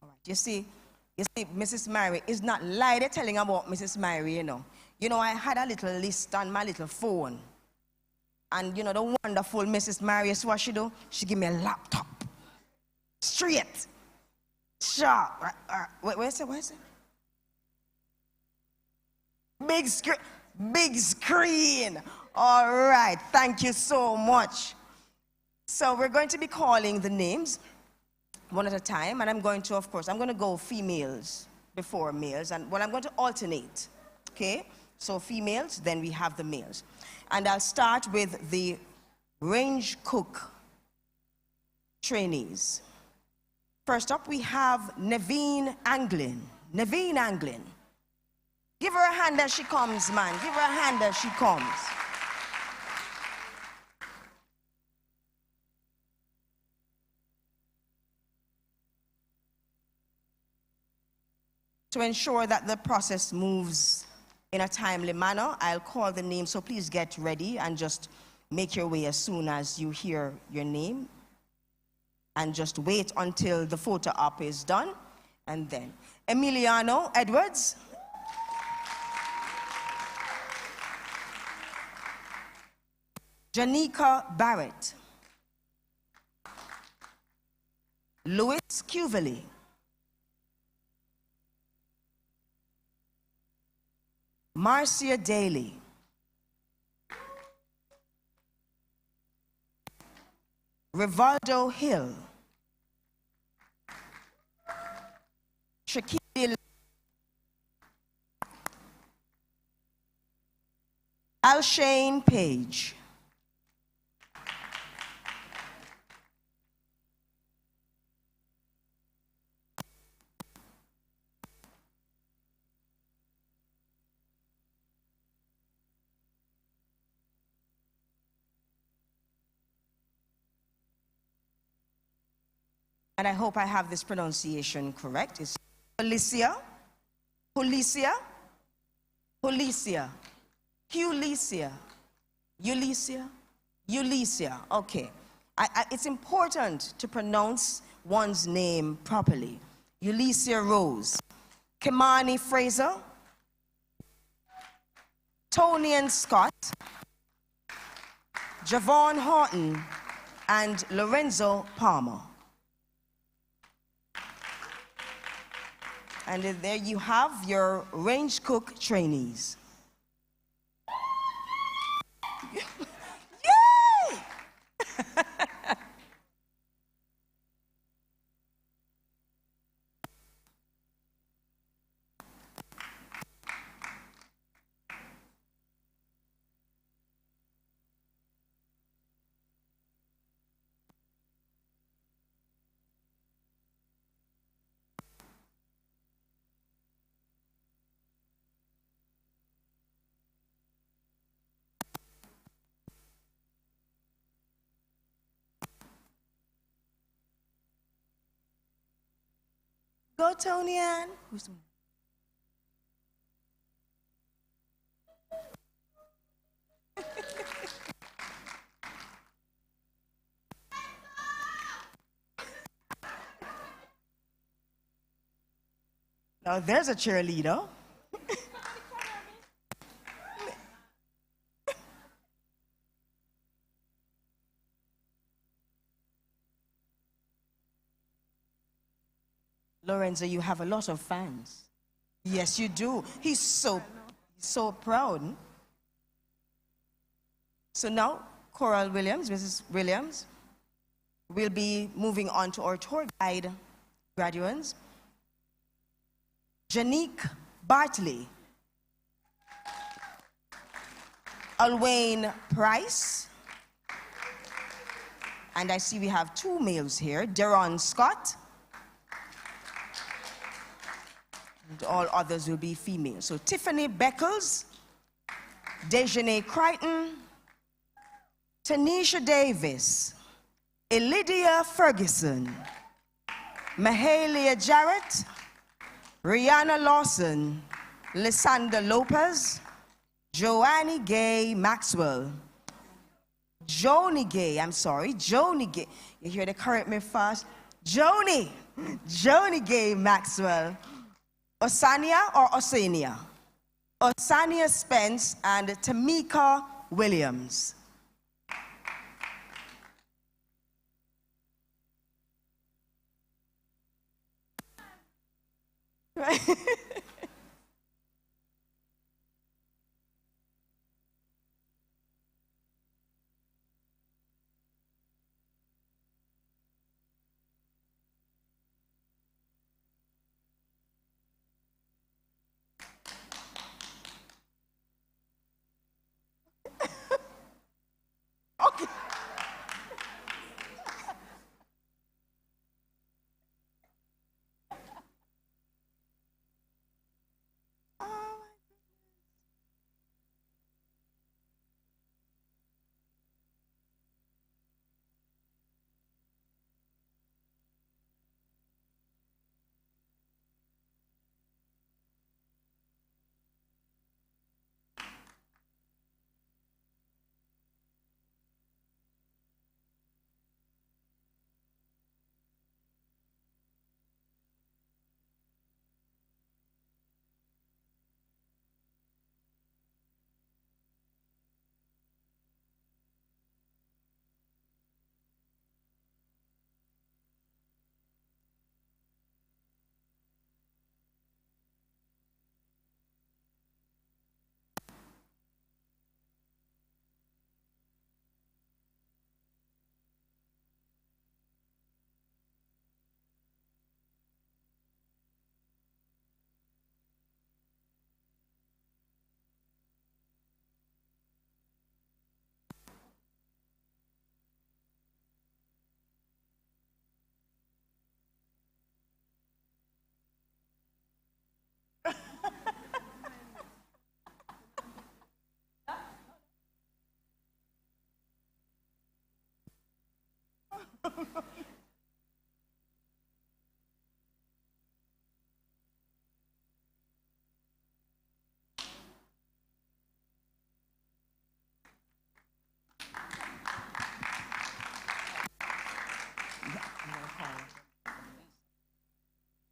[SPEAKER 1] All right. You see, Mrs. Myrie is not lying. They're telling about Mrs. Myrie, you know. You know, I had a little list on my little phone. And, you know, the wonderful Mrs. Myrie, so what she do? She give me a laptop. Straight. Sharp. Where is it? Big screen. All right. Thank you so much. So we're going to be calling the names one at a time, and I'm going to, of course, I'm going to go females before males, and well, I'm going to alternate, okay? So females, then we have the males. And I'll start with the range cook trainees. First up, we have Naveen Anglin. Naveen Anglin. Give her a hand as she comes, man. Give her a hand as she comes. To ensure that the process moves in a timely manner, I'll call the name, so please get ready and just make your way as soon as you hear your name. And just wait until the photo op is done. And then Emiliano Edwards. Janika Barrett. Louis Cuvely. Marcia Daly. Rivaldo Hill. Shakil Alshane Page. And I hope I have this pronunciation correct. It's Policia, Policia, Policia, Hulicia, Ulicia, Ulicia. Okay. It's important to pronounce one's name properly. Ulicia Rose, Kimani Fraser, Tony and Scott, Javon Horton, and Lorenzo Palmer. And there you have your range cook trainees. Yay! Go, Tony Ann. Who's Tony? Now there's a cheerleader. Lorenzo, you have a lot of fans. Yes, you do. He's so proud. So now, Coral Williams, Mrs. Williams, will be moving on to our tour guide graduates. Janique Bartley, Alwayne Price, and I see we have two males here, Deron Scott, and all others will be female. So Tiffany Beckles, Dejanay Crichton, Tanisha Davis, Elidia Ferguson, Mahalia Jarrett, Rihanna Lawson, Lysandra Lopez, Joannie Gay Maxwell, Joni Gay. You hear they correct me fast? Joni Gay Maxwell, Osania or Osania? Osania Spence and Tamika Williams. Right. Okay.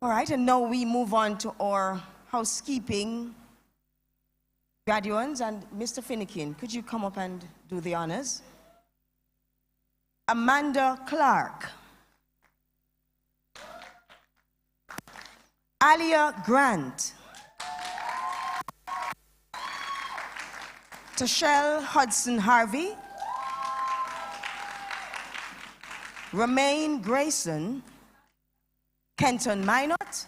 [SPEAKER 1] All right, and now we move on to our housekeeping graduates. And Mr. Finnegan, could you come up and do the honors? Amanda Clark, Alia Grant, Tashelle Hudson Harvey, Romaine Grayson, Kenton Minot,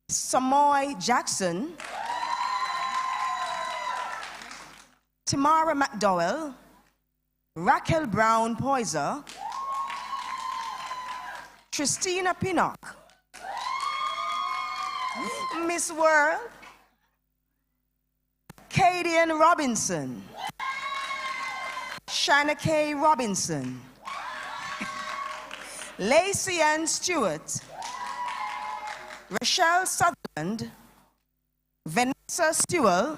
[SPEAKER 1] Samoy Jackson, Tamara McDowell, Raquel Brown Poiser, Tristina Pinnock, Miss World, Kadian Robinson, Shanna K. Robinson, Lacey Ann Stewart, Rochelle Sutherland, Vanessa Sewell,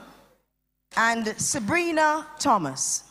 [SPEAKER 1] and Sabrina Thomas.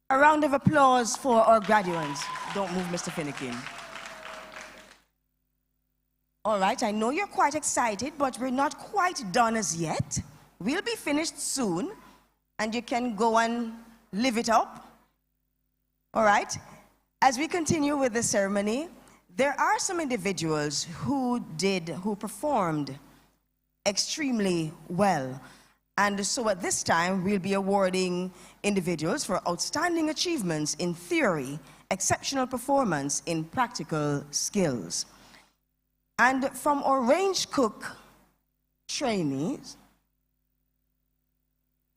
[SPEAKER 1] A round of applause for our graduates. Don't move, Mr. Finnegan. All right, I know you're quite excited, but we're not quite done as yet. We'll be finished soon, and you can go and live it up. All right? As we continue with the ceremony, there are some individuals who performed extremely well. And so at this time, we'll be awarding individuals for outstanding achievements in theory, exceptional performance in practical skills. And from our range cook trainees,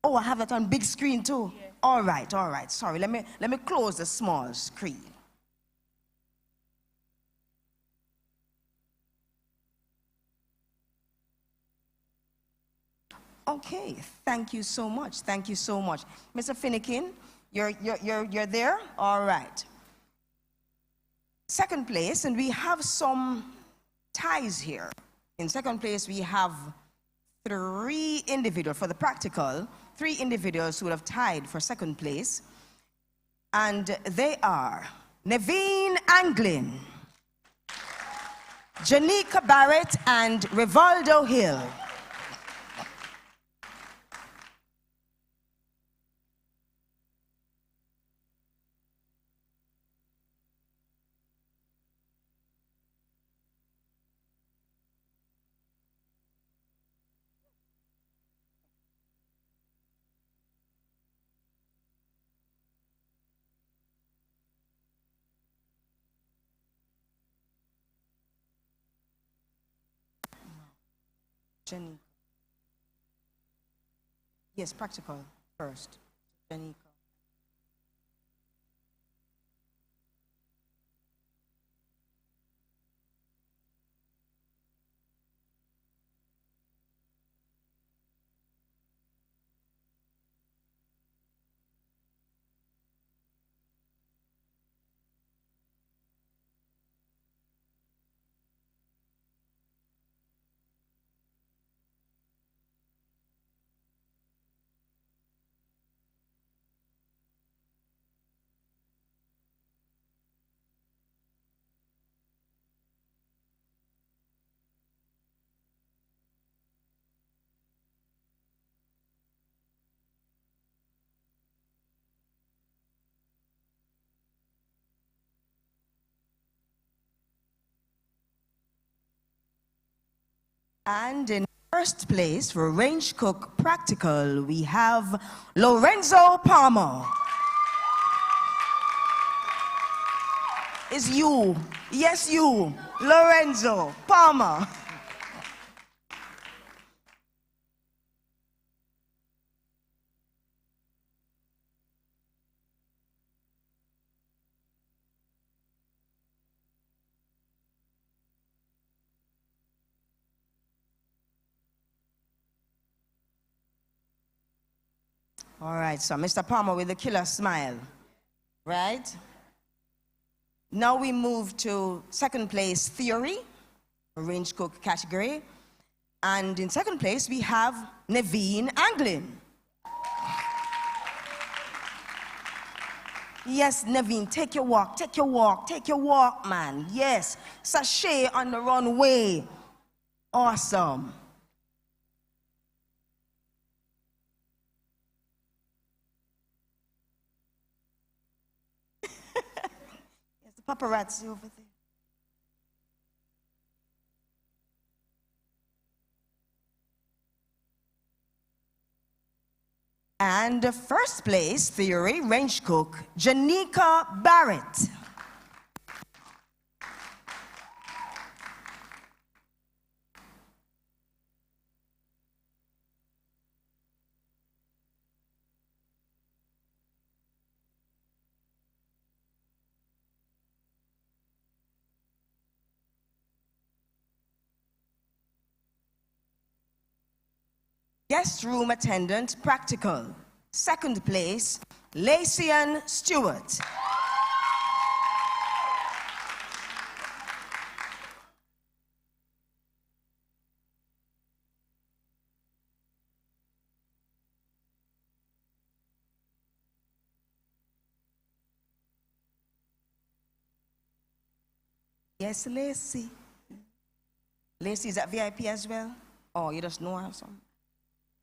[SPEAKER 1] oh, I have that on big screen too? Yes. All right, sorry, let me close the small screen. Okay, thank you so much. Thank you so much. Mr. Finnegan, you're there? All right. Second place, and we have some ties here. In second place, we have three individuals for the practical, three individuals who have tied for second place. And they are Naveen Anglin, Janika Barrett, and Rivaldo Hill. Jenny. Yes, practical first. Jenny. And in first place for Range Cook Practical, we have Lorenzo Palmer. It's you. Yes, you. Lorenzo Palmer. All right, so Mr. Palmer with the killer smile, right? Now we move to second place theory, range cook category. And in second place, we have Naveen Anglin. Yes, Naveen, take your walk, take your walk, take your walk, man. Yes, sachet on the runway. Awesome. Paparazzi over there. And the first place theory range cook, Janika Barrett. Guest room attendant, practical. Second place, Lacian Stewart. Yes, Lacey. Lacey is at VIP as well? Oh, you just know her or something?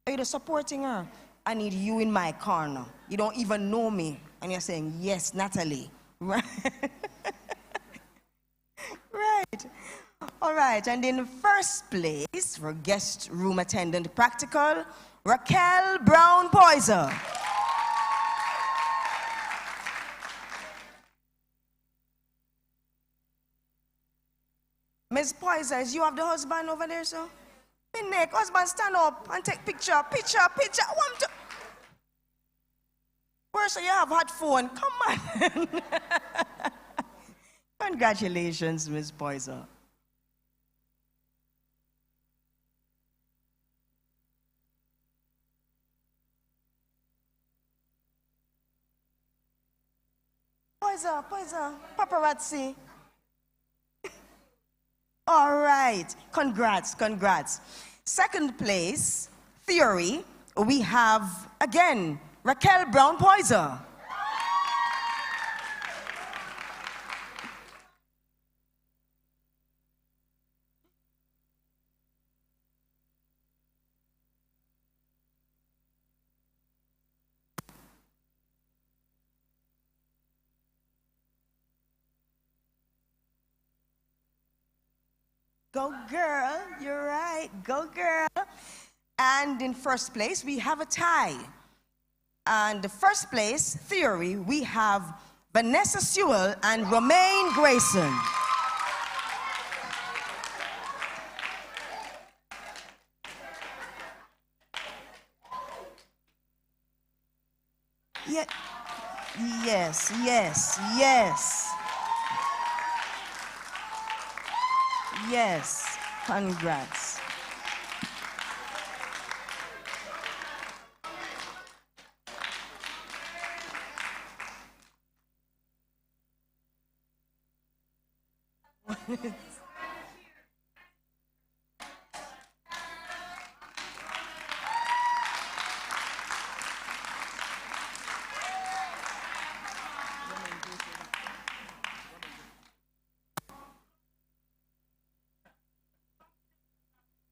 [SPEAKER 1] Are you just supporting her? I need you in my corner. You don't even know me. And you're saying, yes, Natalie. Right? Right. All right. And in first place for guest room attendant practical, Raquel Brown Poiser. Ms. Poiser, is you have the husband over there, sir? Nick, husband, stand up and take picture. Where's you have hot phone? Come on. Congratulations, Ms. Poiser. Poiser, paparazzi. All right, congrats. Second place, theory, we have, again, Raquel Brown Poiser. Go girl, you're right, go girl. And in first place, we have a tie. And the first place, theory, we have Vanessa Sewell and Romaine Grayson. Yeah. Yes, congrats.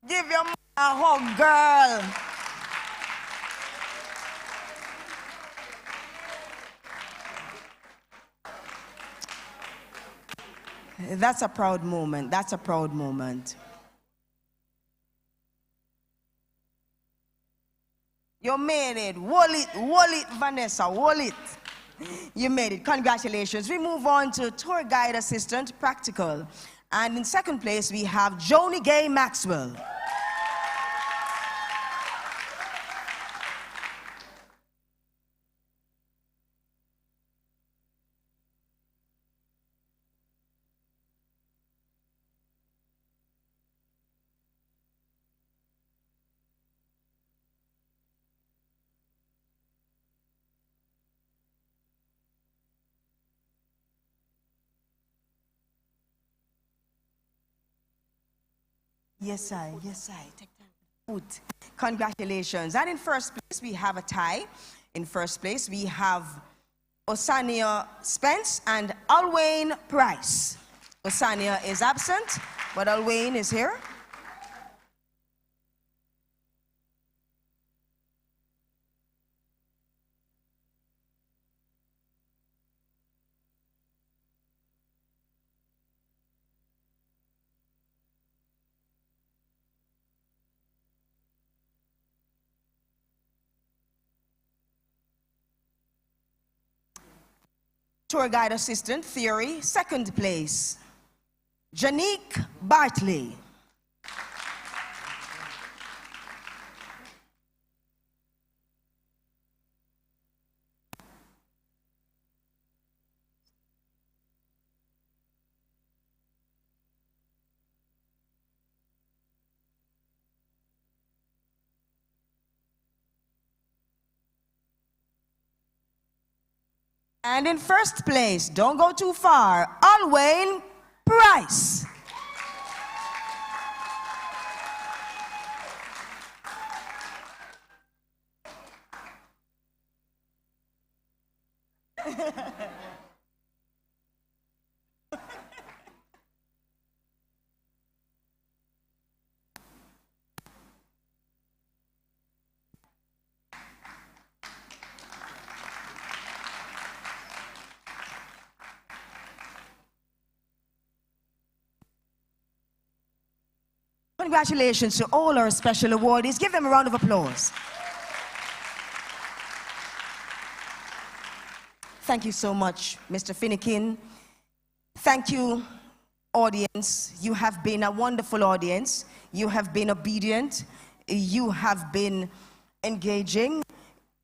[SPEAKER 1] Give your mom a hug, girl. That's a proud moment. That's a proud moment. You made it. Wall it, Vanessa, wall it. You made it. Congratulations. We move on to tour guide assistant, practical. And in second place, we have Joni Gay Maxwell. Yes, I. Take time. Good. Congratulations. And in first place, we have a tie. In first place, we have Osania Spence and Alwayne Price. Osania is absent, but Alwayne is here. Tour guide assistant, theory, second place, Janique Bartley. And in first place, don't go too far, Alwayne Price. Congratulations to all our special awardees. Give them a round of applause. Thank you so much, Mr. Finnekin. Thank you, audience. You have been a wonderful audience. You have been obedient. You have been engaging.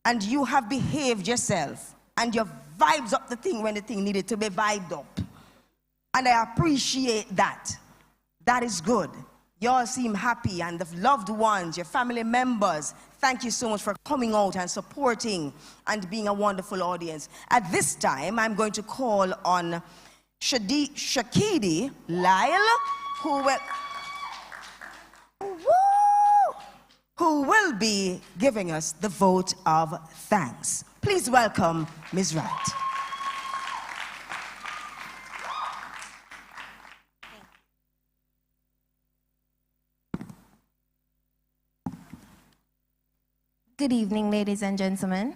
[SPEAKER 1] And you have behaved yourself. And you vibes up the thing when the thing needed to be vibed up. And I appreciate that. That is good. You all seem happy, and the loved ones, your family members, thank you so much for coming out and supporting and being a wonderful audience. At this time, I'm going to call on Shakidi Lyle, who will be giving us the vote of thanks. Please welcome Ms. Wright.
[SPEAKER 16] Good evening, ladies and gentlemen,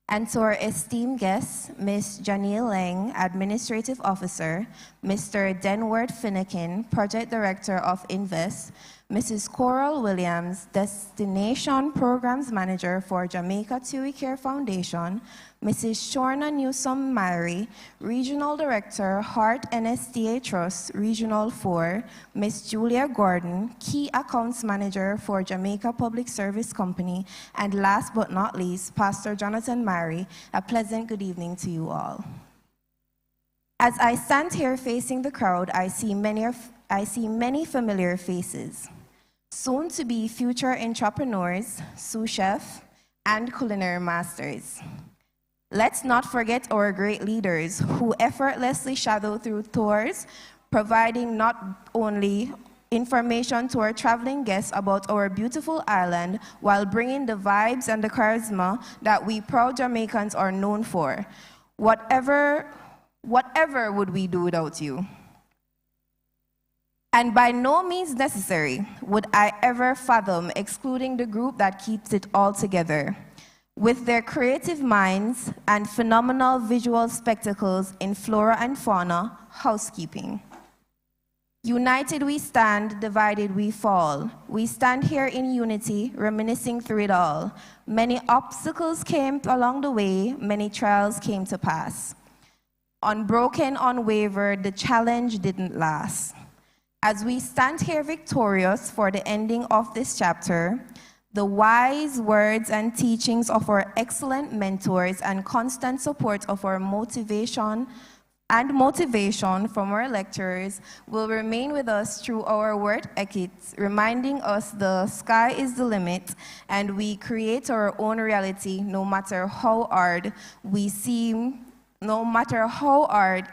[SPEAKER 16] and to our esteemed guests, Ms. Janelle Lang, Administrative Officer, Mr. Denward Finnekin, Project Director of Invest, Mrs. Coral Williams, Destination Programs Manager for Jamaica TUI Care Foundation, Mrs. Shorna Newsom-Myrie, Regional Director, Heart NSDA Trust, Regional 4, Ms. Julia Gordon, Key Accounts Manager for Jamaica Public Service Company, and last but not least, Pastor Jonathan Myrie. A pleasant good evening to you all. As I stand here facing the crowd, I see many familiar faces. Soon to be future entrepreneurs, sous chef, and culinary masters. Let's not forget our great leaders who effortlessly shadow through tours, providing not only information to our traveling guests about our beautiful island, while bringing the vibes and the charisma that we proud Jamaicans are known for. Whatever would we do without you? And by no means necessary would I ever fathom excluding the group that keeps it all together. With their creative minds and phenomenal visual spectacles in flora and fauna, housekeeping. United we stand, divided we fall. We stand here in unity, reminiscing through it all. Many obstacles came along the way, many trials came to pass. Unbroken, unwavered, the challenge didn't last. As we stand here victorious for the ending of this chapter, the wise words and teachings of our excellent mentors and constant support of our motivation from our lecturers will remain with us through our work ethics, reminding us the sky is the limit and we create our own reality no matter how hard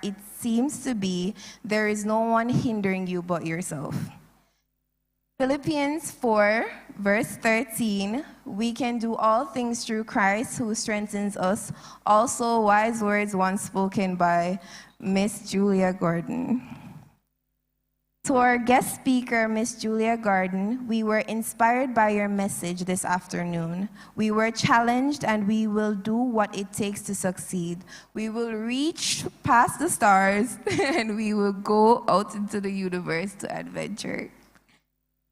[SPEAKER 16] it seems to be. There is no one hindering you but yourself. Philippians 4, verse 13, we can do all things through Christ who strengthens us. Also, wise words once spoken by Miss Julia Gordon. To our guest speaker, Miss Julia Gordon, we were inspired by your message this afternoon. We were challenged and we will do what it takes to succeed. We will reach past the stars and we will go out into the universe to adventure.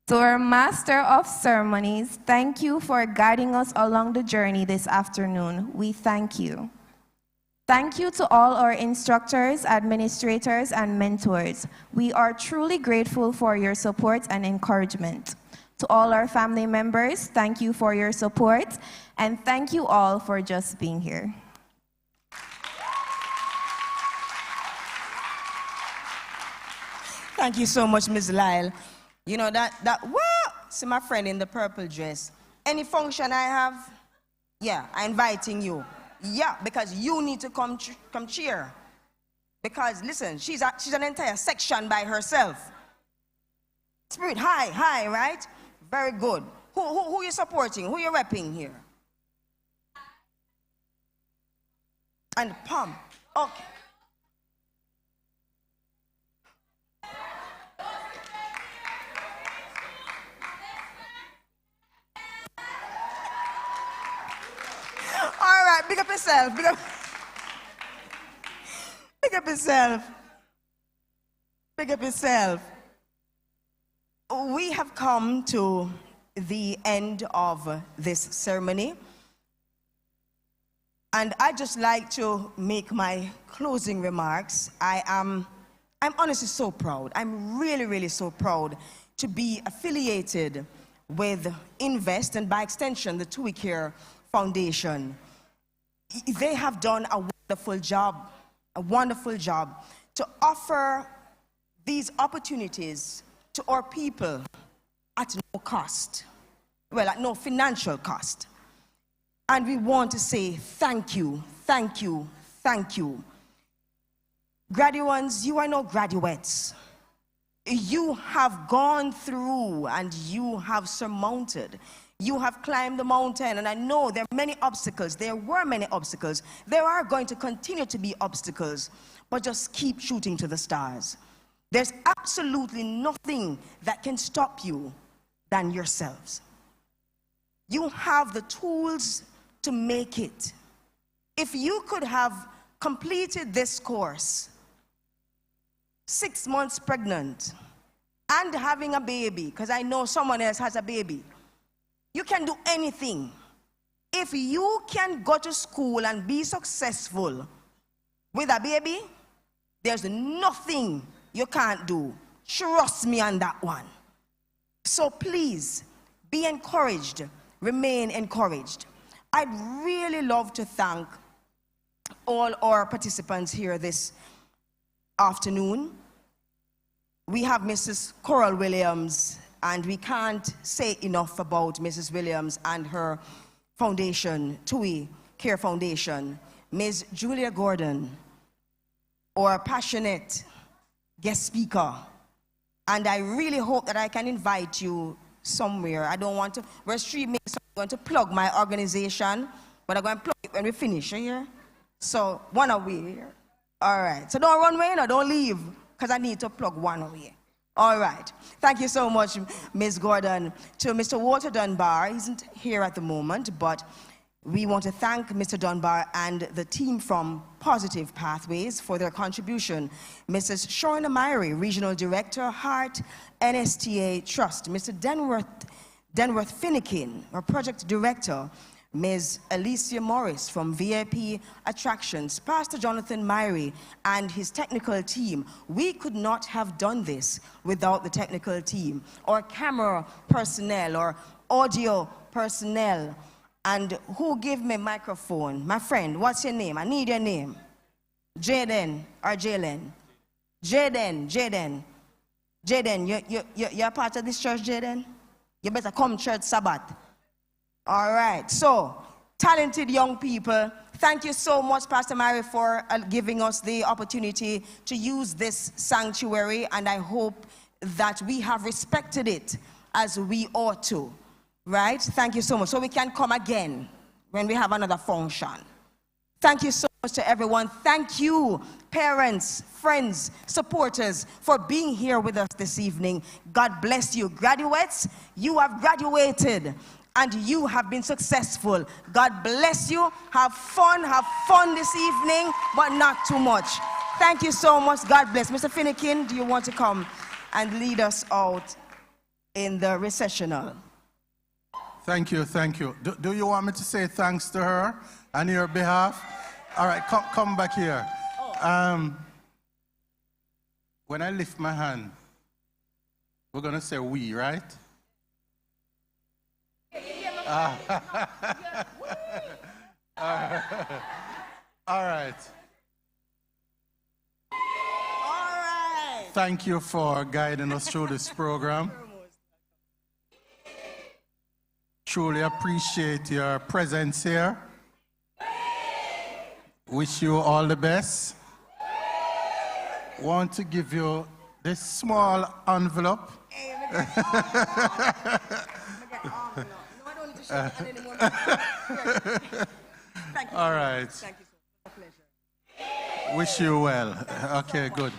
[SPEAKER 16] To our Master of Ceremonies, thank you for guiding us along the journey this afternoon. We thank you. Thank you to all our instructors, administrators, and mentors. We are truly grateful for your support and encouragement. To all our family members, thank you for your support, and thank you all for just being here.
[SPEAKER 1] Thank you so much, Ms. Lyle. You know, see my friend in the purple dress. Any function I have, yeah, I'm inviting you. Yeah, because you need to come cheer. Because, listen, she's an entire section by herself. Spirit, hi, right? Very good. Who you supporting? Who you repping here? And pump. Okay. All right, big up yourself. Big up yourself. Big up yourself. We have come to the end of this ceremony. And I'd just like to make my closing remarks. I'm honestly so proud. I'm really, really so proud to be affiliated with Invest and by extension the TUI Care Foundation. They have done a wonderful job to offer these opportunities to our people at no cost, well, at no financial cost. And we want to say thank you, thank you, thank you. Graduates, you are no graduates. You have gone through and you have surmounted. You have climbed the mountain, and I know there are many obstacles. There were many obstacles. There are going to continue to be obstacles, but just keep shooting to the stars. There's absolutely nothing that can stop you than yourselves. You have the tools to make it. If you could have completed this course 6 months pregnant and having a baby, because I know someone else has a baby, you can do anything. If you can go to school and be successful with a baby, there's nothing you can't do. Trust me on that one. So please, be encouraged. Remain encouraged. I'd really love to thank all our participants here this afternoon. We have Mrs. Coral Williams, and we can't say enough about Mrs. Williams and her foundation, TUI Care Foundation. Ms. Julia Gordon, our passionate guest speaker. And I really hope that I can invite you somewhere. I don't want to, we're streaming, so I'm going to plug my organization, but I'm going to plug it when we finish here. So, one away here. All right. So don't run away, no, don't leave, because I need to plug one away. All right. Thank you so much, Ms. Gordon. To Mr. Walter Dunbar, he isn't here at the moment, but We want to thank Mr. Dunbar and the team from Positive Pathways for their contribution. Mrs. Shorna Myrie, Regional Director, Heart NSTA Trust. Mr. Denworth Finnekin, our Project Director. Ms. Alicia Morris from VIP Attractions. Pastor Jonathan Myrie and his technical team. We could not have done this without the technical team, or camera personnel, or audio personnel. And who gave me microphone? My friend, what's your name? I need your name. Jaden or Jalen? Jaden, you're part of this church, Jaden? You better come church Sabbath. All right, so talented young people, thank you so much, Pastor Mary, for giving us the opportunity to use this sanctuary, and I hope that we have respected it as we ought to. Right? Thank you so much. So we can come again when we have another function. Thank you so much to everyone. Thank you, parents, friends, supporters, for being here with us this evening. God bless you. Graduates, you have graduated and you have been successful. God bless you. Have fun this evening, but not too much. Thank you so much. God bless. Mr. Finnekin, do you want to come and lead us out in the recessional?
[SPEAKER 4] Thank you, thank you. Do you want me to say thanks to her on your behalf? All right, come back here. When I lift my hand, we're going to say we, right? All right. Thank you for guiding us through this program. Truly appreciate your presence here. Wish you all the best. Want to give you this small envelope. All right.
[SPEAKER 1] Thank you so much. A pleasure.
[SPEAKER 4] Wish you well. Okay, good.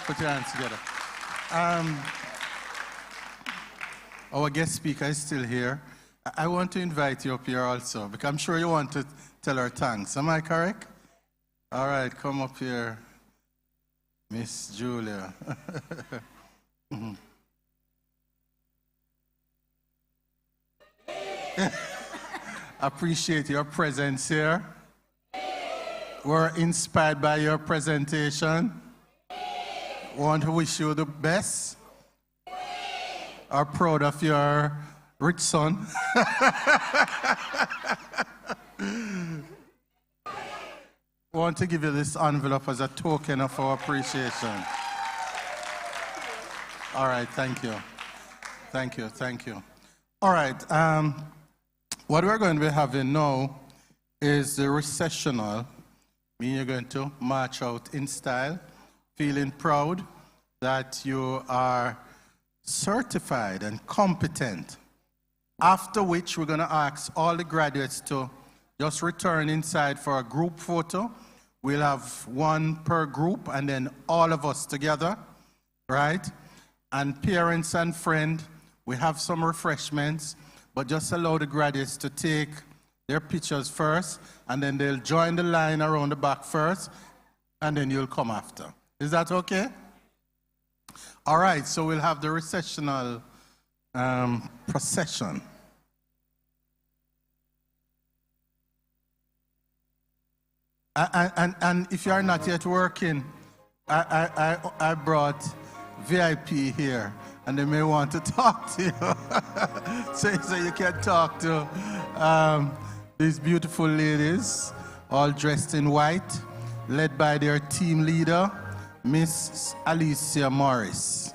[SPEAKER 4] Put your hands together. Our guest speaker is still here. I want to invite you up here also, because I'm sure you want to tell her thanks. Am I correct? All right, come up here, Miss Julia. Appreciate your presence here. We're inspired by your presentation. Want to wish you the best. Are proud of your rich son. Want to give you this envelope as a token of our appreciation. All right, thank you. Thank you, thank you. All right, what we're going to be having now is the recessional. Meaning you're going to march out in style, feeling proud that you are certified and competent. After which, we're going to ask all the graduates to just return inside for a group photo. We'll have one per group and then all of us together, right? And parents and friends, we have some refreshments, but just allow the graduates to take their pictures first, and then they'll join the line around the back first, and then you'll come after. Is that okay? All right, so we'll have the recessional procession. And if you are not yet working, I brought VIP here, and they may want to talk to you. so you can talk to these beautiful ladies, all dressed in white, led by their team leader, Miss Alicia Morris.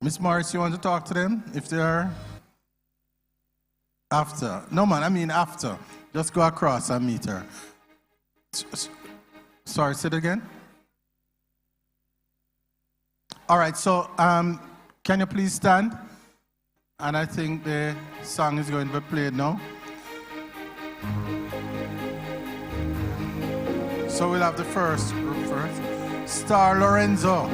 [SPEAKER 4] Miss Morris, you want to talk to them if they are? After. No, man, I mean after. Just go across and meet her. Sorry, say it again. All right, so can you please stand? And I think the song is going to be played now. So we'll have the first group first. Star Lorenzo.